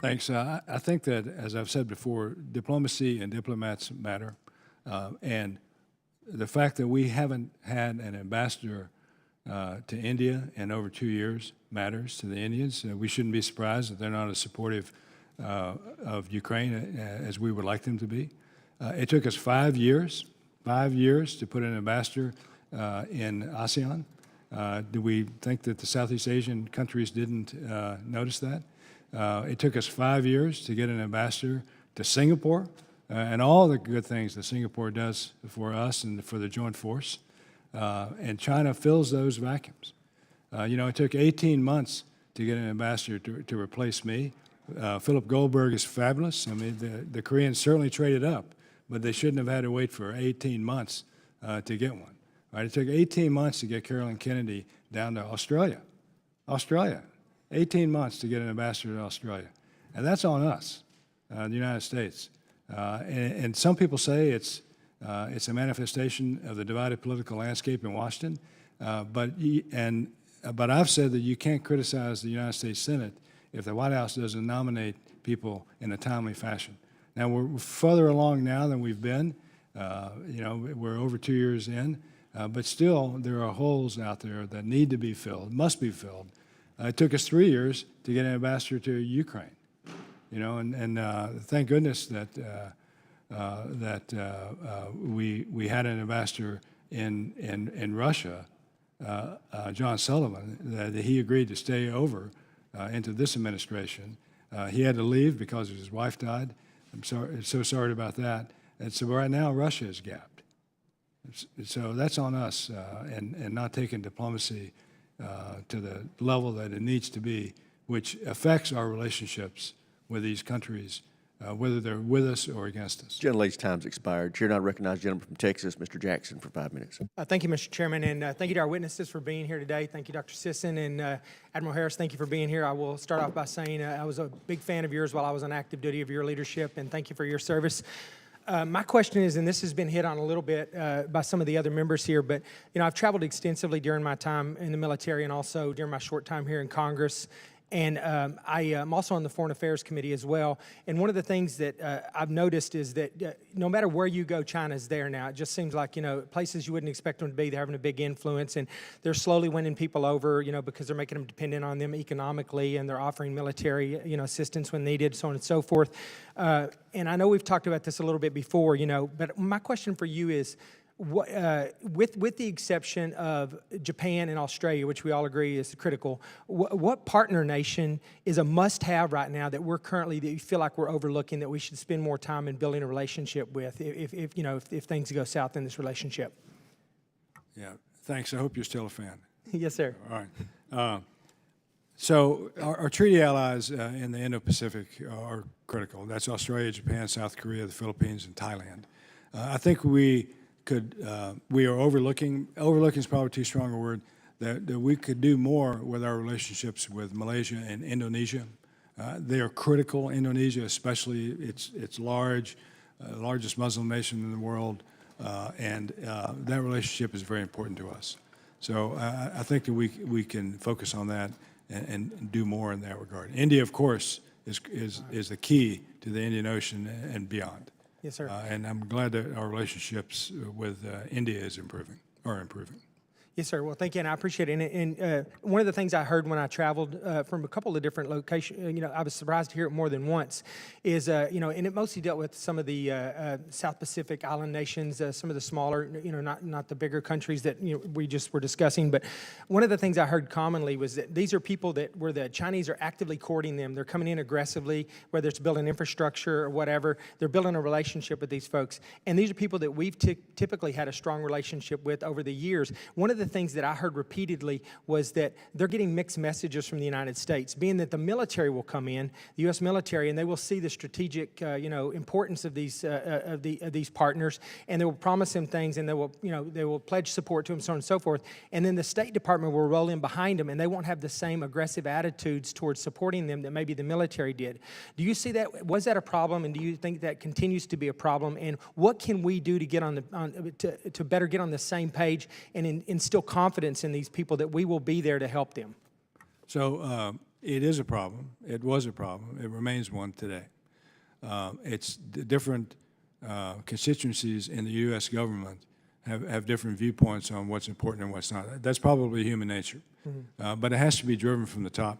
Thanks. I think that, as I've said before, diplomacy and diplomats matter. And the fact that we haven't had an ambassador to India in over 2 years matters to the Indians. We shouldn't be surprised that they're not as supportive of Ukraine as we would like them to be. It took us 5 years to put an ambassador in ASEAN. Do we think that the Southeast Asian countries didn't notice that? It took us 5 years to get an ambassador to Singapore and all the good things that Singapore does for us and for the joint force. and China fills those vacuums. It took 18 months to get an ambassador to replace me. Philip Goldberg is fabulous. I mean, the Koreans certainly traded up, but they shouldn't have had to wait for 18 months to get one. Right? It took 18 months to get Carolyn Kennedy down to Australia. 18 months to get an ambassador to Australia. And that's on us, the United States. And some people say it's a manifestation of the divided political landscape in Washington. But I've said that you can't criticize the United States Senate if the White House doesn't nominate people in a timely fashion. Now, we're further along now than we've been. We're over 2 years in. But still, there are holes out there that need to be filled, must be filled. It took us 3 years to get an ambassador to Ukraine. And thank goodness that we had an ambassador in Russia, John Sullivan, that he agreed to stay over into this administration. He had to leave because his wife died. I'm so sorry about that. And so right now, Russia is gapped. So that's on us, and not taking diplomacy to the level that it needs to be, which affects our relationships with these countries, whether they're with us or against us. Gentlelady's time's expired. Chair now recognizes the gentleman from Texas, Mr. Jackson, for 5 minutes. Thank you, Mr. Chairman, and thank you to our witnesses for being here today. Thank you, Dr. Sisson, and Admiral Harris, thank you for being here. I will start off by saying I was a big fan of yours while I was on active duty, of your leadership, and thank you for your service. My question is, and this has been hit on a little bit by some of the other members here, but I've traveled extensively during my time in the military and also during my short time here in Congress. And I am also on the Foreign Affairs Committee as well. And one of the things that I've noticed is that no matter where you go, China's there now. It just seems like, places you wouldn't expect them to be, they're having a big influence. And they're slowly winning people over, because they're making them dependent on them economically, and they're offering military, assistance when needed, so on and so forth. And I know we've talked about this a little bit before, but my question for you is, with the exception of Japan and Australia, which we all agree is critical, what partner nation is a must-have right now that that you feel like we're overlooking, that we should spend more time in building a relationship with if things go south in this relationship? Yeah, thanks. I hope you're still a fan. Yes, sir. All right. So our treaty allies in the Indo-Pacific are critical. That's Australia, Japan, South Korea, the Philippines, and Thailand. I think we are overlooking is probably too strong a word, that we could do more with our relationships with Malaysia and Indonesia. They are critical. Indonesia especially, it's large, largest Muslim nation in the world, and that relationship is very important to us. So I think that we can focus on that and do more in that regard. India, of course, is the key to the Indian Ocean and beyond. Yes, sir. And I'm glad that our relationships with India are improving. Yes, sir. Well, thank you, and I appreciate it. And one of the things I heard when I traveled from a couple of different locations, I was surprised to hear it more than once, is, and it mostly dealt with some of the South Pacific island nations, some of the smaller, not the bigger countries that we just were discussing. But one of the things I heard commonly was that these are people where the Chinese are actively courting them. They're coming in aggressively, whether it's building infrastructure or whatever. They're building a relationship with these folks. And these are people that we've typically had a strong relationship with over the years. One of the things that I heard repeatedly was that they're getting mixed messages from the United States, being that the military will come in, the U.S. military, and they will see the strategic, importance of these partners, and they will promise them things, and they will pledge support to them, so on and so forth. And then the State Department will roll in behind them, and they won't have the same aggressive attitudes towards supporting them that maybe the military did. Do you see that? Was that a problem, and do you think that continues to be a problem? And what can we do to get to better get on the same page and instill confidence in these people that we will be there to help them? So it is a problem. It was a problem. It remains one today. It's the different constituencies in the U.S. government have different viewpoints on what's important and what's not. That's probably human nature. Mm-hmm. But it has to be driven from the top.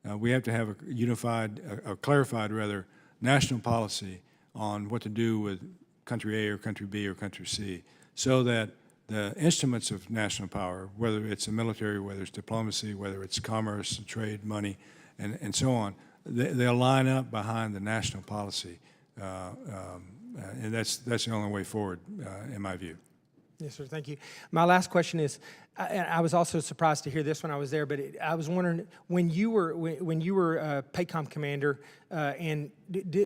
We have to have a unified, clarified rather, national policy on what to do with country A or country B or country C, so that the instruments of national power, whether it's the military, whether it's diplomacy, whether it's commerce, trade, money, and so on, they'll line up behind the national policy, and that's the only way forward, in my view. Yes, sir. Thank you. My last question is, I was also surprised to hear this when I was there, but I was wondering when you were PACOM commander, and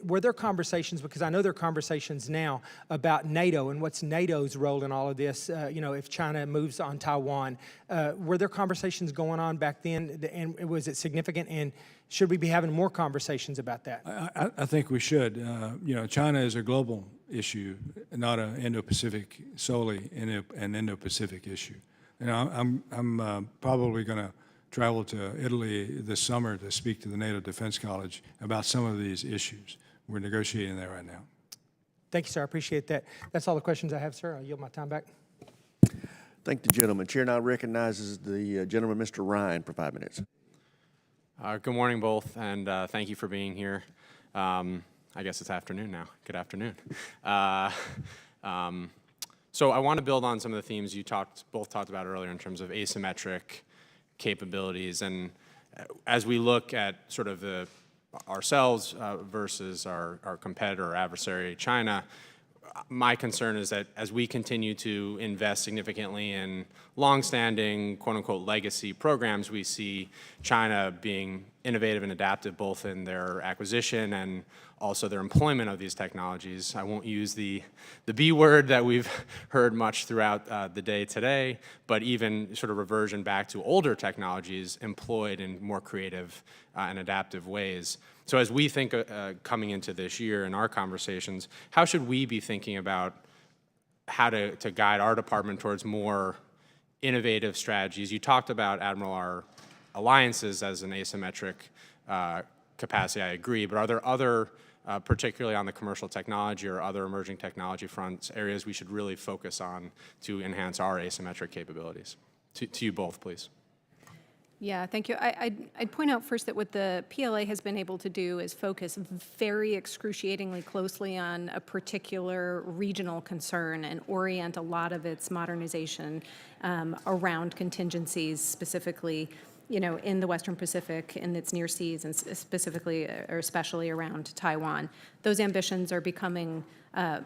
were there conversations? Because I know there are conversations now about NATO and what's NATO's role in all of this. If China moves on Taiwan, were there conversations going on back then, and was it significant? And should we be having more conversations about that? I think we should. China is a global issue, not an Indo-Pacific, solely an Indo-Pacific issue. I'm probably going to travel to Italy this summer to speak to the NATO Defense College about some of these issues. We're negotiating that right now. Thank you, sir. I appreciate that. That's all the questions I have, sir. I'll yield my time back. Thank the gentleman. Chair now recognizes the gentleman, Mr. Ryan, for 5 minutes. Good morning, both, and thank you for being here. I guess it's afternoon now. Good afternoon. So I want to build on some of the themes you both talked about earlier in terms of asymmetric capabilities, and as we look at sort of ourselves versus our competitor or adversary, China, my concern is that as we continue to invest significantly in longstanding, quote-unquote, legacy programs, we see China being innovative and adaptive both in their acquisition and also their employment of these technologies. I won't use the B word that we've heard much throughout the day today, but even sort of reversion back to older technologies employed in more creative and adaptive ways. So as we think coming into this year in our conversations, how should we be thinking about how to guide our department towards more innovative strategies? You talked about, Admiral, our alliances as an asymmetric capacity, I agree, but are there other, particularly on the commercial technology or other emerging technology fronts, areas we should really focus on to enhance our asymmetric capabilities? To you both, please. Yeah, thank you. I'd point out first that what the PLA has been able to do is focus very excruciatingly closely on a particular regional concern and orient a lot of its modernization around contingencies, specifically, in the Western Pacific, in its near seas, and specifically or especially around Taiwan. Those ambitions are becoming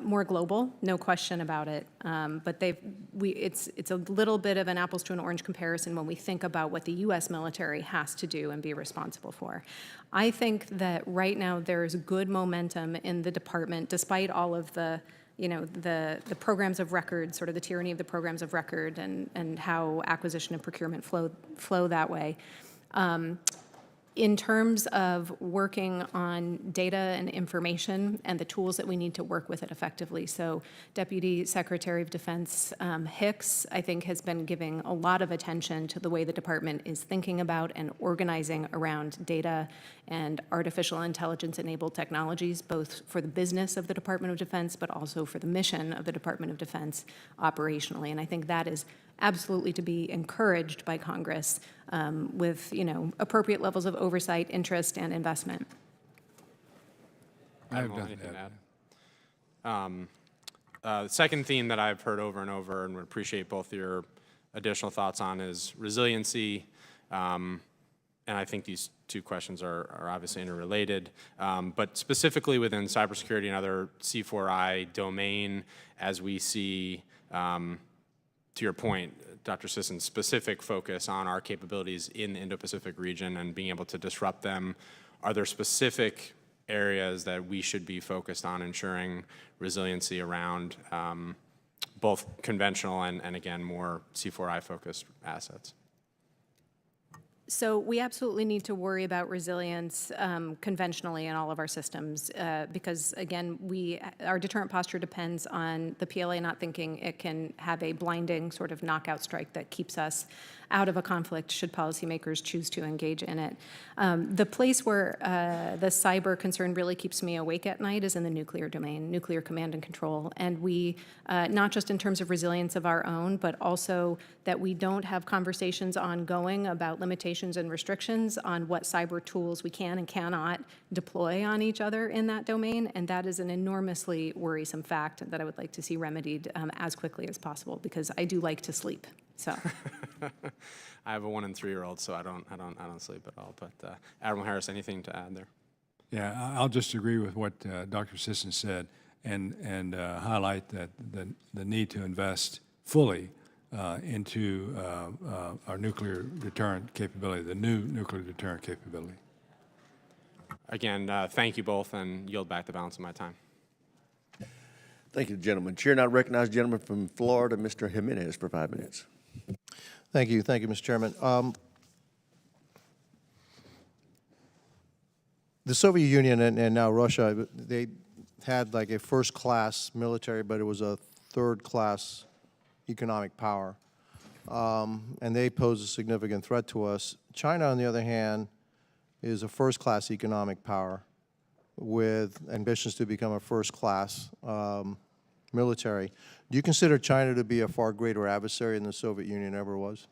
more global, no question about it. But it's a little bit of an apples to an orange comparison when we think about what the U.S. military has to do and be responsible for. I think that right now there's good momentum in the department, despite all of the programs of record, sort of the tyranny of the programs of record and how acquisition and procurement flow that way. In terms of working on data and information and the tools that we need to work with it effectively. So Deputy Secretary of Defense Hicks, I think, has been giving a lot of attention to the way the department is thinking about and organizing around data and artificial intelligence-enabled technologies, both for the business of the Department of Defense, but also for the mission of the Department of Defense operationally. And I think that is absolutely to be encouraged by Congress with appropriate levels of oversight, interest, and investment. I have nothing to add. The second theme that I've heard over and over and would appreciate both your additional thoughts on is resiliency. And I think these two questions are obviously interrelated. But specifically within cybersecurity and other C4I domain, as we see, to your point, Dr. Sisson, specific focus on our capabilities in the Indo-Pacific region and being able to disrupt them, are there specific areas that we should be focused on ensuring resiliency around both conventional and again, more C4I-focused assets? So we absolutely need to worry about resilience conventionally in all of our systems because, again, our deterrent posture depends on the PLA not thinking it can have a blinding sort of knockout strike that keeps us out of a conflict should policymakers choose to engage in it. The place where the cyber concern really keeps me awake at night is in the nuclear domain, nuclear command and control. And we, not just in terms of resilience of our own, but also that we don't have conversations ongoing about limitations and restrictions on what cyber tools we can and cannot deploy on each other in that domain. And that is an enormously worrisome fact that I would like to see remedied as quickly as possible because I do like to sleep. So. I have a 1- and 3-year-old, so I don't sleep at all. But Admiral Harris, anything to add there? Yeah, I'll just agree with what Dr. Sisson said and highlight that the need to invest fully into our nuclear deterrent capability, the new nuclear deterrent capability. Again, thank you both, and yield back the balance of my time. Thank you, gentlemen. Chair now recognizes the gentleman from Florida, Mr. Jimenez, for 5 minutes. Thank you, Mr. Chairman. The Soviet Union and now Russia, they had like a first-class military, but it was a third-class economic power, and they pose a significant threat to us. China, on the other hand, is a first-class economic power with ambitions to become a first-class military. Do you consider China to be a far greater adversary than the Soviet Union ever was?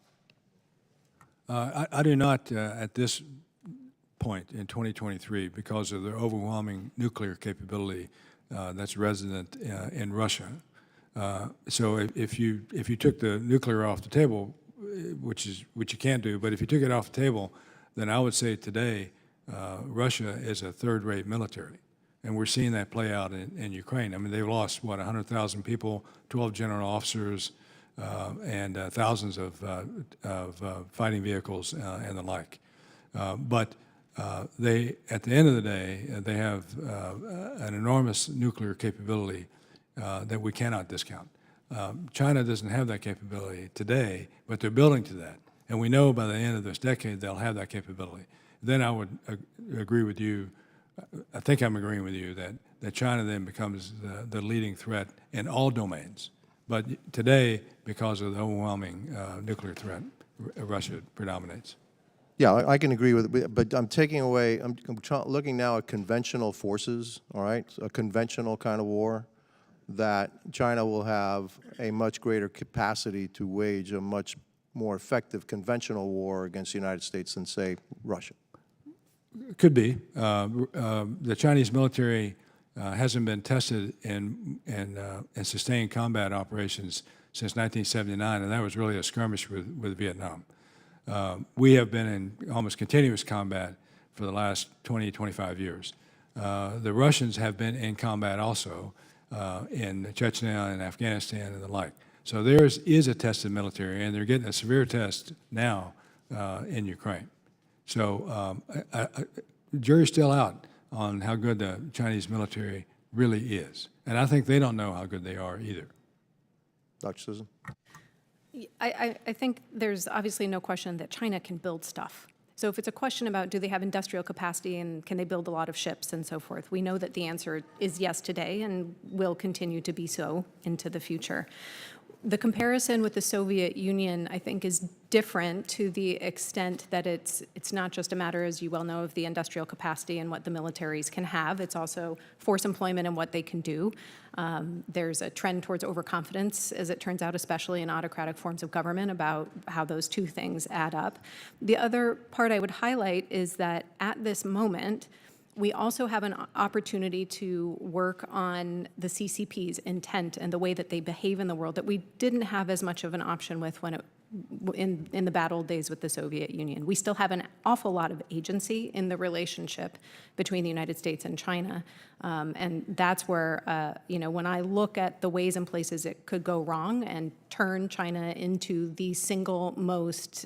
I do not at this point in 2023 because of their overwhelming nuclear capability that's resident in Russia. So if you took the nuclear off the table, which you can't do, but if you took it off the table, then I would say today Russia is a third-rate military. And we're seeing that play out in Ukraine. I mean, they've lost, what, 100,000 people, 12 general officers, and thousands of fighting vehicles and the like. But they, at the end of the day, they have an enormous nuclear capability that we cannot discount. China doesn't have that capability today, but they're building to that. And we know by the end of this decade they'll have that capability. Then I would agree with you, I think I'm agreeing with you, that China then becomes the leading threat in all domains. But today, because of the overwhelming nuclear threat, Russia predominates. Yeah, I can agree with it, but I'm taking away, I'm looking now at conventional forces, all right, a conventional kind of war, that China will have a much greater capacity to wage a much more effective conventional war against the United States than, say, Russia. Could be. The Chinese military hasn't been tested in sustained combat operations since 1979, and that was really a skirmish with Vietnam. We have been in almost continuous combat for the last 20, 25 years. The Russians have been in combat also in Chechnya and Afghanistan and the like. So theirs is a tested military, and they're getting a severe test now in Ukraine. So the jury's still out on how good the Chinese military really is. And I think they don't know how good they are either. Dr. Sisson? I think there's obviously no question that China can build stuff. So if it's a question about do they have industrial capacity and can they build a lot of ships and so forth, we know that the answer is yes today and will continue to be so into the future. The comparison with the Soviet Union, I think, is different to the extent that it's not just a matter, as you well know, of the industrial capacity and what the militaries can have. It's also force employment and what they can do. There's a trend towards overconfidence, as it turns out, especially in autocratic forms of government, about how those two things add up. The other part I would highlight is that at this moment, we also have an opportunity to work on the CCP's intent and the way that they behave in the world that we didn't have as much of an option with when in the bad old days with the Soviet Union. We still have an awful lot of agency in the relationship between the United States and China, and that's where, when I look at the ways and places it could go wrong and turn China into the single most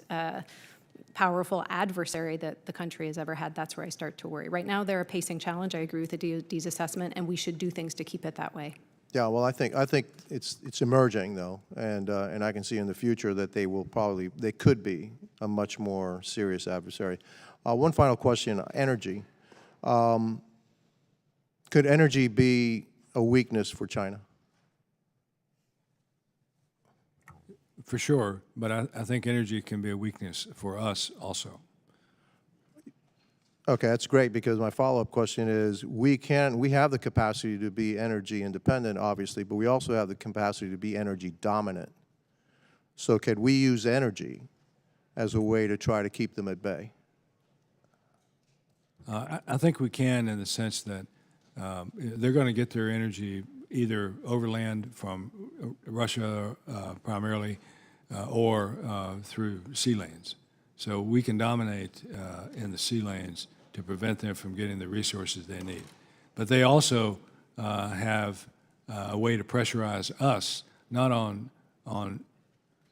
powerful adversary that the country has ever had, that's where I start to worry. Right now, they're a pacing challenge. I agree with the DOD's assessment, and we should do things to keep it that way. Yeah, well, I think it's emerging though, and I can see in the future that they could be a much more serious adversary. One final question: energy. Could energy be a weakness for China? For sure, but I think energy can be a weakness for us also. Okay, that's great, because my follow-up question is, we have the capacity to be energy independent, obviously, but we also have the capacity to be energy dominant. So could we use energy as a way to try to keep them at bay? I think we can, in the sense that they're going to get their energy either overland from Russia primarily, or through sea lanes. So we can dominate in the sea lanes to prevent them from getting the resources they need. But they also have a way to pressurize us, not on on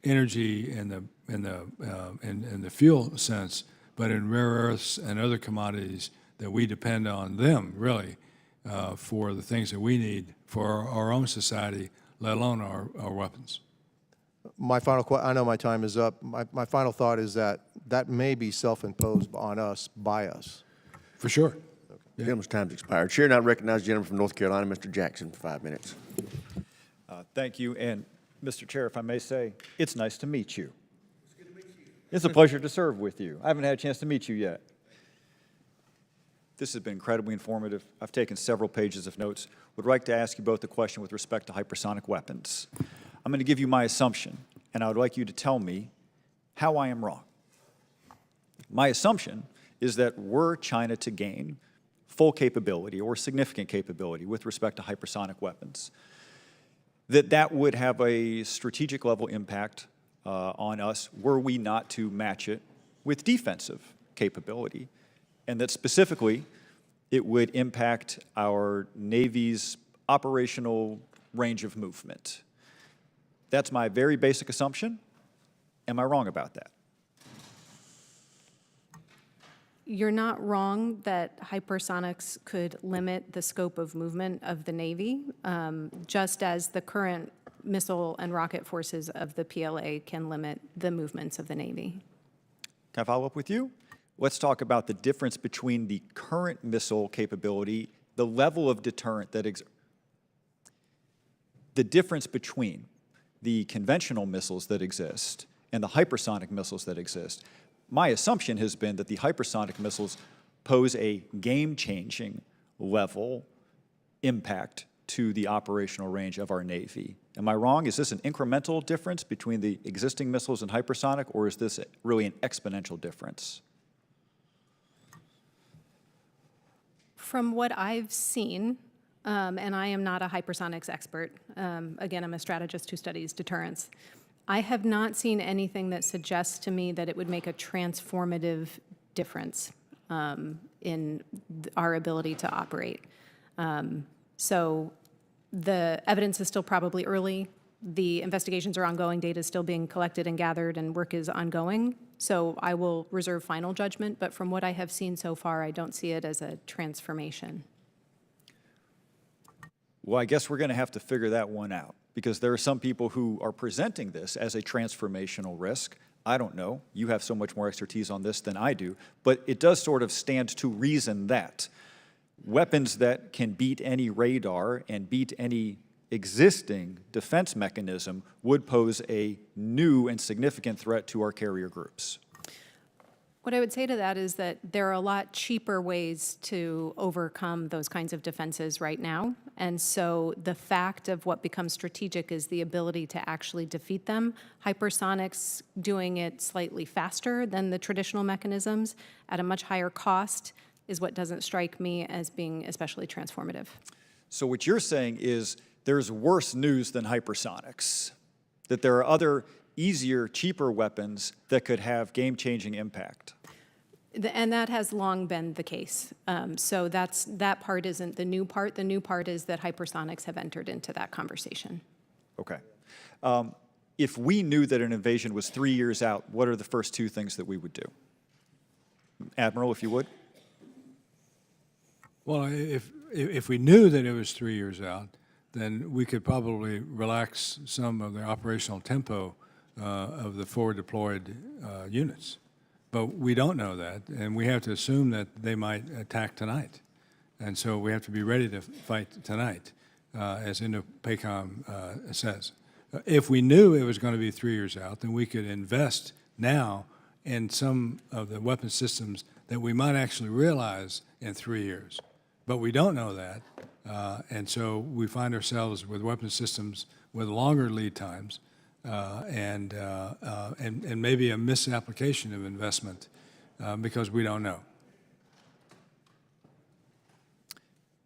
energy in the fuel sense, but in rare earths and other commodities that we depend on them, really, for the things that we need for our own society, let alone our weapons. My final I know my time is up. My final thought is that may be self-imposed on us, by us. For sure. The gentleman's time's expired. Chair now recognizes the gentleman from North Carolina, Mr. Jackson, for 5 minutes. Thank you. And Mr. Chair, if I may say, it's nice to meet you. It's good to meet you. It's a pleasure to serve with you. I haven't had a chance to meet you yet. This has been incredibly informative. I've taken several pages of notes. Would like to ask you both a question with respect to hypersonic weapons. I'm going to give you my assumption, and I would like you to tell me how I am wrong. My assumption is that were China to gain full capability or significant capability with respect to hypersonic weapons, that would have a strategic level impact on us were we not to match it with defensive capability, and that specifically it would impact our Navy's operational range of movement. That's my very basic assumption. Am I wrong about that? You're not wrong that hypersonics could limit the scope of movement of the Navy, just as the current missile and rocket forces of the PLA can limit the movements of the Navy. Can I follow up with you? Let's talk about the difference between the current missile capability, the level of deterrent that exists, the difference between the conventional missiles that exist and the hypersonic missiles that exist. My assumption has been that the hypersonic missiles pose a game-changing level impact to the operational range of our Navy. Am I wrong? Is this an incremental difference between the existing missiles and hypersonic, or is this really an exponential difference? From what I've seen, and I am not a hypersonics expert, again, I'm a strategist who studies deterrence, I have not seen anything that suggests to me that it would make a transformative difference in our ability to operate. So the evidence is still probably early. The investigations are ongoing, data is still being collected and gathered, and work is ongoing. So I will reserve final judgment, but from what I have seen so far, I don't see it as a transformation. Well, I guess we're going to have to figure that one out, because there are some people who are presenting this as a transformational risk. I don't know. You have so much more expertise on this than I do, but it does sort of stand to reason that weapons that can beat any radar and beat any existing defense mechanism would pose a new and significant threat to our carrier groups. What I would say to that is that there are a lot cheaper ways to overcome those kinds of defenses right now. And so the fact of what becomes strategic is the ability to actually defeat them. Hypersonics doing it slightly faster than the traditional mechanisms at a much higher cost is what doesn't strike me as being especially transformative. So what you're saying is there's worse news than hypersonics, that there are other easier, cheaper weapons that could have game-changing impact. And that has long been the case. So that part isn't the new part. The new part is that hypersonics have entered into that conversation. Okay. If we knew that an invasion was 3 years out, what are the first two things that we would do? Admiral, if you would. Well, if we knew that it was 3 years out, then we could probably relax some of the operational tempo of the forward deployed units. But we don't know that, and we have to assume that they might attack tonight. And so we have to be ready to fight tonight, as INDOPACOM says. If we knew it was going to be 3 years out, then we could invest now in some of the weapon systems that we might actually realize in 3 years. But we don't know that, and so we find ourselves with weapon systems with longer lead times and maybe a misapplication of investment because we don't know.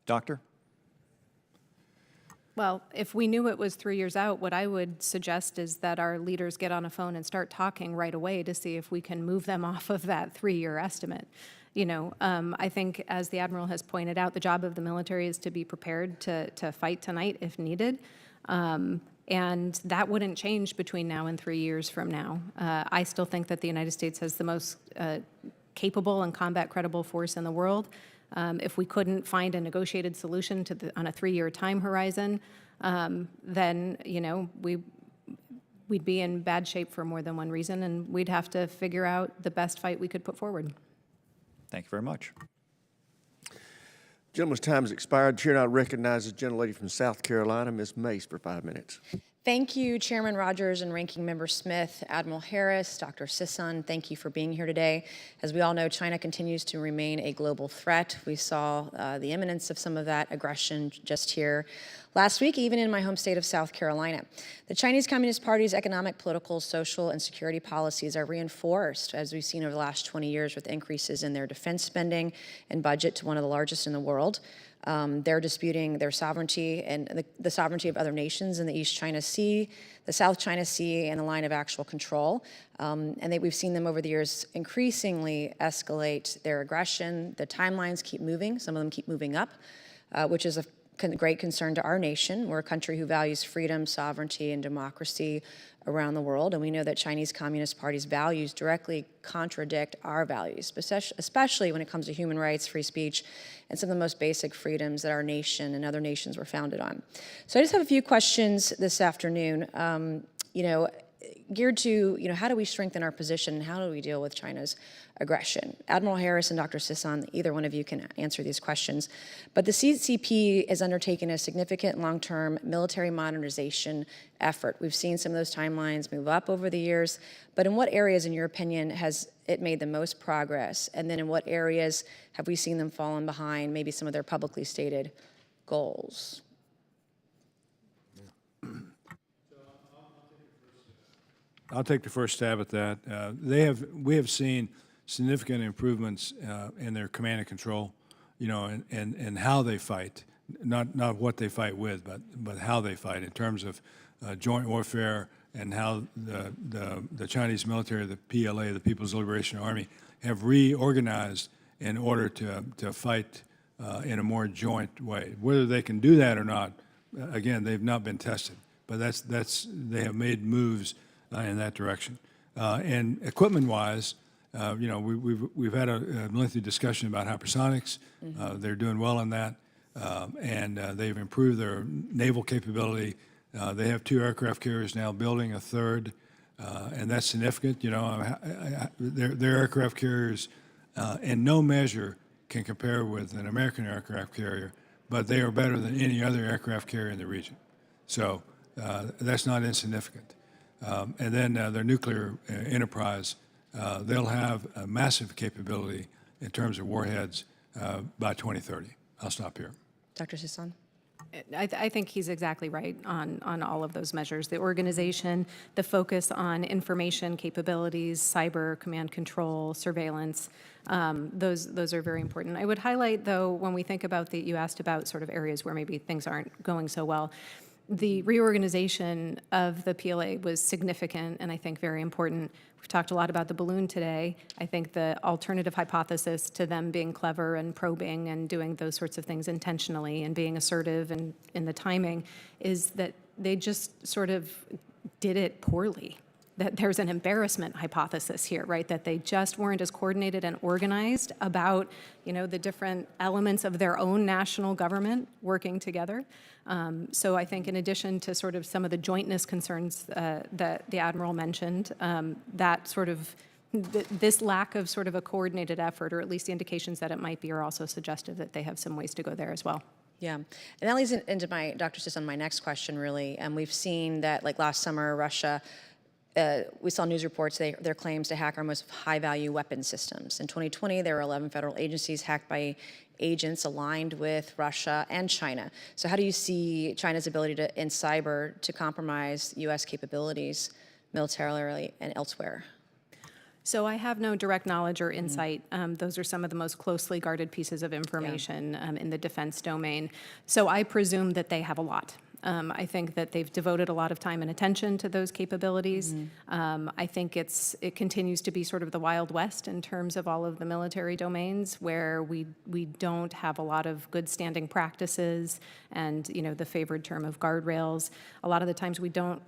Doctor? Well, if we knew it was 3 years out, what I would suggest is that our leaders get on a phone and start talking right away to see if we can move them off of that 3-year estimate. You know, I think, as the Admiral has pointed out, the job of the military is to be prepared to fight tonight if needed. And that wouldn't change between now and 3 years from now. I still think that the United States has the most capable and combat credible force in the world. If we couldn't find a negotiated solution on a 3-year time horizon, then we'd be in bad shape for more than one reason, and we'd have to figure out the best fight we could put forward. Thank you very much. Gentleman's time has expired. Chair now recognizes the gentlelady from South Carolina, Ms. Mace, for 5 minutes. Thank you, Chairman Rogers and Ranking Member Smith, Admiral Harris, Dr. Sisson. Thank you for being here today. As we all know, China continues to remain a global threat. We saw the imminence of some of that aggression just here last week, even in my home state of South Carolina. The Chinese Communist Party's economic, political, social, and security policies are reinforced, as we've seen over the last 20 years, with increases in their defense spending and budget to one of the largest in the world. They're disputing their sovereignty and the sovereignty of other nations in the East China Sea, the South China Sea, and the line of actual control. We've seen them over the years increasingly escalate their aggression. The timelines keep moving. Some of them keep moving up, which is a great concern to our nation. We're a country who values freedom, sovereignty, and democracy around the world, and we know that Chinese Communist Party's values directly contradict our values, especially when it comes to human rights, free speech, and some of the most basic freedoms that our nation and other nations were founded on. So I just have a few questions this afternoon, geared to, how do we strengthen our position, and how do we deal with China's aggression? Admiral Harris and Dr. Sisson, either one of you can answer these questions. But the CCP has undertaken a significant long-term military modernization effort. We've seen some of those timelines move up over the years, but in what areas, in your opinion, has it made the most progress? And then in what areas have we seen them falling behind maybe some of their publicly stated goals? I'll take the first stab at that. We have seen significant improvements in their command and control, and how they fight, not what they fight with, but how they fight in terms of joint warfare, and how the Chinese military, the PLA, the People's Liberation Army, have reorganized in order to fight in a more joint way. Whether they can do that or not, again, they've not been tested, but they have made moves in that direction. And equipment-wise, we've had a lengthy discussion about hypersonics. They're doing well on that, and they've improved their naval capability. They have 2 aircraft carriers now, building a 3rd, and that's significant. Their aircraft carriers in no measure can compare with an American aircraft carrier, but they are better than any other aircraft carrier in the region. So that's not insignificant. And then their nuclear enterprise, they'll have a massive capability in terms of warheads by 2030. I'll stop here. Dr. Sisson? I think he's exactly right on all of those measures. The organization, the focus on information capabilities, cyber, command control, surveillance, those are very important. I would highlight, though, when we think about you asked about sort of areas where maybe things aren't going so well. The reorganization of the PLA was significant and I think very important. We've talked a lot about the balloon today. I think the alternative hypothesis to them being clever and probing and doing those sorts of things intentionally and being assertive and in the timing is that they just sort of did it poorly. That there's an embarrassment hypothesis here, right? That they just weren't as coordinated and organized about, the different elements of their own national government working together. So I think in addition to sort of some of the jointness concerns that the Admiral mentioned, that sort of, this lack of sort of a coordinated effort, or at least the indications that it might be, are also suggestive that they have some ways to go there as well. Yeah, and that leads into Dr. Sisson, my next question, really. And we've seen that, like last summer, Russia, we saw news reports, their claims to hack our most high-value weapon systems. In 2020, there were 11 federal agencies hacked by agents aligned with Russia and China. So how do you see China's ability in cyber to compromise U.S. capabilities militarily and elsewhere? So I have no direct knowledge or insight. Those are some of the most closely guarded pieces of information in the defense domain. So I presume that they have a lot. I think that they've devoted a lot of time and attention to those capabilities. I think it continues to be sort of the Wild West in terms of all of the military domains where we don't have a lot of good standing practices and, the favored term of guardrails. A lot of the times we don't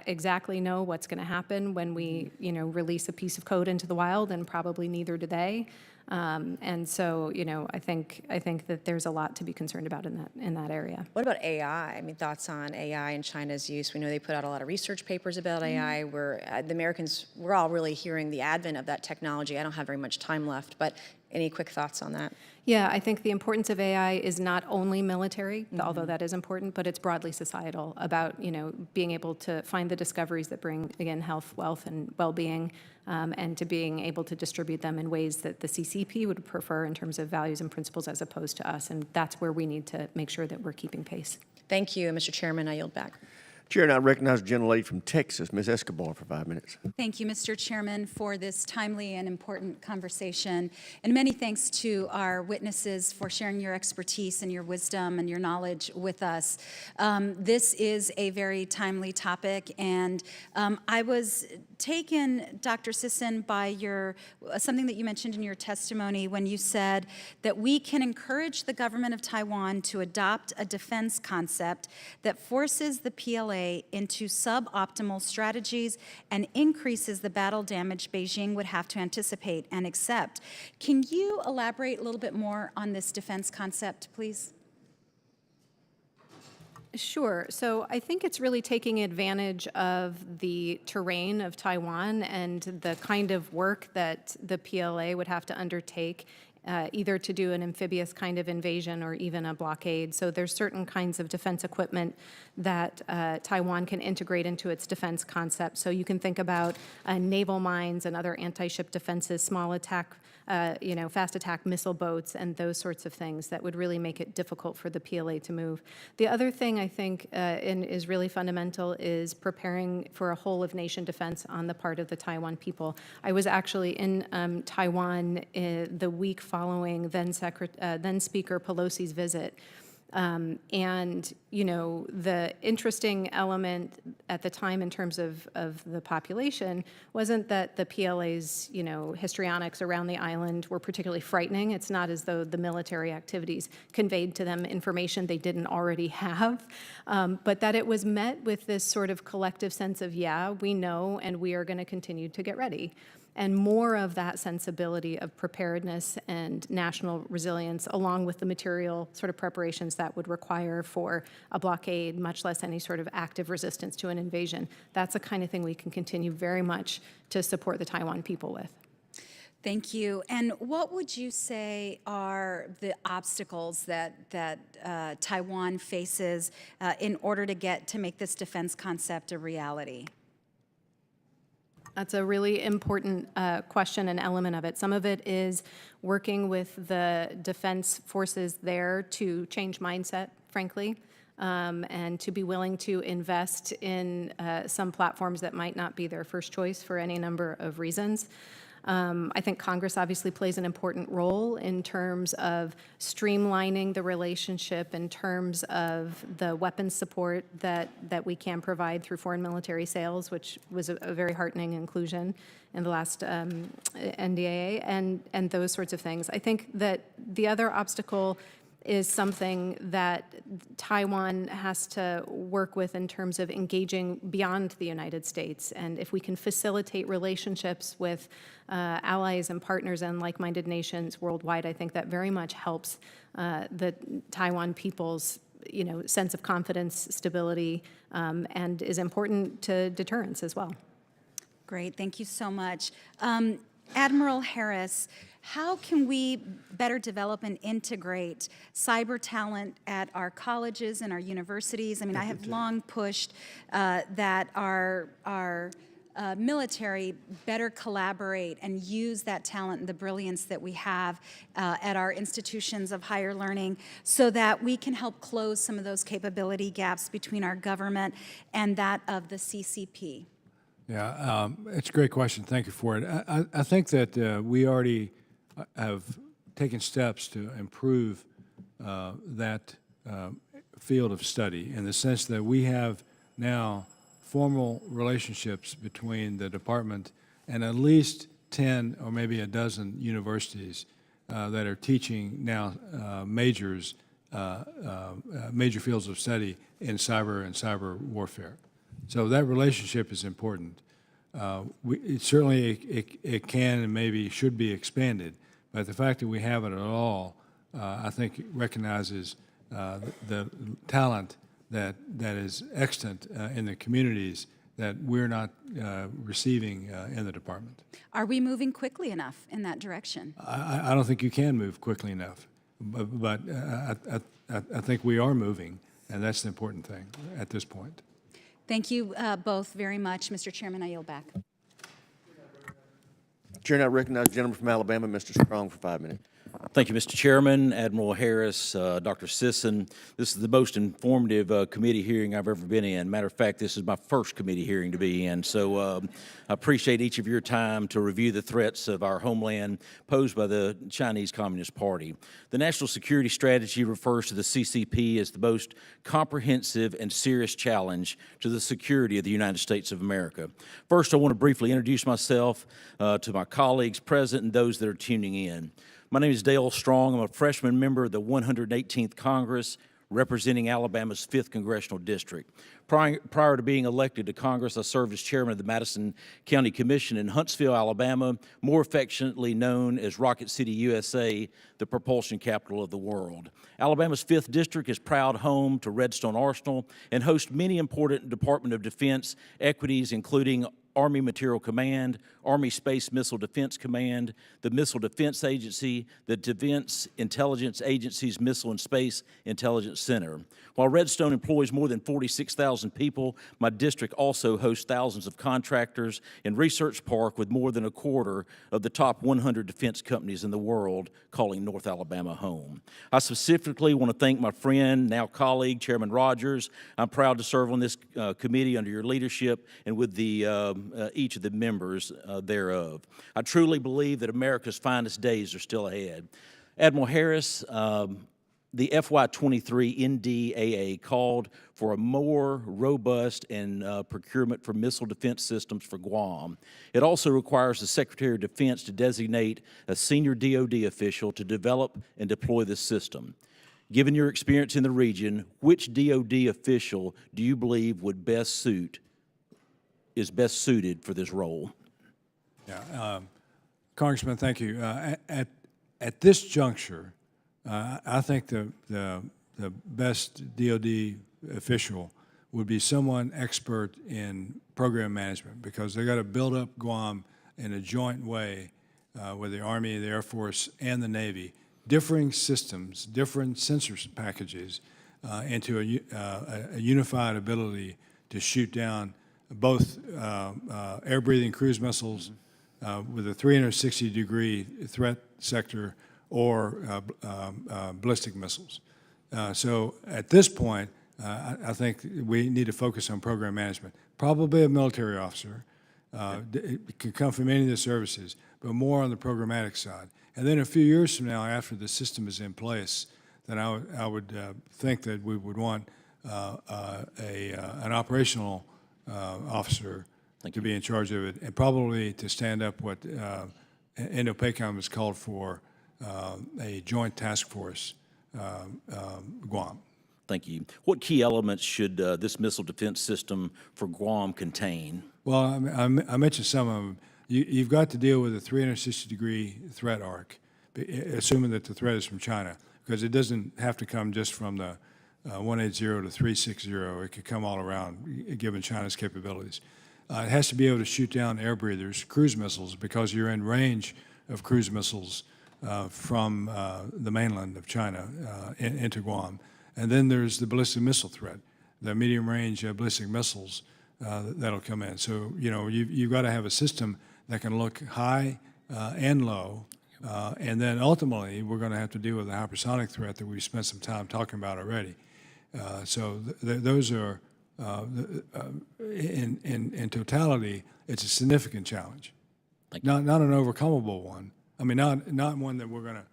exactly know what's going to happen when we, release a piece of code into the wild, and probably neither do they. And so, I think that there's a lot to be concerned about in that area. What about AI? I mean, thoughts on AI and China's use? We know they put out a lot of research papers about AI. The Americans, we're all really hearing the advent of that technology. I don't have very much time left, but any quick thoughts on that? Yeah, I think the importance of AI is not only military, although that is important, but it's broadly societal about, being able to find the discoveries that bring, again, health, wealth, and well-being, and to being able to distribute them in ways that the CCP would prefer in terms of values and principles as opposed to us. And that's where we need to make sure that we're keeping pace. Thank you, Mr. Chairman. I yield back. Chair, and I recognize the gentlelady from Texas, Ms. Escobar, for 5 minutes. Thank you, Mr. Chairman, for this timely and important conversation. And many thanks to our witnesses for sharing your expertise and your wisdom and your knowledge with us. This is a very timely topic, and I was taken, Dr. Sisson, by something that you mentioned in your testimony when you said that we can encourage the government of Taiwan to adopt a defense concept that forces the PLA into suboptimal strategies and increases the battle damage Beijing would have to anticipate and accept. Can you elaborate a little bit more on this defense concept, please? Sure. So I think it's really taking advantage of the terrain of Taiwan and the kind of work that the PLA would have to undertake either to do an amphibious kind of invasion or even a blockade. So there's certain kinds of defense equipment that Taiwan can integrate into its defense concept. So you can think about naval mines and other anti-ship defenses, small attack, fast attack missile boats, and those sorts of things that would really make it difficult for the PLA to move. The other thing I think and is really fundamental is preparing for a whole of nation defense on the part of the Taiwan people. I was actually in Taiwan the week following then Speaker Pelosi's visit. And, the interesting element at the time in terms of the population wasn't that the PLA's, histrionics around the island were particularly frightening. It's not as though the military activities conveyed to them information they didn't already have, but that it was met with this sort of collective sense of, yeah, we know, and we are going to continue to get ready. And more of that sensibility of preparedness and national resilience, along with the material sort of preparations that would require for a blockade, much less any sort of active resistance to an invasion. That's the kind of thing we can continue very much to support the Taiwan people with. Thank you. And what would you say are the obstacles that Taiwan faces in order to make this defense concept a reality? That's a really important question and element of it. Some of it is working with the defense forces there to change mindset, frankly, and to be willing to invest in some platforms that might not be their first choice for any number of reasons. I think Congress obviously plays an important role in terms of streamlining the relationship, in terms of the weapons support that we can provide through foreign military sales, which was a very heartening inclusion in the last NDAA, and those sorts of things. I think that the other obstacle is something that Taiwan has to work with in terms of engaging beyond the United States. And if we can facilitate relationships with allies and partners and like-minded nations worldwide, I think that very much helps the Taiwan people's sense of confidence, stability, and is important to deterrence as well. Great, thank you so much. Admiral Harris, how can we better develop and integrate cyber talent at our colleges and our universities? I mean, I have long pushed that our military better collaborate and use that talent and the brilliance that we have at our institutions of higher learning so that we can help close some of those capability gaps between our government and that of the CCP. Yeah, it's a great question. Thank you for it. I think that we already have taken steps to improve that field of study in the sense that we have now formal relationships between the department and at least 10 or maybe a dozen universities that are teaching now major fields of study in cyber and cyber warfare. So that relationship is important. It can and maybe should be expanded, but the fact that we have it at all, I think recognizes the talent that is extant in the communities that we're not receiving in the department. Are we moving quickly enough in that direction? I don't think you can move quickly enough, but I think we are moving, and that's the important thing at this point. Thank you both very much. Mr. Chairman, I yield back. Chair, now recognize the gentleman from Alabama, Mr. Strong, for 5 minutes. Thank you, Mr. Chairman, Admiral Harris, Dr. Sisson. This is the most informative committee hearing I've ever been in. Matter of fact, this is my first committee hearing to be in. So I appreciate each of your time to review the threats of our homeland posed by the Chinese Communist Party. The National Security Strategy refers to the CCP as the most comprehensive and serious challenge to the security of the United States of America. First, I want to briefly introduce myself to my colleagues present and those that are tuning in. My name is Dale Strong. I'm a freshman member of the 118th Congress representing Alabama's 5th Congressional District. Prior to being elected to Congress, I served as chairman of the Madison County Commission in Huntsville, Alabama, more affectionately known as Rocket City, USA, the propulsion capital of the world. Alabama's 5th District is proud home to Redstone Arsenal and hosts many important Department of Defense equities, including Army Material Command, Army Space Missile Defense Command, the Missile Defense Agency, the Defense Intelligence Agency's Missile and Space Intelligence Center. While Redstone employs more than 46,000 people, my district also hosts thousands of contractors and Research Park with more than a quarter of the top 100 defense companies in the world calling North Alabama home. I specifically want to thank my friend, now colleague, Chairman Rogers. I'm proud to serve on this committee under your leadership and with the each of the members thereof. I truly believe that America's finest days are still ahead. Admiral Harris, the FY23 NDAA called for a more robust and procurement for missile defense systems for Guam. It also requires the Secretary of Defense to designate a senior DoD official to develop and deploy this system. Given your experience in the region, which DoD official do you believe would is best suited for this role? Yeah, Congressman, thank you. At this juncture, I think the best DoD official would be someone expert in program management, because they got to build up Guam in a joint way with the Army, the Air Force, and the Navy, differing systems, different sensor packages into a unified ability to shoot down both air-breathing cruise missiles with a 360-degree threat sector or ballistic missiles. So at this point, I think we need to focus on program management. Probably a military officer. It could come from any of the services, but more on the programmatic side. And then a few years from now, after the system is in place, then I would think that we would want an operational officer to be in charge of it, and probably to stand up what INDOPACOM has called for, a joint task force, Guam. Thank you. What key elements should this missile defense system for Guam contain? Well, I mentioned some of them. You've got to deal with a 360-degree threat arc, assuming that the threat is from China, because it doesn't have to come just from the 180 to 360. It could come all around, given China's capabilities. It has to be able to shoot down air breathers, cruise missiles, because you're in range of cruise missiles from the mainland of China into Guam. And then there's the ballistic missile threat, the medium-range ballistic missiles that'll come in. So, you know, you've got to have a system that can look high and low. And then ultimately, we're going to have to deal with the hypersonic threat that we've spent some time talking about already. So those are, in totality, it's a significant challenge. Not an overcomable one. I mean, not one that we're going to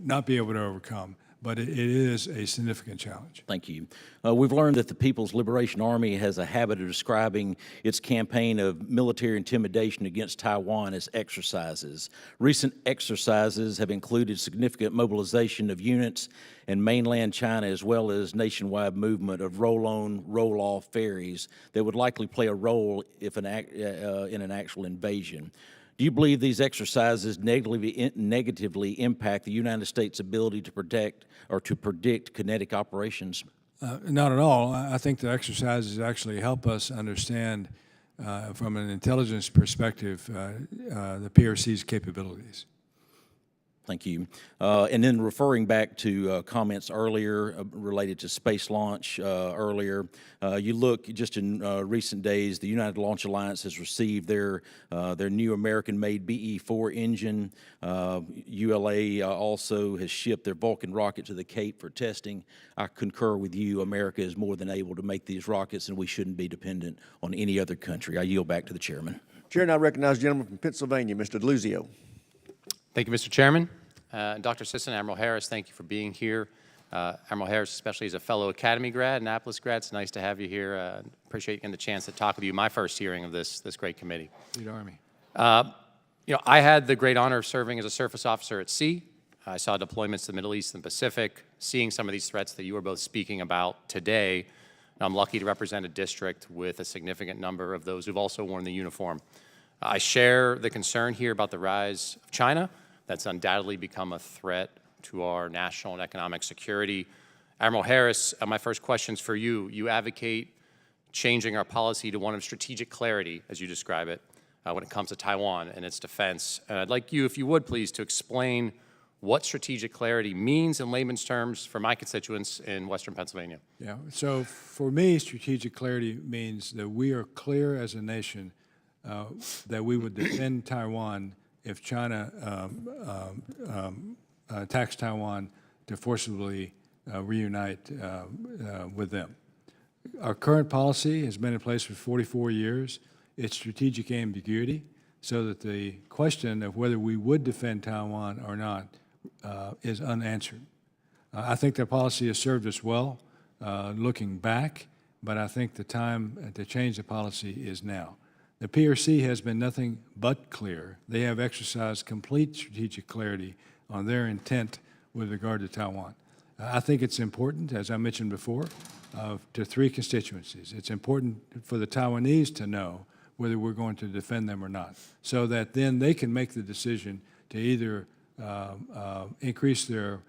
not be able to overcome, but it is a significant challenge. Thank you. We've learned that the People's Liberation Army has a habit of describing its campaign of military intimidation against Taiwan as exercises. Recent exercises have included significant mobilization of units in mainland China, as well as nationwide movement of roll-on, roll-off ferries that would likely play a role if in an actual invasion. Do you believe these exercises negatively impact the United States' ability to protect or to predict kinetic operations? Not at all. I think the exercises actually help us understand, from an intelligence perspective, the PRC's capabilities. Thank you. And then referring back to comments earlier related to space launch earlier, you look just in recent days, the United Launch Alliance has received their new American-made BE-4 engine. ULA also has shipped their Vulcan rocket to the Cape for testing. I concur with you. America is more than able to make these rockets, and we shouldn't be dependent on any other country. I yield back to the chairman. Chair, now recognize the gentleman from Pennsylvania, Mr. DeLuzio. Thank you, Mr. Chairman. Dr. Sisson, Admiral Harris, thank you for being here. Admiral Harris, especially as a fellow Academy grad, Annapolis grad, it's nice to have you here. Appreciate getting the chance to talk with you. My first hearing of this great committee. Lead Army. I had the great honor of serving as a surface officer at sea. I saw deployments to the Middle East and Pacific, seeing some of these threats that you were both speaking about today. I'm lucky to represent a district with a significant number of those who've also worn the uniform. I share the concern here about the rise of China. That's undoubtedly become a threat to our national and economic security. Admiral Harris, my first question's for you. You advocate changing our policy to one of strategic clarity, as you describe it, when it comes to Taiwan and its defense. And I'd like you, if you would, please, to explain what strategic clarity means in layman's terms for my constituents in Western Pennsylvania. Yeah, so for me, strategic clarity means that we are clear as a nation that we would defend Taiwan if China attacks Taiwan to forcibly reunite with them. Our current policy has been in place for 44 years. It's strategic ambiguity, so that the question of whether we would defend Taiwan or not is unanswered. I think that policy has served us well looking back, but I think the time to change the policy is now. The PRC has been nothing but clear. They have exercised complete strategic clarity on their intent with regard to Taiwan. I think it's important, as I mentioned before, to three constituencies. It's important for the Taiwanese to know whether we're going to defend them or not, so that then they can make the decision to either increase their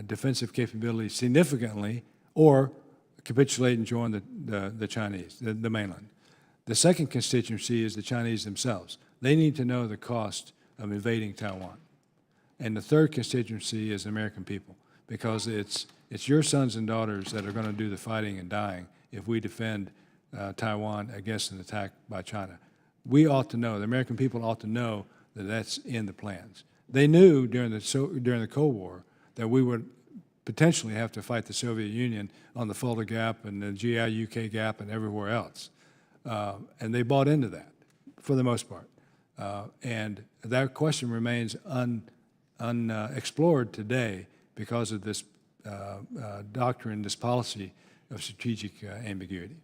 defensive capabilities significantly or capitulate and join the Chinese, the mainland. The second constituency is the Chinese themselves. They need to know the cost of invading Taiwan. And the third constituency is the American people, because it's your sons and daughters that are going to do the fighting and dying if we defend Taiwan against an attack by China. We ought to know, the American people ought to know that that's in the plans. They knew during the Cold War that we would potentially have to fight the Soviet Union on the Fulda Gap and the GI-UK Gap and everywhere else. And they bought into that, for the most part. And that question remains unexplored today because of this doctrine, this policy of strategic ambiguity.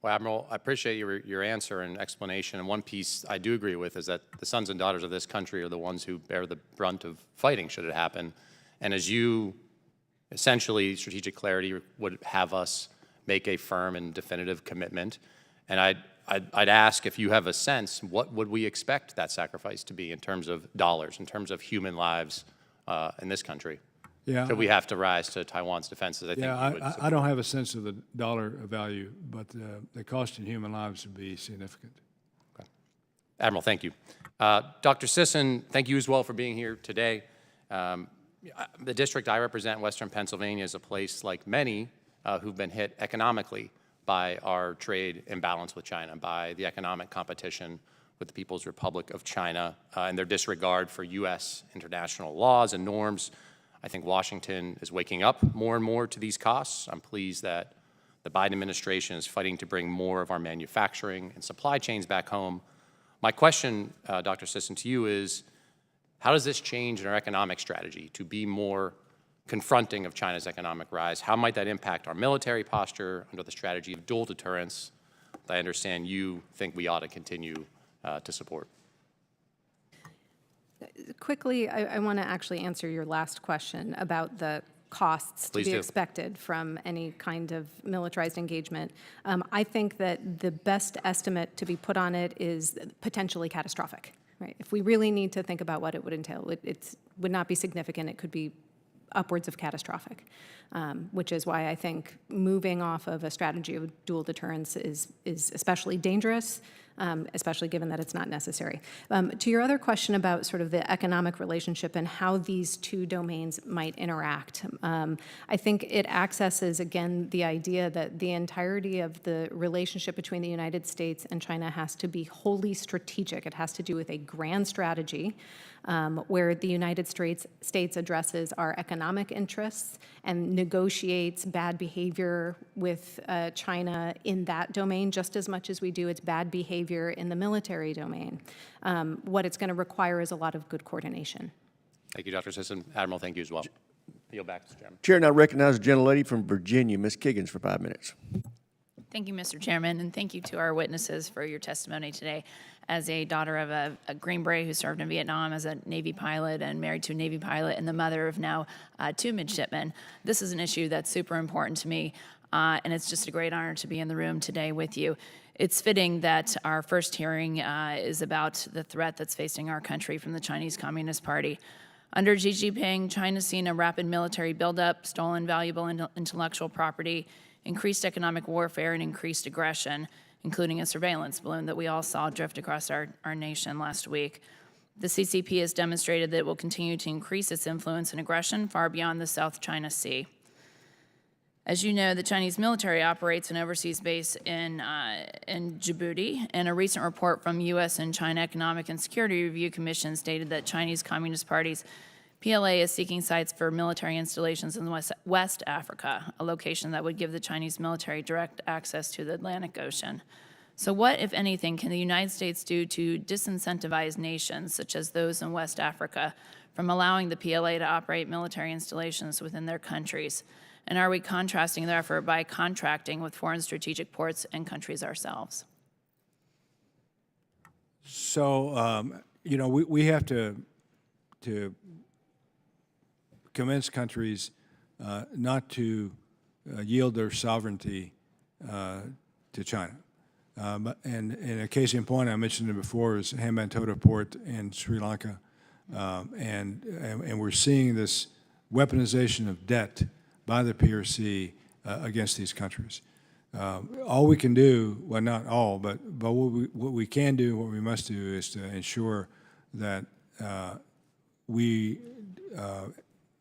Well, Admiral, I appreciate your answer and explanation. And one piece I do agree with is that the sons and daughters of this country are the ones who bear the brunt of fighting should it happen. And as you, essentially, strategic clarity would have us make a firm and definitive commitment. And I'd ask if you have a sense, what would we expect that sacrifice to be in terms of dollars, in terms of human lives in this country? Yeah. Should we have to rise to Taiwan's defenses? I think I don't have a sense of the dollar value, but the cost in human lives would be significant. Okay. Admiral, thank you. Dr. Sisson, thank you as well for being here today. The district I represent, Western Pennsylvania, is a place like many who've been hit economically by our trade imbalance with China, by the economic competition with the People's Republic of China, and their disregard for U.S. international laws and norms. I think Washington is waking up more and more to these costs. I'm pleased that the Biden administration is fighting to bring more of our manufacturing and supply chains back home. My question, Dr. Sisson, to you is, how does this change in our economic strategy to be more confronting of China's economic rise. How might that impact our military posture under the strategy of dual deterrence that I understand you think we ought to continue to support? Quickly, I want to actually answer your last question about the costs Please to be do. expected from any kind of militarized engagement. I think that the best estimate to be put on it is potentially catastrophic. Right? If we really need to think about what it would entail, it would not be significant. It could be upwards of catastrophic, which is why I think moving off of a strategy of dual deterrence is especially dangerous, especially given that it's not necessary. To your other question about sort of the economic relationship and how these two domains might interact, I think it accesses, again, the idea that the entirety of the relationship between the United States and China has to be wholly strategic. It has to do with a grand strategy where the United States addresses our economic interests and negotiates bad behavior with China in that domain just as much as we do its bad behavior in the military domain. What it's going to require is a lot of good coordination. Thank you, Dr. Sisson. Admiral, thank you as well. Yield back, Mr. Chairman. Chair now recognizes the gentlelady from Virginia, Ms. Kiggins, for 5 minutes. Thank you, Mr. Chairman, and thank you to our witnesses for your testimony today. As a daughter of a Green Beret who served in Vietnam as a Navy pilot and married to a Navy pilot and the mother of now 2 midshipmen, this is an issue that's super important to me, and it's just a great honor to be in the room today with you. It's fitting that our first hearing is about the threat that's facing our country from the Chinese Communist Party. Under Xi Jinping, China's seen a rapid military buildup, stolen valuable intellectual property, increased economic warfare, and increased aggression, including a surveillance balloon that we all saw drift across our nation last week. The CCP has demonstrated that it will continue to increase its influence and aggression far beyond the South China Sea. As you know, the Chinese military operates an overseas base in Djibouti, and a recent report from U.S. and China Economic and Security Review Commission stated that Chinese Communist Party's PLA is seeking sites for military installations in West Africa, a location that would give the Chinese military direct access to the Atlantic Ocean. So what, if anything, can the United States do to disincentivize nations, such as those in West Africa, from allowing the PLA to operate military installations within their countries? And are we contrasting their effort by contracting with foreign strategic ports and countries ourselves? So, you know, we have to convince countries not to yield their sovereignty to China. And a case in point, I mentioned it before, is Hambantota Port in Sri Lanka. And we're seeing this weaponization of debt by the PRC against these countries. All we can do, well, not all, but what we can do, what we must do, is to ensure that we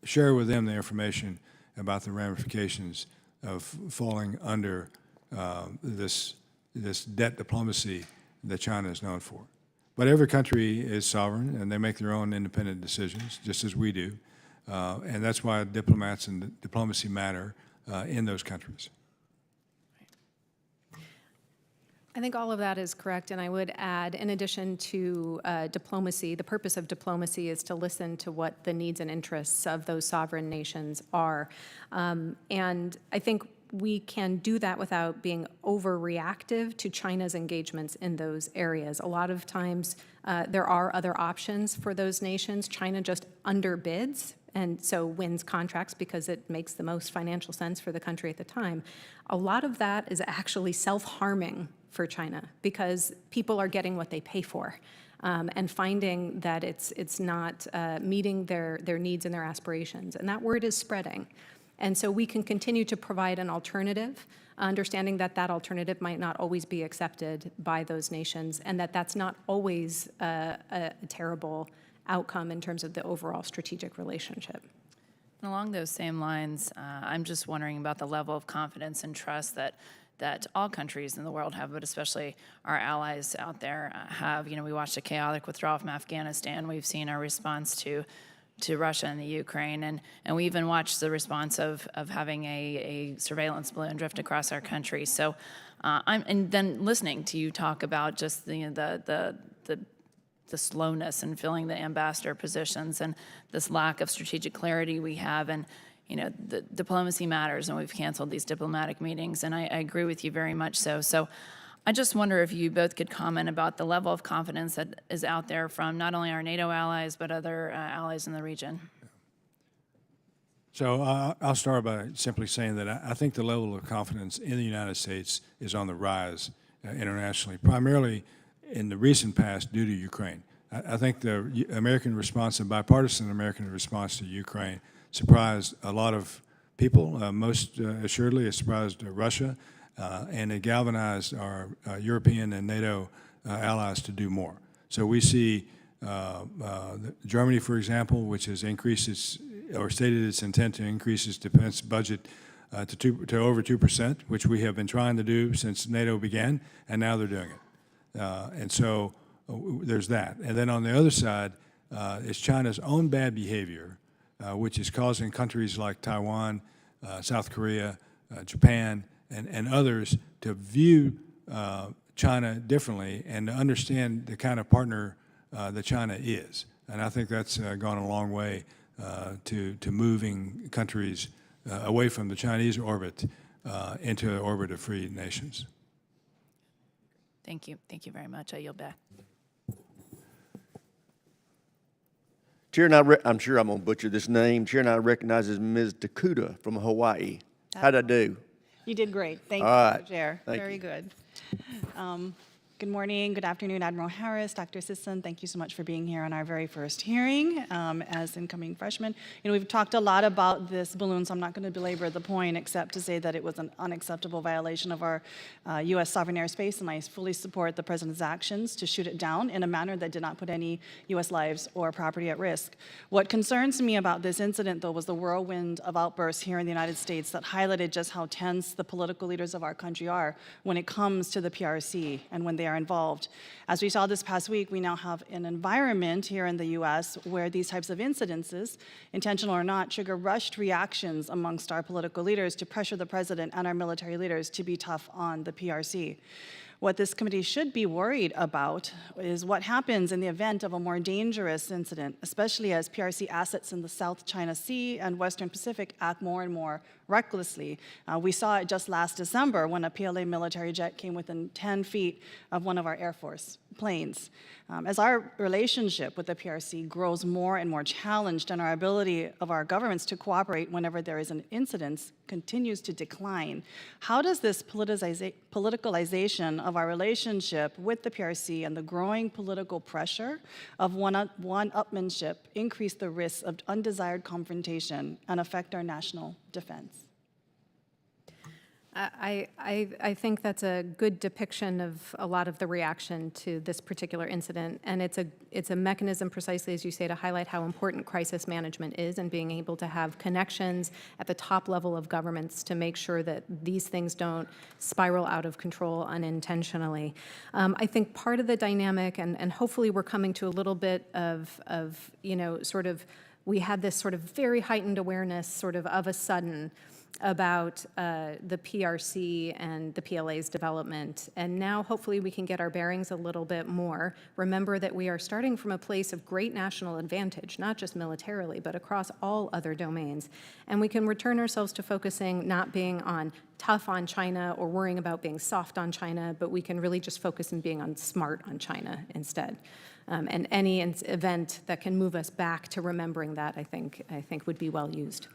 share with them the information about the ramifications of falling under this debt diplomacy that China is known for. But every country is sovereign, and they make their own independent decisions, just as we do. And that's why diplomats and diplomacy matter in those countries. I think all of that is correct, and I would add, in addition to diplomacy, the purpose of diplomacy is to listen to what the needs and interests of those sovereign nations are. And I think we can do that without being overreactive to China's engagements in those areas. A lot of times there are other options for those nations. China just underbids and so wins contracts because it makes the most financial sense for the country at the time. A lot of that is actually self-harming for China because people are getting what they pay for and finding that it's not meeting their needs and their aspirations. And that word is spreading. And so we can continue to provide an alternative, understanding that that alternative might not always be accepted by those nations and that that's not always a terrible outcome in terms of the overall strategic relationship. And along those same lines, I'm just wondering about the level of confidence and trust that all countries in the world have, but especially our allies out there have. You know, we watched a chaotic withdrawal from Afghanistan. We've seen our response to Russia and the Ukraine, and we even watched the response of having a surveillance balloon drift across our country. So, and then listening to you talk about just the slowness in filling the ambassador positions and this lack of strategic clarity we have, and the diplomacy matters, and we've canceled these diplomatic meetings, and I agree with you very much so. So I just wonder if you both could comment about the level of confidence that is out there from not only our NATO allies, but other allies in the region. So I'll start by simply saying that I think the level of confidence in the United States is on the rise internationally, primarily in the recent past due to Ukraine. I think the American response, the bipartisan American response to Ukraine, surprised a lot of people. Most assuredly, it surprised Russia, and it galvanized our European and NATO allies to do more. So we see Germany, for example, which has increased its, or stated its intent to increase its defense budget to over 2%, which we have been trying to do since NATO began, and now they're doing it. And so there's that. And then on the other side is China's own bad behavior, which is causing countries like Taiwan, South Korea, Japan, and others to view China differently and to understand the kind of partner that China is. And I think that's gone a long way to moving countries away from the Chinese orbit into the orbit of free nations. Thank you. Thank you very much. I yield back. Chair, I'm sure I'm going to butcher this name. Chair now recognizes Ms. Takuda from Hawaii. How'd I do? You did great. Thank All you, right. Chair. Thank Very you. good. Good morning, good afternoon, Admiral Harris, Dr. Sisson. Thank you so much for being here on our very first hearing as incoming freshmen. We've talked a lot about this balloon, so I'm not going to belabor the point except to say that it was an unacceptable violation of our U.S. sovereign airspace, and I fully support the President's actions to shoot it down in a manner that did not put any U.S. lives or property at risk. What concerns me about this incident, though, was the whirlwind of outbursts here in the United States that highlighted just how tense the political leaders of our country are when it comes to the PRC and when they are involved. As we saw this past week, we now have an environment here in the U.S. where these types of incidences, intentional or not, trigger rushed reactions amongst our political leaders to pressure the President and our military leaders to be tough on the PRC. What this committee should be worried about is what happens in the event of a more dangerous incident, especially as PRC assets in the South China Sea and Western Pacific act more and more recklessly. We saw it just last December when a PLA military jet came within 10 feet of one of our Air Force planes. As our relationship with the PRC grows more and more challenged and our ability of our governments to cooperate whenever there is an incident continues to decline, how does this politicalization of our relationship with the PRC and the growing political pressure of one-upmanship increase the risks of undesired confrontation and affect our national defense? I think that's a good depiction of a lot of the reaction to this particular incident, and it's a mechanism, precisely as you say, to highlight how important crisis management is and being able to have connections at the top level of governments to make sure that these things don't spiral out of control unintentionally. I think part of the dynamic, and hopefully we're coming to a little bit of sort of, we had this sort of very heightened awareness sort of a sudden about the PRC and the PLA's development. And now hopefully we can get our bearings a little bit more. Remember that we are starting from a place of great national advantage, not just militarily, but across all other domains. And we can return ourselves to focusing not being on tough on China or worrying about being soft on China, but we can really just focus on being on smart on China instead. And any event that can move us back to remembering that, I think would be well used.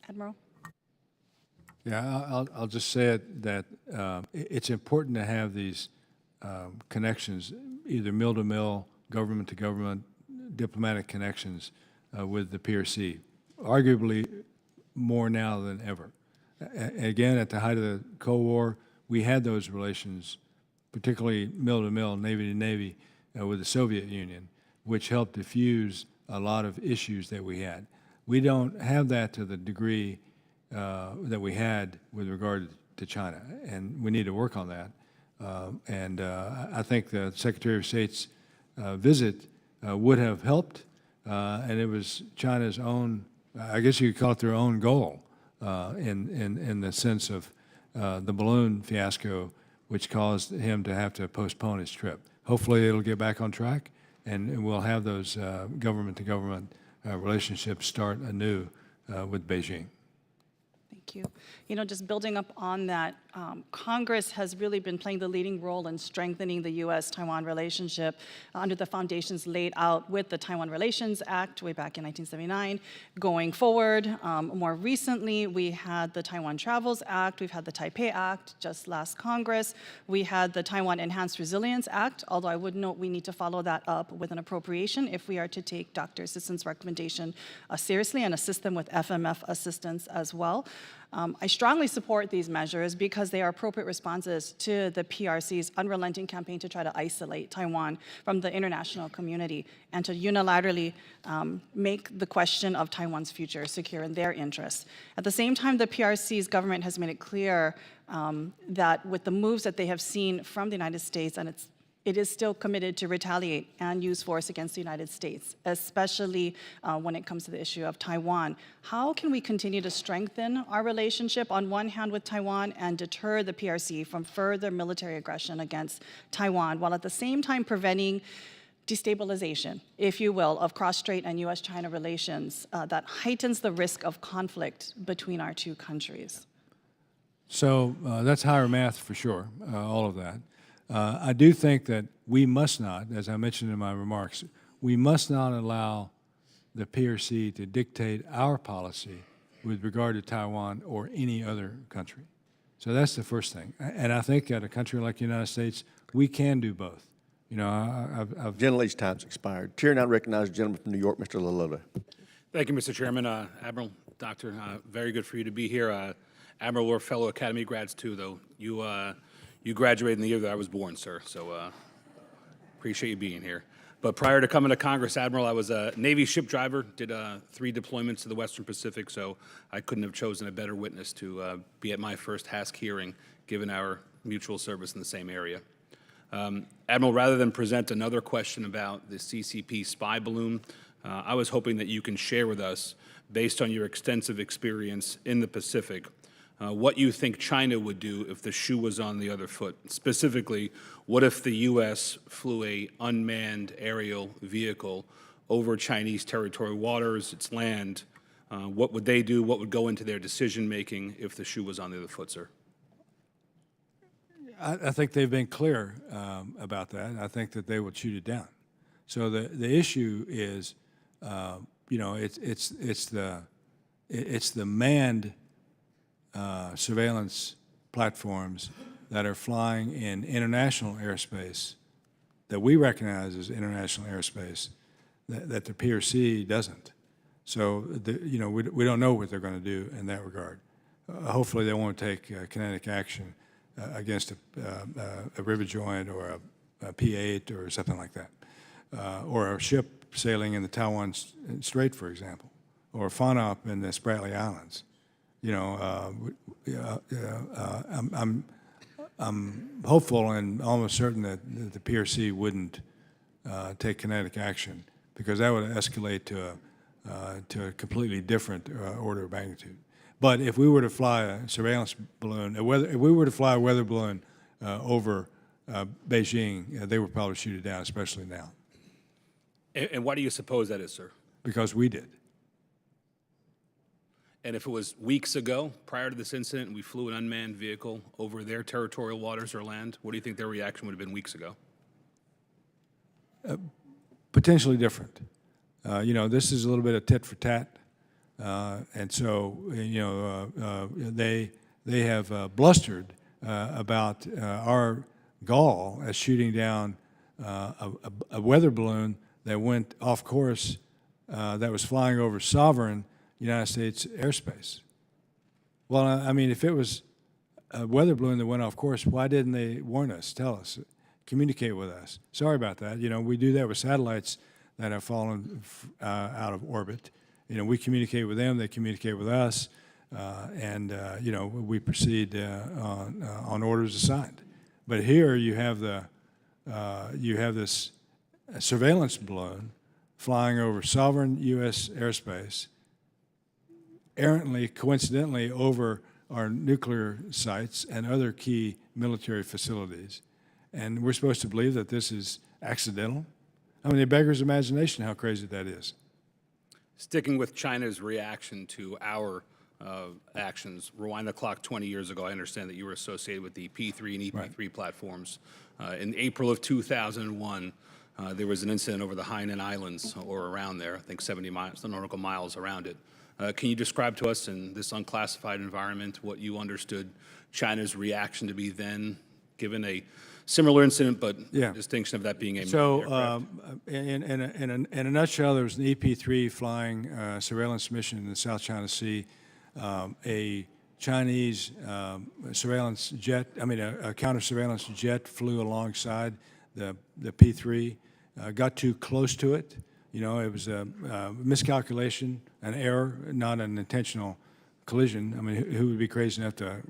Admiral? Yeah, I'll just say that it's important to have these connections, either mill-to-mill, government-to-government, diplomatic connections with the PRC, arguably more now than ever. Again, at the height of the Cold War, we had those relations, particularly mill-to-mill, Navy-to-Navy, with the Soviet Union, which helped diffuse a lot of issues that we had. We don't have that to the degree that we had with regard to China, and we need to work on that. I think the Secretary of State's visit would have helped, and it was China's own, I guess you could call it their own goal, in the sense of the balloon fiasco, which caused him to have to postpone his trip. Hopefully it'll get back on track, and we'll have those government-to-government relationships start anew with Beijing. Thank you. You know, just building up on that, Congress has really been playing the leading role in strengthening the U.S.-Taiwan relationship under the foundations laid out with the Taiwan Relations Act way back in 1979. Going forward, more recently, we had the Taiwan Travels Act, we've had the Taipei Act just last Congress, we had the Taiwan Enhanced Resilience Act, although I would note we need to follow that up with an appropriation if we are to take Dr. Sisson's recommendation seriously and assist them with FMF assistance as well. I strongly support these measures because they are appropriate responses to the PRC's unrelenting campaign to try to isolate Taiwan from the international community and to unilaterally make the question of Taiwan's future secure in their interests. At the same time, the PRC's government has made it clear that with the moves that they have seen from the United States, and it is still committed to retaliate and use force against the United States, especially when it comes to the issue of Taiwan. How can we continue to strengthen our relationship on one hand with Taiwan and deter the PRC from further military aggression against Taiwan, while at the same time preventing destabilization, if you will, of cross-strait and U.S.-China relations that heightens the risk of conflict between our two countries? So that's higher math for sure, all of that. I do think that we must not, as I mentioned in my remarks, we must not allow the PRC to dictate our policy with regard to Taiwan or any other country. So that's the first thing. And I think at a country like the United States, we can do both. You know, Gentlelady's time's expired. Chair now recognizes the gentleman from New York, Mr. Lalota. Thank you, Mr. Chairman. Admiral, Doctor, very good for you to be here. Admiral, we're fellow Academy grads too, though. You graduated in the year that I was born, sir, so appreciate you being here. But prior to coming to Congress, Admiral, I was a Navy ship driver, did 3 deployments to the Western Pacific, so I couldn't have chosen a better witness to be at my first HASC hearing, given our mutual service in the same area. Admiral, rather than present another question about the CCP spy balloon, I was hoping that you can share with us, based on your extensive experience in the Pacific, what you think China would do if the shoe was on the other foot. Specifically, what if the U.S. flew a unmanned aerial vehicle over Chinese territorial waters, its land? What would they do? What would go into their decision-making if the shoe was on the other foot, sir? I think they've been clear about that. I think that they would shoot it down. So the issue is, you know, it's the manned surveillance platforms that are flying in international airspace that we recognize as international airspace that the PRC doesn't. So, you know, we don't know what they're going to do in that regard. Hopefully they won't take kinetic action against a rivet joint or a P-8 or something like that, or a ship sailing in the Taiwan Strait, for example, or FONOP in the Spratly Islands. You know, I'm hopeful and almost certain that the PRC wouldn't take kinetic action, because that would escalate to a completely different order of magnitude. But if we were to fly a surveillance balloon, if we were to fly a weather balloon over Beijing, they would probably shoot it down, especially now. And why do you suppose that is, sir? Because we did. And if it was weeks ago, prior to this incident, and we flew an unmanned vehicle over their territorial waters or land, what do you think their reaction would have been weeks ago? Potentially different. You know, this is a little bit of tit for tat. And so, you know, they have blustered about our gall as shooting down a weather balloon that went off course that was flying over sovereign United States airspace. Well, I mean, if it was a weather balloon that went off course, why didn't they warn us, tell us, communicate with us? Sorry about that. You know, we do that with satellites that have fallen out of orbit. You know, we communicate with them, they communicate with us, and you know, we proceed on orders assigned. But here you have this surveillance balloon flying over sovereign U.S. airspace, errantly, coincidentally, over our nuclear sites and other key military facilities. And we're supposed to believe that this is accidental? I mean, it beggars imagination how crazy that is. Sticking with China's reaction to our actions, rewind the clock 20 years ago, I understand that you were associated with the P3 and EP3 platforms. In April of 2001, there was an incident over the Hainan Islands or around there, I think 70 nautical miles around it. Can you describe to us in this unclassified environment what you understood China's reaction to be then, given a similar incident, but distinction of that being a So, aircraft? in a nutshell, there was an EP3 flying surveillance mission in the South China Sea. A Chinese surveillance jet, a counter-surveillance jet flew alongside the P3, got too close to it. You know, it was a miscalculation, an error, not an intentional collision. I mean, who would be crazy enough to,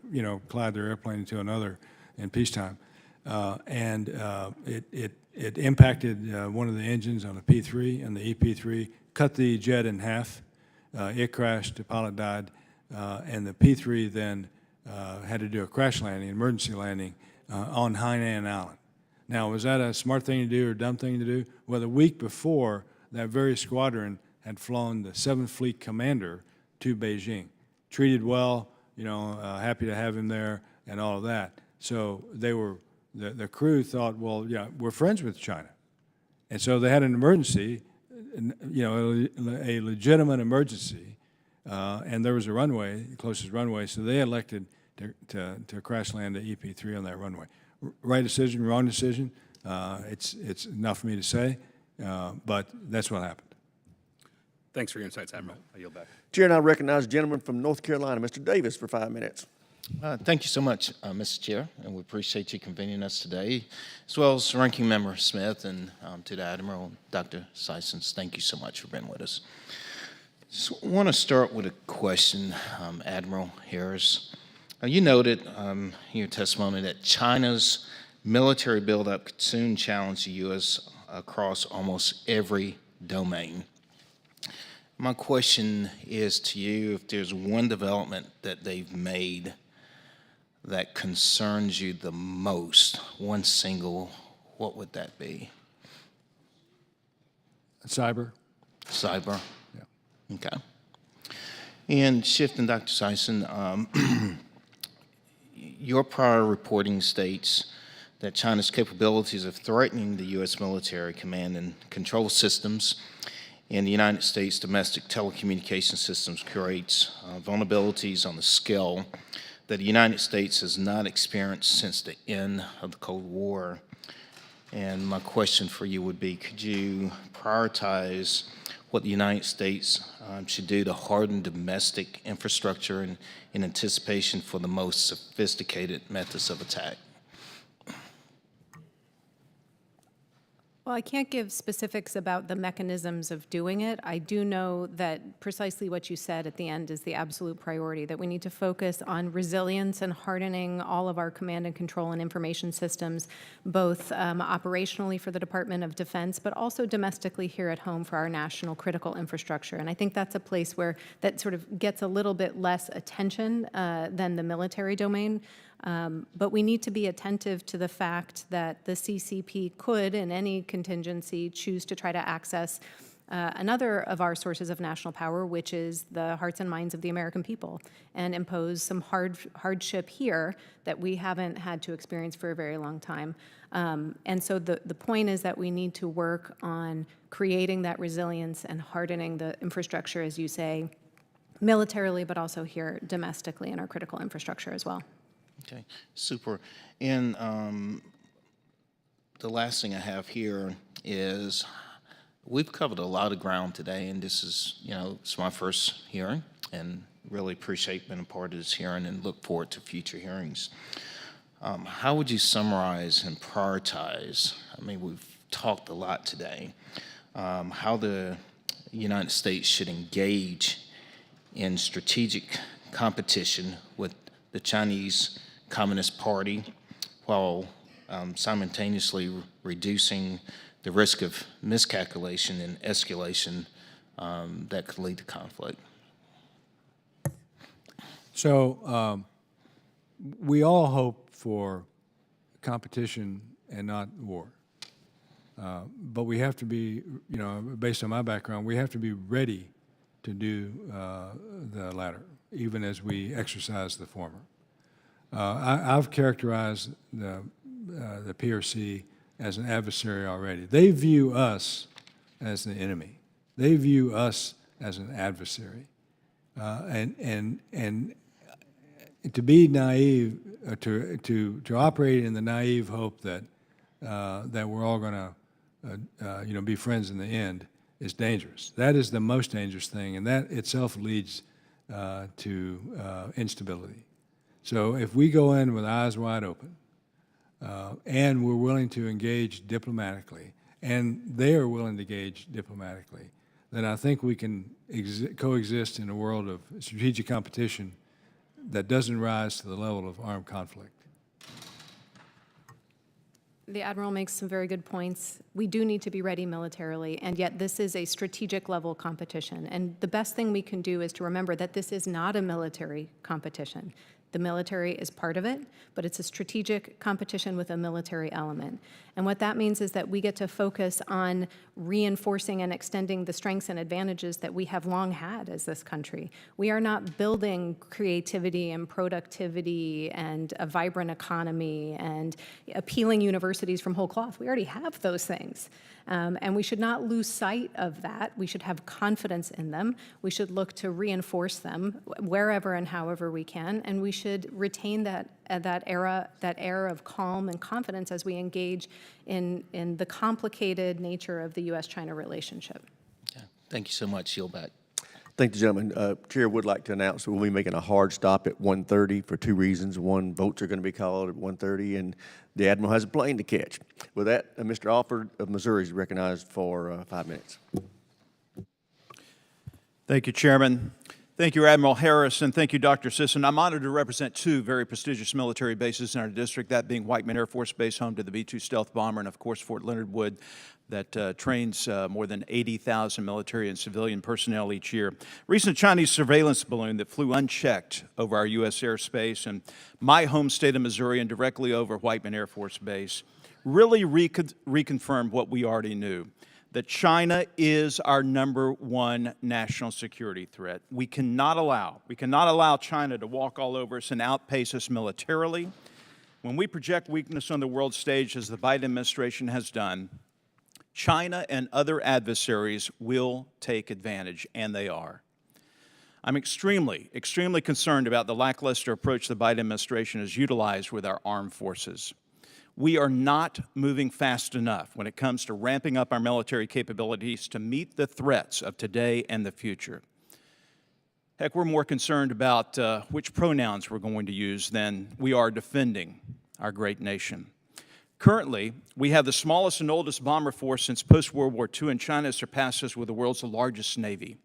collide their airplane into another in peacetime? It impacted one of the engines on the P3 and the EP3, cut the jet in half. It crashed, the pilot died, and the P3 then had to do a crash landing, emergency landing, on Hainan Island. Now, was that a smart thing to do or a dumb thing to do? Well, the week before, that very squadron had flown the 7th Fleet commander to Beijing. Treated well, happy to have him there and all of that. So they were, the crew thought, well, yeah, we're friends with China. And so they had an emergency, a legitimate emergency, and there was a runway, the closest runway, so they elected to crash land the EP3 on that runway. Right decision, wrong decision, it's enough for me to say, but that's what happened. Thanks for your insights, Admiral. I yield back. Chair, and I recognize the gentleman from North Carolina, Mr. Davis, for 5 minutes. Thank you so much, Mr. Chair, and we appreciate you convening us today, as well as Ranking Member Smith and to the Admiral, Dr. Sisson. Thank you so much for being with us. So I want to start with a question, Admiral Harris. You noted in your testimony that China's military buildup could soon challenge the U.S. across almost every domain. My question is to you, if there's one development that they've made that concerns you the most, one single, what would that be? Cyber. Cyber? Yeah. Okay. And shifting, Dr. Sisson, your prior reporting states that China's capabilities of threatening the U.S. military command and control systems and the United States domestic telecommunication systems creates vulnerabilities on the scale that the United States has not experienced since the end of the Cold War. And my question for you would be, could you prioritize what the United States should do to harden domestic infrastructure in anticipation for the most sophisticated methods of attack? Well, I can't give specifics about the mechanisms of doing it. I do know that precisely what you said at the end is the absolute priority, that we need to focus on resilience and hardening all of our command and control and information systems, both operationally for the Department of Defense, but also domestically here at home for our national critical infrastructure. And I think that's a place where that sort of gets a little bit less attention than the military domain. But we need to be attentive to the fact that the CCP could, in any contingency, choose to try to access another of our sources of national power, which is the hearts and minds of the American people, and impose some hardship here that we haven't had to experience for a very long time. And so the point is that we need to work on creating that resilience and hardening the infrastructure, as you say, militarily, but also here domestically in our critical infrastructure as well. Okay, super. And the last thing I have here is we've covered a lot of ground today, and this is, it's my first hearing, and really appreciate being a part of this hearing and look forward to future hearings. How would you summarize and prioritize, we've talked a lot today, how the United States should engage in strategic competition with the Chinese Communist Party while simultaneously reducing the risk of miscalculation and escalation that could lead to conflict? So we all hope for competition and not war. But we have to be, based on my background, we have to be ready to do the latter, even as we exercise the former. I've characterized the PRC as an adversary already. They view us as the enemy. They view us as an adversary. And to be naive, to operate in the naive hope that that we're all going to be friends in the end is dangerous. That is the most dangerous thing, and that itself leads to instability. So if we go in with eyes wide open, and we're willing to engage diplomatically, and they are willing to engage diplomatically, then I think we can coexist in a world of strategic competition that doesn't rise to the level of armed conflict. The Admiral makes some very good points. We do need to be ready militarily, and yet this is a strategic level competition. And the best thing we can do is to remember that this is not a military competition. The military is part of it, but it's a strategic competition with a military element. And what that means is that we get to focus on reinforcing and extending the strengths and advantages that we have long had as this country. We are not building creativity and productivity and a vibrant economy and appealing universities from whole cloth. We already have those things. And we should not lose sight of that. We should have confidence in them. We should look to reinforce them wherever and however we can, and we should retain that air of calm and confidence as we engage in the complicated nature of the U.S.-China relationship. Yeah. Thank you so much. Yield back. Thank you, gentlemen. Chair would like to announce that we'll be making a hard stop at 1:30 for two reasons. One, votes are going to be called at 1:30, and the Admiral has a plane to catch. With that, Mr. Alford of Missouri is recognized for 5 minutes. Thank you, Chairman. Thank you, Admiral Harris, and thank you, Dr. Sisson. I'm honored to represent two very prestigious military bases in our district, that being Whiteman Air Force Base, home to the B-2 stealth bomber, and of course Fort Leonard Wood, that trains more than 80,000 military and civilian personnel each year. Recent Chinese surveillance balloon that flew unchecked over our U.S. airspace and my home state of Missouri and directly over Whiteman Air Force Base really reconfirmed what we already knew, that China is our #1 national security threat. We cannot allow China to walk all over us and outpace us militarily. When we project weakness on the world stage, as the Biden administration has done, China and other adversaries will take advantage, and they are. I'm extremely concerned about the lackluster approach the Biden administration has utilized with our armed forces. We are not moving fast enough when it comes to ramping up our military capabilities to meet the threats of today and the future. Heck, we're more concerned about which pronouns we're going to use than we are defending our great nation. Currently, we have the smallest and oldest bomber force since post-World War II, and China surpasses with the world's largest Navy.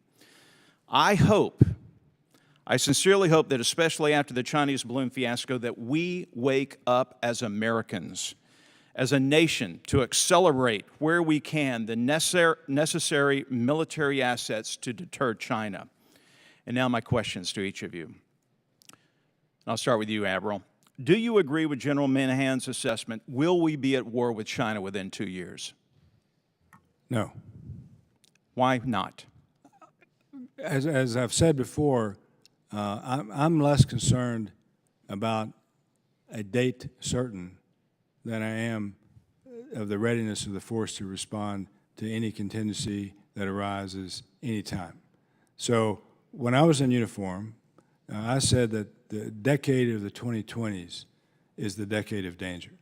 I sincerely hope that, especially after the Chinese balloon fiasco, that we wake up as Americans, as a nation, to accelerate where we can the necessary military assets to deter China. And now my questions to each of you. I'll start with you, Admiral. Do you agree with General Minahan's assessment? Will we be at war with China within 2 years? No. Why not? As I've said before, I'm less concerned about a date certain than I am of the readiness of the force to respond to any contingency that arises anytime. So when I was in uniform, I said that the decade of the 2020s is the decade of danger.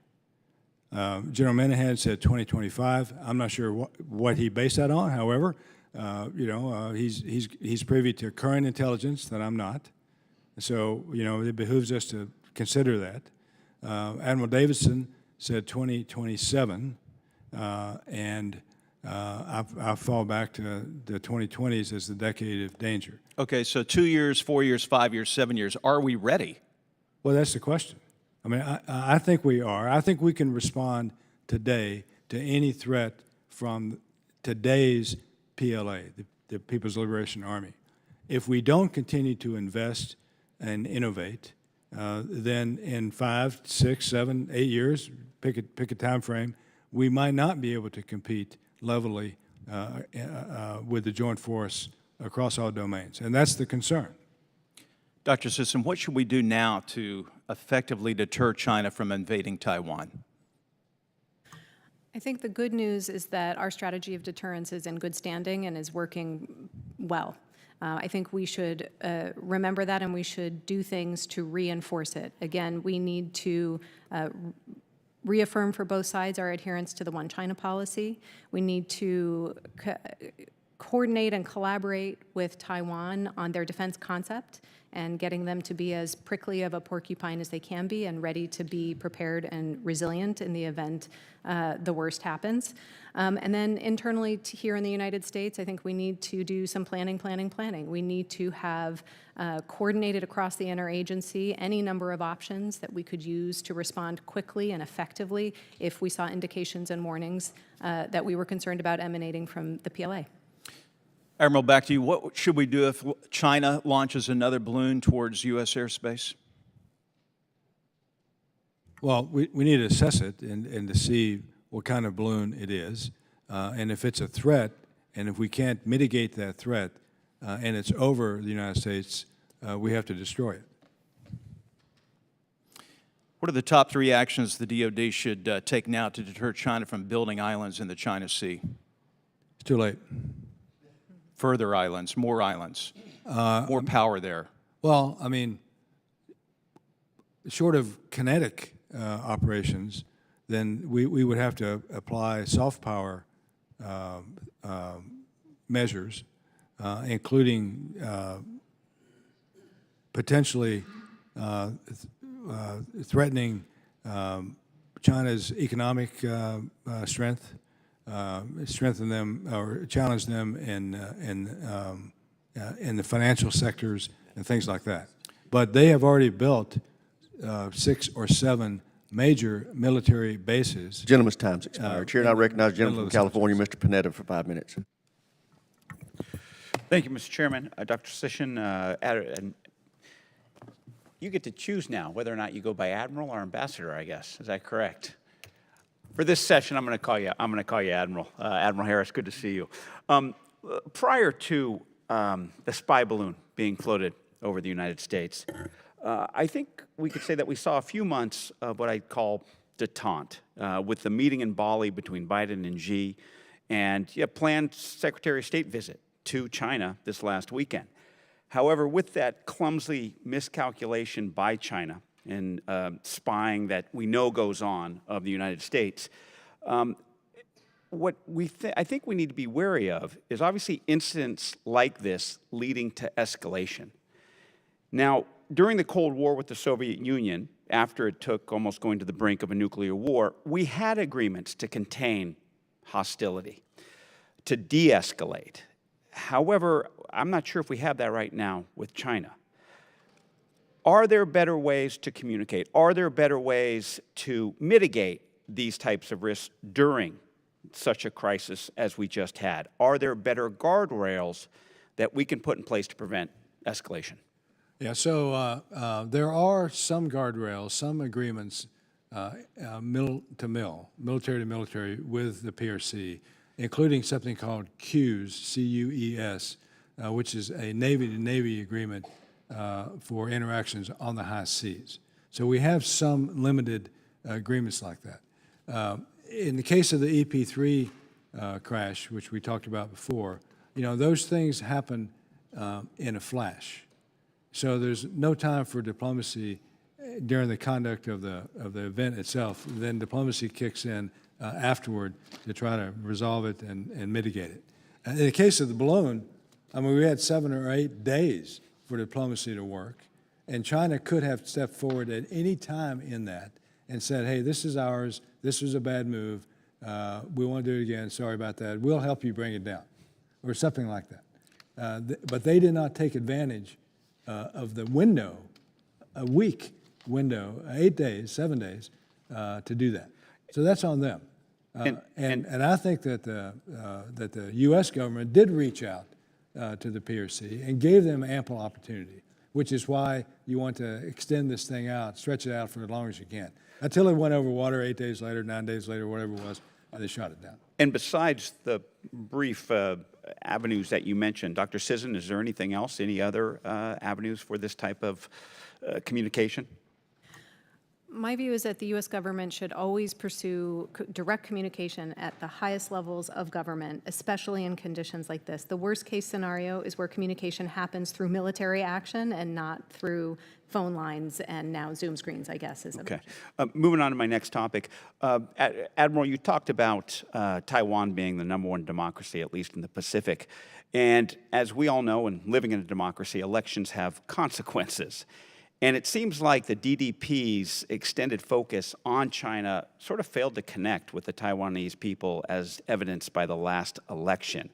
General Minahan said 2025. I'm not sure what he based that on. However, he's privy to current intelligence that I'm not. So, it behooves us to consider that. Admiral Davidson said 2027, and I fall back to the 2020s as the decade of danger. Okay, so 2 years, 4 years, 5 years, 7 years. Are we ready? Well, that's the question. I mean, I think we are. I think we can respond today to any threat from today's PLA, the People's Liberation Army. If we don't continue to invest and innovate, then in 5, 6, 7, 8 years, pick a time frame, we might not be able to compete levelly with the joint force across all domains, and that's the concern. Dr. Sisson, what should we do now to effectively deter China from invading Taiwan? I think the good news is that our strategy of deterrence is in good standing and is working well. I think we should remember that, and we should do things to reinforce it. Again, we need to reaffirm for both sides our adherence to the One China policy. We need to coordinate and collaborate with Taiwan on their defense concept and getting them to be as prickly of a porcupine as they can be and ready to be prepared and resilient in the event the worst happens. And then internally here in the United States, I think we need to do some planning. We need to have coordinated across the interagency any number of options that we could use to respond quickly and effectively if we saw indications and warnings that we were concerned about emanating from the PLA. Admiral, back to you. What should we do if China launches another balloon towards U.S. airspace? Well, we need to assess it and to see what kind of balloon it is. And if it's a threat, and if we can't mitigate that threat, and it's over the United States, we have to destroy it. What are the top 3 actions the DoD should take now to deter China from building islands in the China Sea? It's too late. Further islands, more power there. Well, I mean, short of kinetic operations, then we would have to apply soft power measures, including potentially threatening China's economic strength, strengthen them or challenge them in the financial sectors and things like that. But they have already built 6 or 7 major military bases. Gentleman's time's expired. Chair, and I recognize the gentleman from California, Mr. Panetta, for 5 minutes. Thank you, Mr. Chairman. Dr. Sisson, and you get to choose now whether or not you go by Admiral or Ambassador, I guess. Is that correct? For this session, I'm going to call you Admiral. Admiral Harris, good to see you. Prior to the spy balloon being floated over the United States, I think we could say that we saw a few months of what I'd call detente with the meeting in Bali between Biden and Xi, and planned Secretary of State visit to China this last weekend. However, with that clumsy miscalculation by China and spying that we know goes on of the United States, what I think we need to be wary of is obviously incidents like this leading to escalation. Now, during the Cold War with the Soviet Union, after it took almost going to the brink of a nuclear war, we had agreements to contain hostility, to de-escalate. However, I'm not sure if we have that right now with China. Are there better ways to communicate? Are there better ways to mitigate these types of risks during such a crisis as we just had? Are there better guardrails that we can put in place to prevent escalation? Yeah, so there are some guardrails, some agreements, military to military, with the PRC, including something called CUES, C-U-E-S, which is a Navy-to-Navy agreement for interactions on the high seas. So we have some limited agreements like that. In the case of the EP3 crash, which we talked about before, those things happen in a flash. So there's no time for diplomacy during the conduct of the event itself. Then diplomacy kicks in afterward to try to resolve it and mitigate it. In the case of the balloon, I mean, we had 7 or 8 days for diplomacy to work, and China could have stepped forward at any time in that and said, hey, this is ours, this was a bad move, we want to do it again, sorry about that, we'll help you bring it down, or something like that. But they did not take advantage of the window, a week window, 8 days, 7 days, to do that. So that's on them. And I think that the U.S. government did reach out to the PRC and gave them ample opportunity, which is why you want to extend this thing out, stretch it out for as long as you can. Until it went over water 8 days later, 9 days later, whatever it was, they shot it down. And besides the brief avenues that you mentioned, Dr. Sisson, is there anything else, any other avenues for this type of communication? My view is that the U.S. government should always pursue direct communication at the highest levels of government, especially in conditions like this. The worst case scenario is where communication happens through military action and not through phone lines and now Zoom screens, I guess. Okay. Moving on to my next topic. Admiral, you talked about Taiwan being the #1 democracy, at least in the Pacific. And as we all know, and living in a democracy, elections have consequences. And it seems like the DDP's extended focus on China sort of failed to connect with the Taiwanese people, as evidenced by the last election.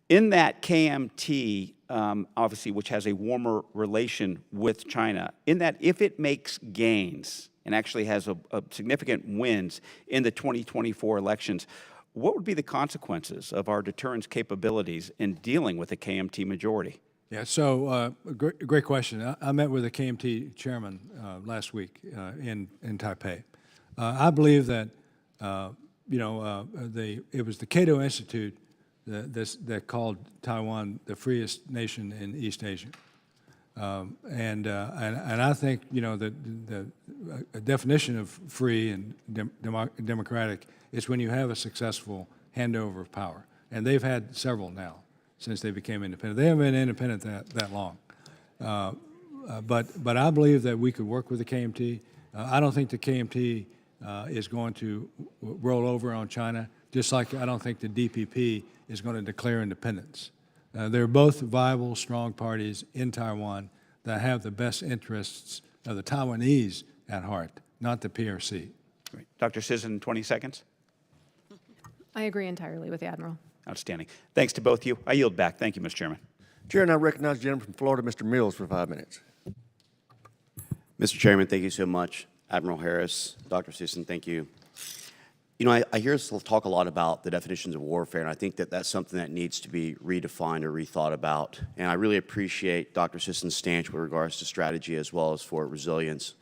In that KMT, obviously, which has a warmer relation with China, in that if it makes gains and actually has a significant wins in the 2024 elections, what would be the consequences of our deterrence capabilities in dealing with the KMT majority? Yeah, so great question. I met with the KMT chairman last week in Taipei. I believe that it was the Cato Institute that called Taiwan the freest nation in East Asia, and I think the definition of free and democratic is when you have a successful handover of power, and they've had several now since they became independent. They haven't been independent that long. But I believe that we could work with the KMT. I don't think the KMT is going to roll over on China, just like I don't think the DPP is going to declare independence. They're both viable, strong parties in Taiwan that have the best interests of the Taiwanese at heart, not the PRC. Great. Dr. Sisson, 20 seconds. I agree entirely with the Admiral. Outstanding. Thanks to both of you. I yield back. Thank you, Mr. Chairman. Chair, and I recognize the gentleman from Florida, Mr. Mills, for 5 minutes. Mr. Chairman, thank you so much. Admiral Harris, Dr. Sisson, thank you. You know, I hear us talk a lot about the definitions of warfare, and I think that that's something that needs to be redefined or rethought about. And I really appreciate Dr. Sisson's stance with regards to strategy as well as for resilience.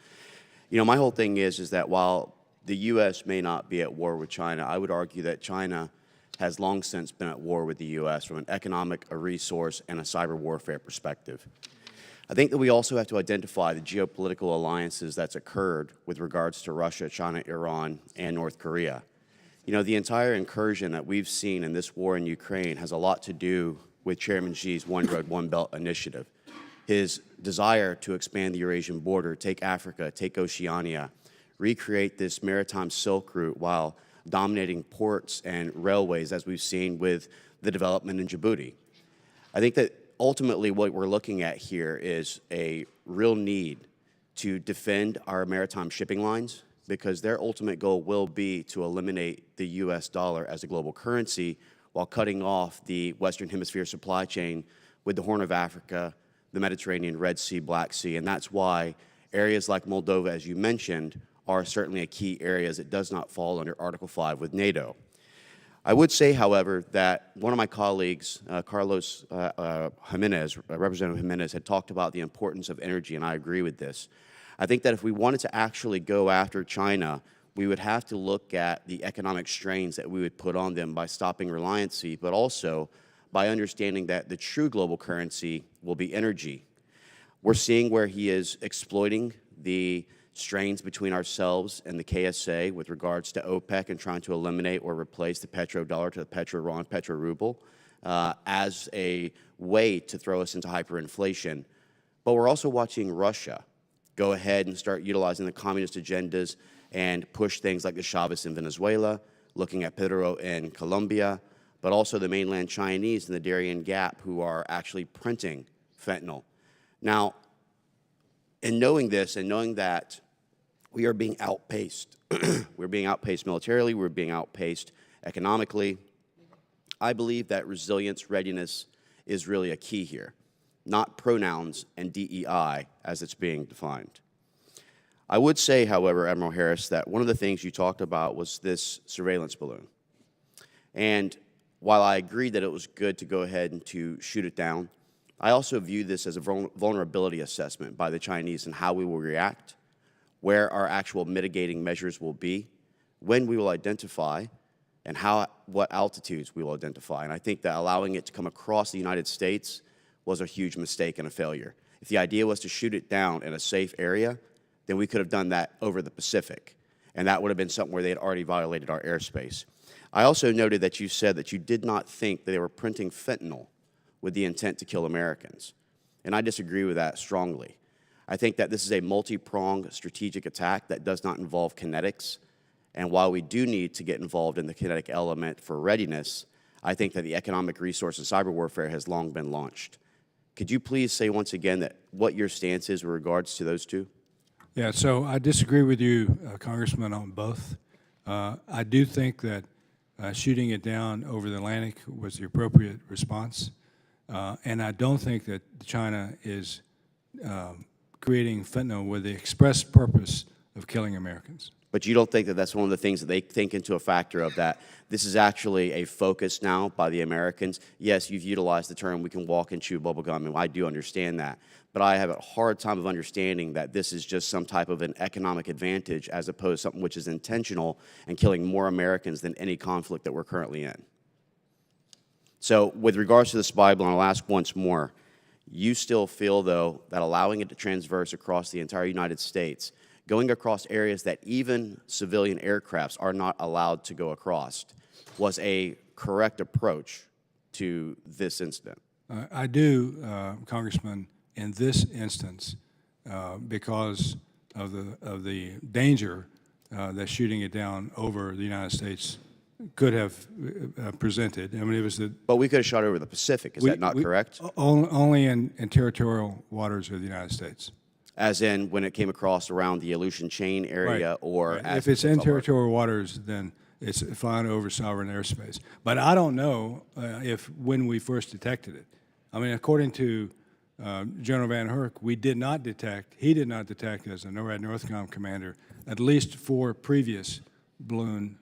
You know, my whole thing is that while the U.S. may not be at war with China, I would argue that China has long since been at war with the U.S. from an economic, a resource, and a cyber warfare perspective. I think that we also have to identify the geopolitical alliances that's occurred with regards to Russia, China, Iran, and North Korea. You know, the entire incursion that we've seen in this war in Ukraine has a lot to do with Chairman Xi's One Road, One Belt initiative. His desire to expand the Eurasian border, take Africa, take Oceania, recreate this maritime Silk Route while dominating ports and railways, as we've seen with the development in Djibouti. I think that ultimately what we're looking at here is a real need to defend our maritime shipping lines, because their ultimate goal will be to eliminate the U.S. dollar as a global currency while cutting off the Western Hemisphere supply chain with the Horn of Africa, the Mediterranean, Red Sea, Black Sea, and that's why areas like Moldova, as you mentioned, are certainly a key area as it does not fall under Article 5 with NATO. I would say, however, that one of my colleagues, Carlos Jimenez, Representative Jimenez, had talked about the importance of energy, and I agree with this. I think that if we wanted to actually go after China, we would have to look at the economic strains that we would put on them by stopping reliancy, but also by understanding that the true global currency will be energy. We're seeing where he is exploiting the strains between ourselves and the KSA with regards to OPEC and trying to eliminate or replace the petrodollar to the petro-RON, petro-ruble as a way to throw us into hyperinflation. But we're also watching Russia go ahead and start utilizing the communist agendas and push things like the Chavez in Venezuela, looking at Petro in Colombia, but also the mainland Chinese in the Darien Gap who are actually printing fentanyl. Now, in knowing this and knowing that we are being outpaced, we're being outpaced militarily, we're being outpaced economically, I believe that resilience, readiness is really a key here, not pronouns and DEI as it's being defined. I would say, however, Admiral Harris, that one of the things you talked about was this surveillance balloon. And while I agree that it was good to go ahead and to shoot it down, I also view this as a vulnerability assessment by the Chinese and how we will react, where our actual mitigating measures will be, when we will identify, and what altitudes we will identify. And I think that allowing it to come across the United States was a huge mistake and a failure. If the idea was to shoot it down in a safe area, then we could have done that over the Pacific. And that would have been something where they had already violated our airspace. I also noted that you said that you did not think that they were printing fentanyl with the intent to kill Americans. And I disagree with that strongly. I think that this is a multi-pronged strategic attack that does not involve kinetics. And while we do need to get involved in the kinetic element for readiness, I think that the economic resource and cyber warfare has long been launched. Could you please say once again that what your stance is with regards to those two? Yeah, so I disagree with you, Congressman, on both. I do think that shooting it down over the Atlantic was the appropriate response. And I don't think that China is creating fentanyl with the express purpose of killing Americans. But you don't think that that's one of the things that they think into a factor of that this is actually a focus now by the Americans? Yes, you've utilized the term, we can walk and chew bubblegum, and I do understand that. But I have a hard time of understanding that this is just some type of an economic advantage as opposed to something which is intentional and killing more Americans than any conflict that we're currently in. So with regards to the spy balloon, I'll ask once more, you still feel, though, that allowing it to transverse across the entire United States, going across areas that even civilian aircrafts are not allowed to go across, was a correct approach to this incident? I do, Congressman, in this instance, because of the danger that shooting it down over the United States could have presented. I mean, it was the... But we could have shot over the Pacific, is that not correct? Only in territorial waters of the United States. As in when it came across around the Aleutian Chain area, Right. or... Right. as If it's in somewhere. territorial waters, then it's flying over sovereign airspace. But I don't know when we first detected it. I mean, according to General Van Herk, he did not detect as a NORAD Northcom commander, at least 4 previous balloon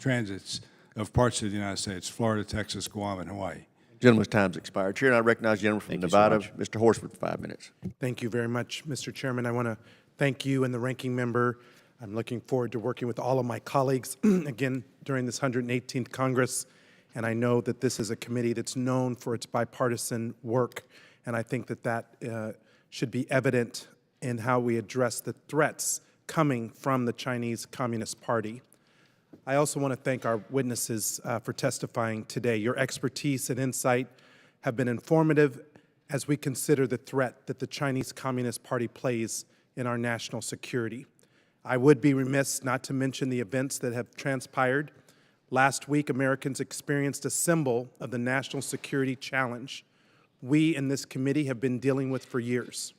transits of parts of the United States, Florida, Texas, Guam, and Hawaii. Gentleman's time's expired. Chair, and I recognize the gentleman from Thank you so Nevada, much. Mr. Horsford, for 5 minutes. Thank you very much, Mr. Chairman. I want to thank you and the ranking member. I'm looking forward to working with all of my colleagues again during this 118th Congress. And I know that this is a committee that's known for its bipartisan work. And I think that that should be evident in how we address the threats coming from the Chinese Communist Party. I also want to thank our witnesses for testifying today. Your expertise and insight have been informative as we consider the threat that the Chinese Communist Party plays in our national security. I would be remiss not to mention the events that have transpired. Last week, Americans experienced a symbol of the national security challenge we in this committee have been dealing with for years: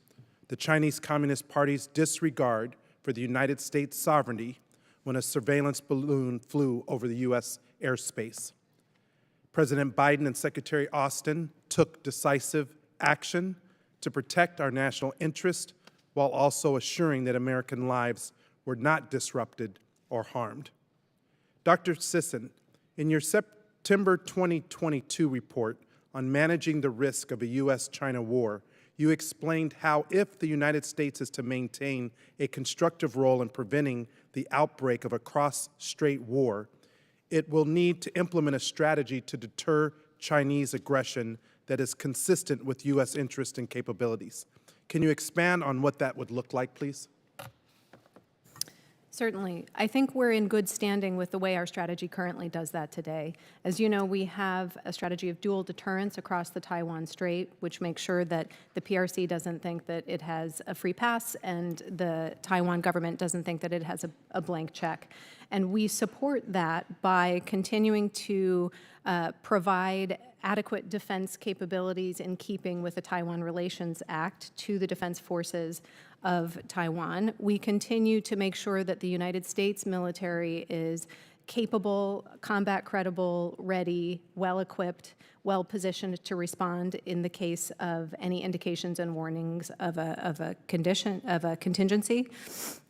the Chinese Communist Party's disregard for the United States sovereignty when a surveillance balloon flew over the U.S. airspace. President Biden and Secretary Austin took decisive action to protect our national interest while also assuring that American lives were not disrupted or harmed. Dr. Sisson, in your September 2022 report on managing the risk of a U.S.-China war, you explained how if the United States is to maintain a constructive role in preventing the outbreak of a cross-strait war, it will need to implement a strategy to deter Chinese aggression that is consistent with U.S. interests and capabilities. Can you expand on what that would look like, please? Certainly. I think we're in good standing with the way our strategy currently does that today. As you know, we have a strategy of dual deterrence across the Taiwan Strait, which makes sure that the PRC doesn't think that it has a free pass and the Taiwan government doesn't think that it has a blank check. And we support that by continuing to provide adequate defense capabilities in keeping with the Taiwan Relations Act to the defense forces of Taiwan. We continue to make sure that the United States military is capable, combat credible, ready, well-equipped, well-positioned to respond in the case of any indications and warnings of a contingency.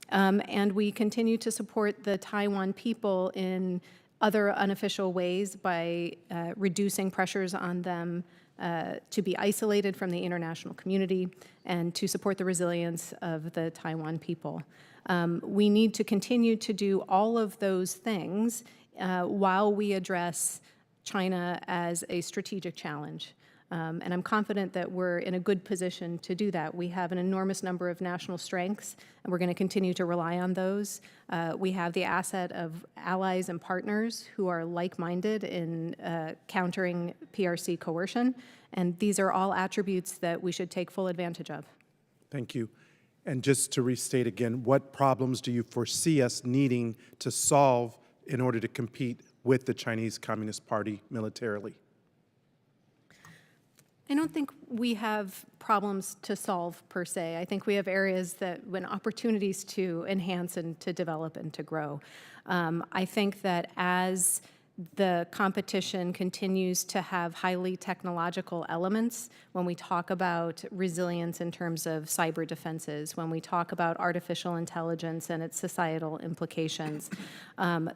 And we continue to support the Taiwan people in other unofficial ways by reducing pressures on them to be isolated from the international community and to support the resilience of the Taiwan people. We need to continue to do all of those things while we address China as a strategic challenge. And I'm confident that we're in a good position to do that. We have an enormous number of national strengths, and we're going to continue to rely on those. We have the asset of allies and partners who are like-minded in countering PRC coercion, and these are all attributes that we should take full advantage of. Thank you. And just to restate again, what problems do you foresee us needing to solve in order to compete with the Chinese Communist Party militarily? I don't think we have problems to solve per se. I think we have areas when opportunities to enhance and to develop and to grow. I think that as the competition continues to have highly technological elements, when we talk about resilience in terms of cyber defenses, when we talk about artificial intelligence and its societal implications,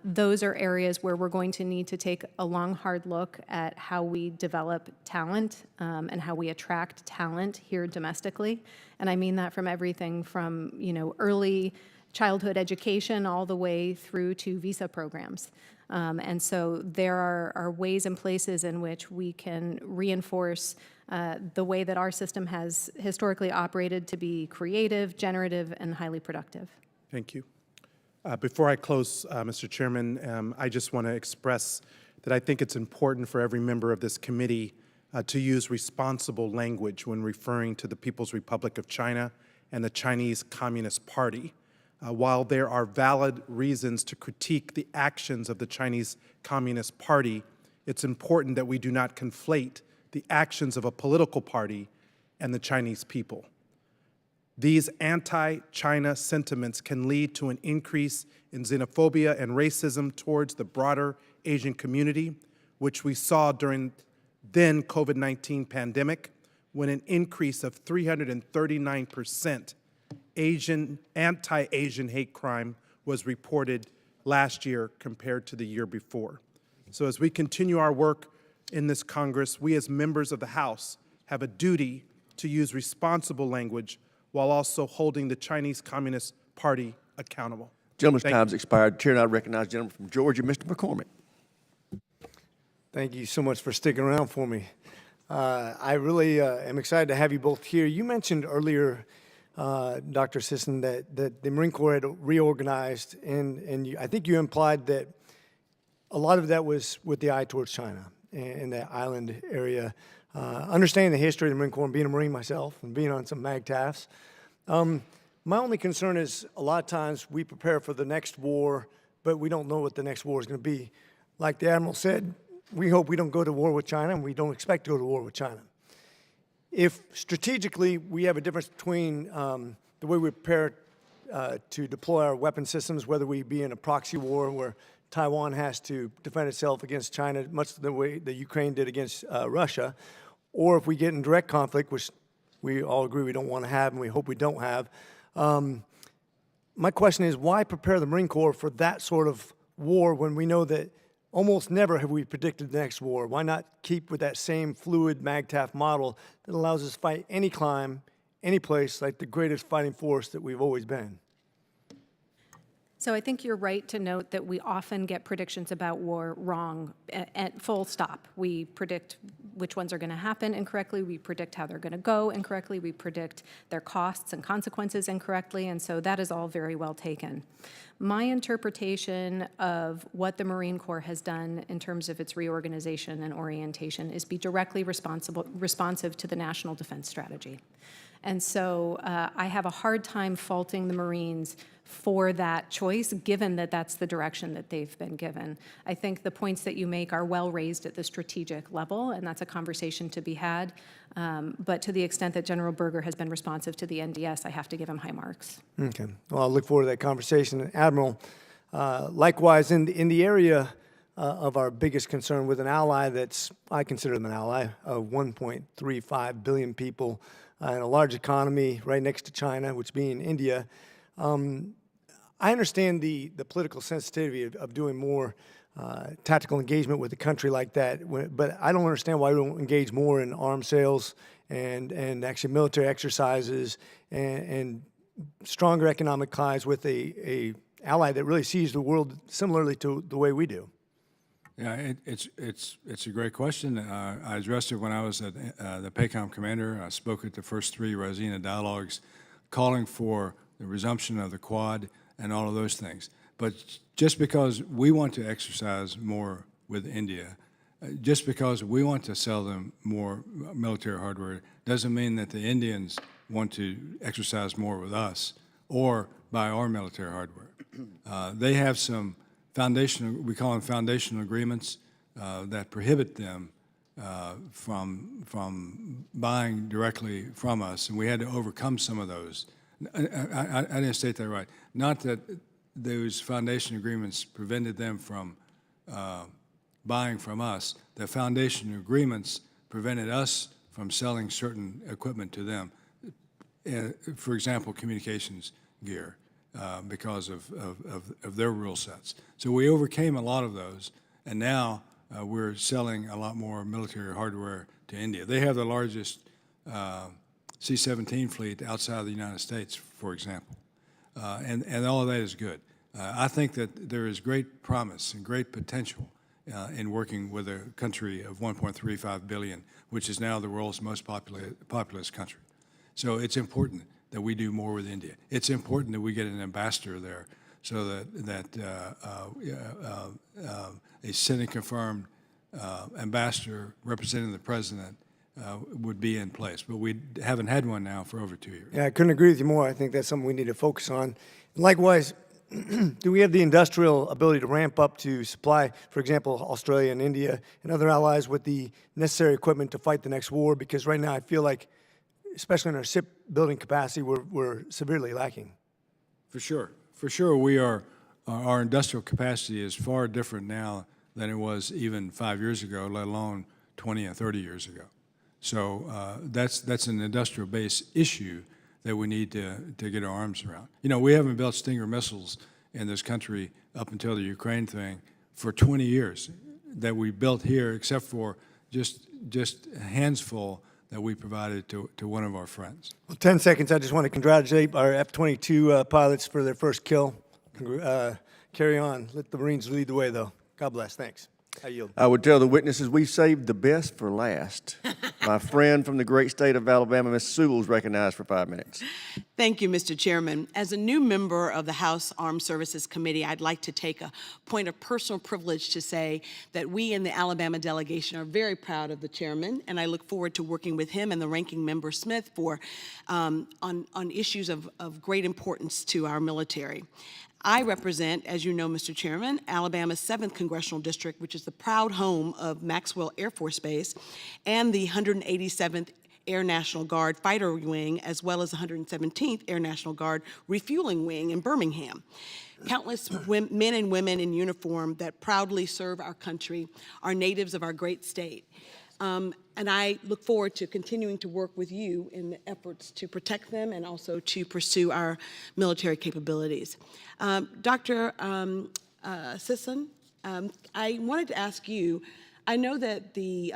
those are areas where we're going to need to take a long, hard look at how we develop talent and how we attract talent here domestically. And I mean that from everything from, early childhood education all the way through to visa programs. And so there are ways and places in which we can reinforce the way that our system has historically operated to be creative, generative, and highly productive. Thank you. Before I close, Mr. Chairman, I just want to express that I think it's important for every member of this committee to use responsible language when referring to the People's Republic of China and the Chinese Communist Party. While there are valid reasons to critique the actions of the Chinese Communist Party, it's important that we do not conflate the actions of a political party and the Chinese people. These anti-China sentiments can lead to an increase in xenophobia and racism towards the broader Asian community, which we saw during then COVID-19 pandemic, when an increase of 339% anti-Asian hate crime was reported last year compared to the year before. So as we continue our work in this Congress, we as members of the House have a duty to use responsible language while also holding the Chinese Communist Party accountable. Gentleman's time's expired. Chair, I recognize the gentleman from Georgia, Mr. McCormick. Thank you so much for sticking around for me. I really am excited to have you both here. You mentioned earlier, Dr. Sisson, that the Marine Corps had reorganized, and I think you implied that a lot of that was with the eye towards China and that island area. Understanding the history of the Marine Corps and being a Marine myself and being on some MAGTAFs, my only concern is a lot of times we prepare for the next war, but we don't know what the next war is going to be. Like the Admiral said, we hope we don't go to war with China, and we don't expect to go to war with China. If strategically we have a difference between the way we prepare to deploy our weapon systems, whether we be in a proxy war where Taiwan has to defend itself against China, much the way that Ukraine did against Russia, or if we get in direct conflict, which we all agree we don't want to have and we hope we don't have, my question is, why prepare the Marine Corps for that sort of war when we know that almost never have we predicted the next war? Why not keep with that same fluid MAGTAF model that allows us to fight any climb, any place, like the greatest fighting force that we've always been? So I think you're right to note that we often get predictions about war wrong at full stop. We predict which ones are going to happen incorrectly. We predict how they're going to go incorrectly. We predict their costs and consequences incorrectly. And so that is all very well taken. My interpretation of what the Marine Corps has done in terms of its reorganization and orientation is be directly responsive to the National Defense Strategy. And so I have a hard time faulting the Marines for that choice, given that that's the direction that they've been given. I think the points that you make are well raised at the strategic level, and that's a conversation to be had. But to the extent that General Berger has been responsive to the NDS, I have to give him high marks. Okay. Well, I'll look forward to that conversation. Admiral, likewise, in the area of our biggest concern with an ally that's, I consider them an ally, of 1.35 billion people, and a large economy right next to China, which being India. I understand the political sensitivity of doing more tactical engagement with a country like that, but I don't understand why we don't engage more in arms sales and actually military exercises and stronger economic ties with a ally that really sees the world similarly to the way we do. Yeah, it's a great question. I addressed it when I was at the PACOM commander. I spoke at the first 3 Rosina dialogues, calling for the resumption of the Quad and all of those things. But just because we want to exercise more with India, just because we want to sell them more military hardware, doesn't mean that the Indians want to exercise more with us or buy our military hardware. They have some foundational, we call them foundational agreements that prohibit them from buying directly from us, and we had to overcome some of those. I didn't state that right. Not that those foundation agreements prevented them from buying from us. The foundation agreements prevented us from selling certain equipment to them. For example, communications gear. Because of their rule sets. So we overcame a lot of those, and now we're selling a lot more military hardware to India. They have the largest C-17 fleet outside of the United States, for example, and all of that is good. I think that there is great promise and great potential in working with a country of 1.35 billion, which is now the world's most populous country. So it's important that we do more with India. It's important that we get an ambassador there so that a Senate-confirmed ambassador representing the president would be in place. But we haven't had one now for over 2 years. Yeah, I couldn't agree with you more. I think that's something we need to focus on. Likewise, do we have the industrial ability to ramp up to supply, for example, Australia and India and other allies with the necessary equipment to fight the next war? Because right now I feel like, especially in our shipbuilding capacity, we're severely lacking. For sure. For sure, we are. Our industrial capacity is far different now than it was even 5 years ago, let alone 20 and 30 years ago. So that's an industrial base issue that we need to get our arms around. You know, we haven't built Stinger missiles in this country up until the Ukraine thing for 20 years that we built here, except for just a handful that we provided to one of our friends. Well, 10 seconds. I just want to congratulate our F-22 pilots for their first kill. Carry on. Let the Marines lead the way, though. God bless. Thanks. I yield. I would tell the witnesses we saved the best for last. My friend from the great state of Alabama, Ms. Sewell, is recognized for 5 minutes. Thank you, Mr. Chairman. As a new member of the House Armed Services Committee, I'd like to take a point of personal privilege to say that we in the Alabama delegation are very proud of the chairman, and I look forward to working with him and the ranking member Smith for on issues of great importance to our military. I represent, as you know, Mr. Chairman, Alabama's 7th Congressional District, which is the proud home of Maxwell Air Force Base and the 187th Air National Guard Fighter Wing, as well as the 117th Air National Guard Refueling Wing in Birmingham. Countless men and women in uniform that proudly serve our country are natives of our great state. And I look forward to continuing to work with you in the efforts to protect them and also to pursue our military capabilities. Dr. Sisson, I wanted to ask you, I know that the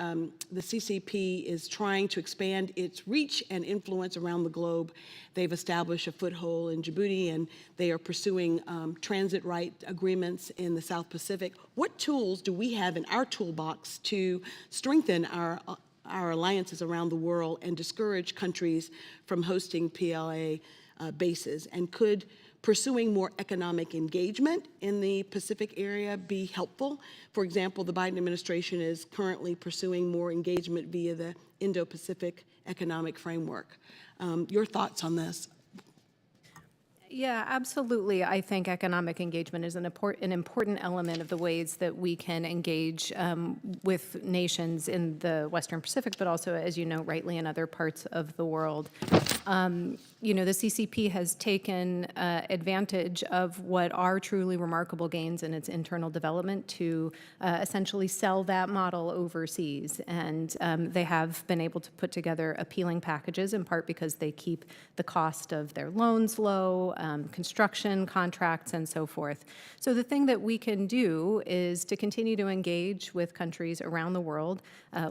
CCP is trying to expand its reach and influence around the globe. They've established a foothold in Djibouti, and they are pursuing transit right agreements in the South Pacific. What tools do we have in our toolbox to strengthen our alliances around the world and discourage countries from hosting PLA bases? And could pursuing more economic engagement in the Pacific area be helpful? For example, the Biden administration is currently pursuing more engagement via the Indo-Pacific Economic Framework. Your thoughts on this? Yeah, absolutely. I think economic engagement is an important element of the ways that we can engage with nations in the Western Pacific, but also, as you know, rightly in other parts of the world. You know, the CCP has taken advantage of what are truly remarkable gains in its internal development to essentially sell that model overseas. And they have been able to put together appealing packages, in part because they keep the cost of their loans low, construction contracts, and so forth. So the thing that we can do is to continue to engage with countries around the world,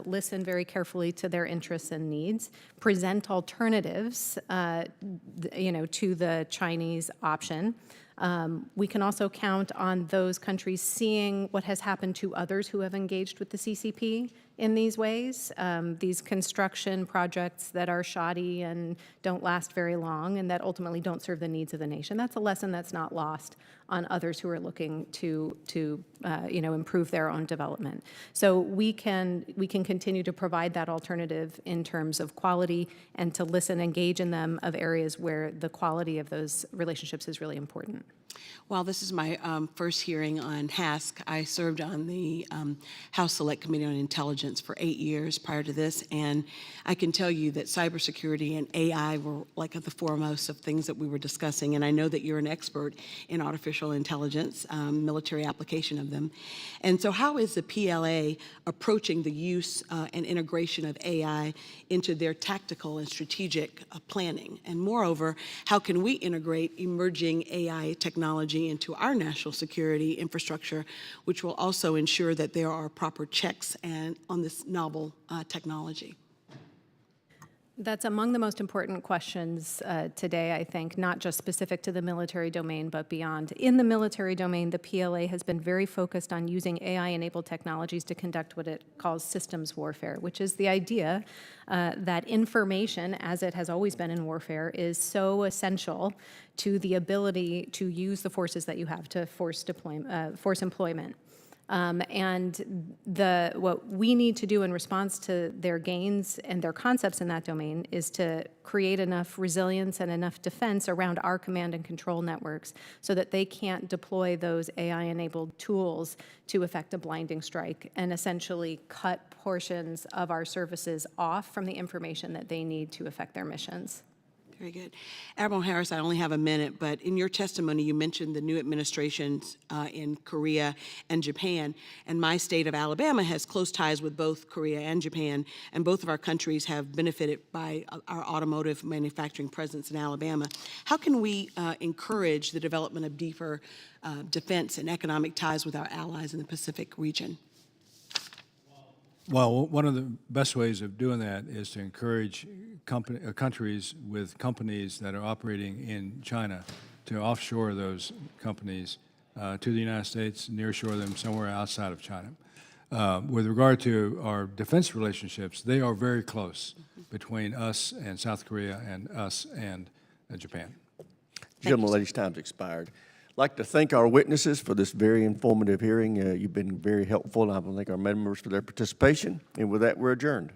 listen very carefully to their interests and needs, present alternatives, you know, to the Chinese option, We can also count on those countries seeing what has happened to others who have engaged with the CCP in these ways, these construction projects that are shoddy and don't last very long and that ultimately don't serve the needs of the nation. That's a lesson that's not lost on others who are looking to improve their own development. So we can continue to provide that alternative in terms of quality and to listen, engage in them of areas where the quality of those relationships is really important. Well, this is my first hearing on HASC. I served on the House Select Committee on Intelligence for 8 years prior to this, and I can tell you that cybersecurity and AI were like at the foremost of things that we were discussing, and I know that you're an expert in artificial intelligence, military application of them. And so how is the PLA approaching the use and integration of AI into their tactical and strategic planning? And moreover, how can we integrate emerging AI technology into our national security infrastructure, which will also ensure that there are proper checks on this novel technology? That's among the most important questions today, I think, not just specific to the military domain, but beyond. In the military domain, the PLA has been very focused on using AI-enabled technologies to conduct what it calls systems warfare, which is the idea that information, as it has always been in warfare, is so essential to the ability to use the forces that you have to force employment. And what we need to do in response to their gains and their concepts in that domain is to create enough resilience and enough defense around our command and control networks so that they can't deploy those AI-enabled tools to effect a blinding strike and essentially cut portions of our services off from the information that they need to effect their missions. Very good. Admiral Harris, I only have a minute, but in your testimony, you mentioned the new administrations in Korea and Japan, and my state of Alabama has close ties with both Korea and Japan, and both of our countries have benefited by our automotive manufacturing presence in Alabama. How can we encourage the development of deeper defense and economic ties with our allies in the Pacific region? Well, one of the best ways of doing that is to encourage countries with companies that are operating in China to offshore those companies to the United States, nearshore them somewhere outside of China. With regard to our defense relationships, they are very close between us and South Korea and us and Japan. Gentlemen, ladies, time's expired. I'd like to thank our witnesses for this very informative hearing. You've been very helpful, and I want to thank our members for their participation. And with that, we're adjourned.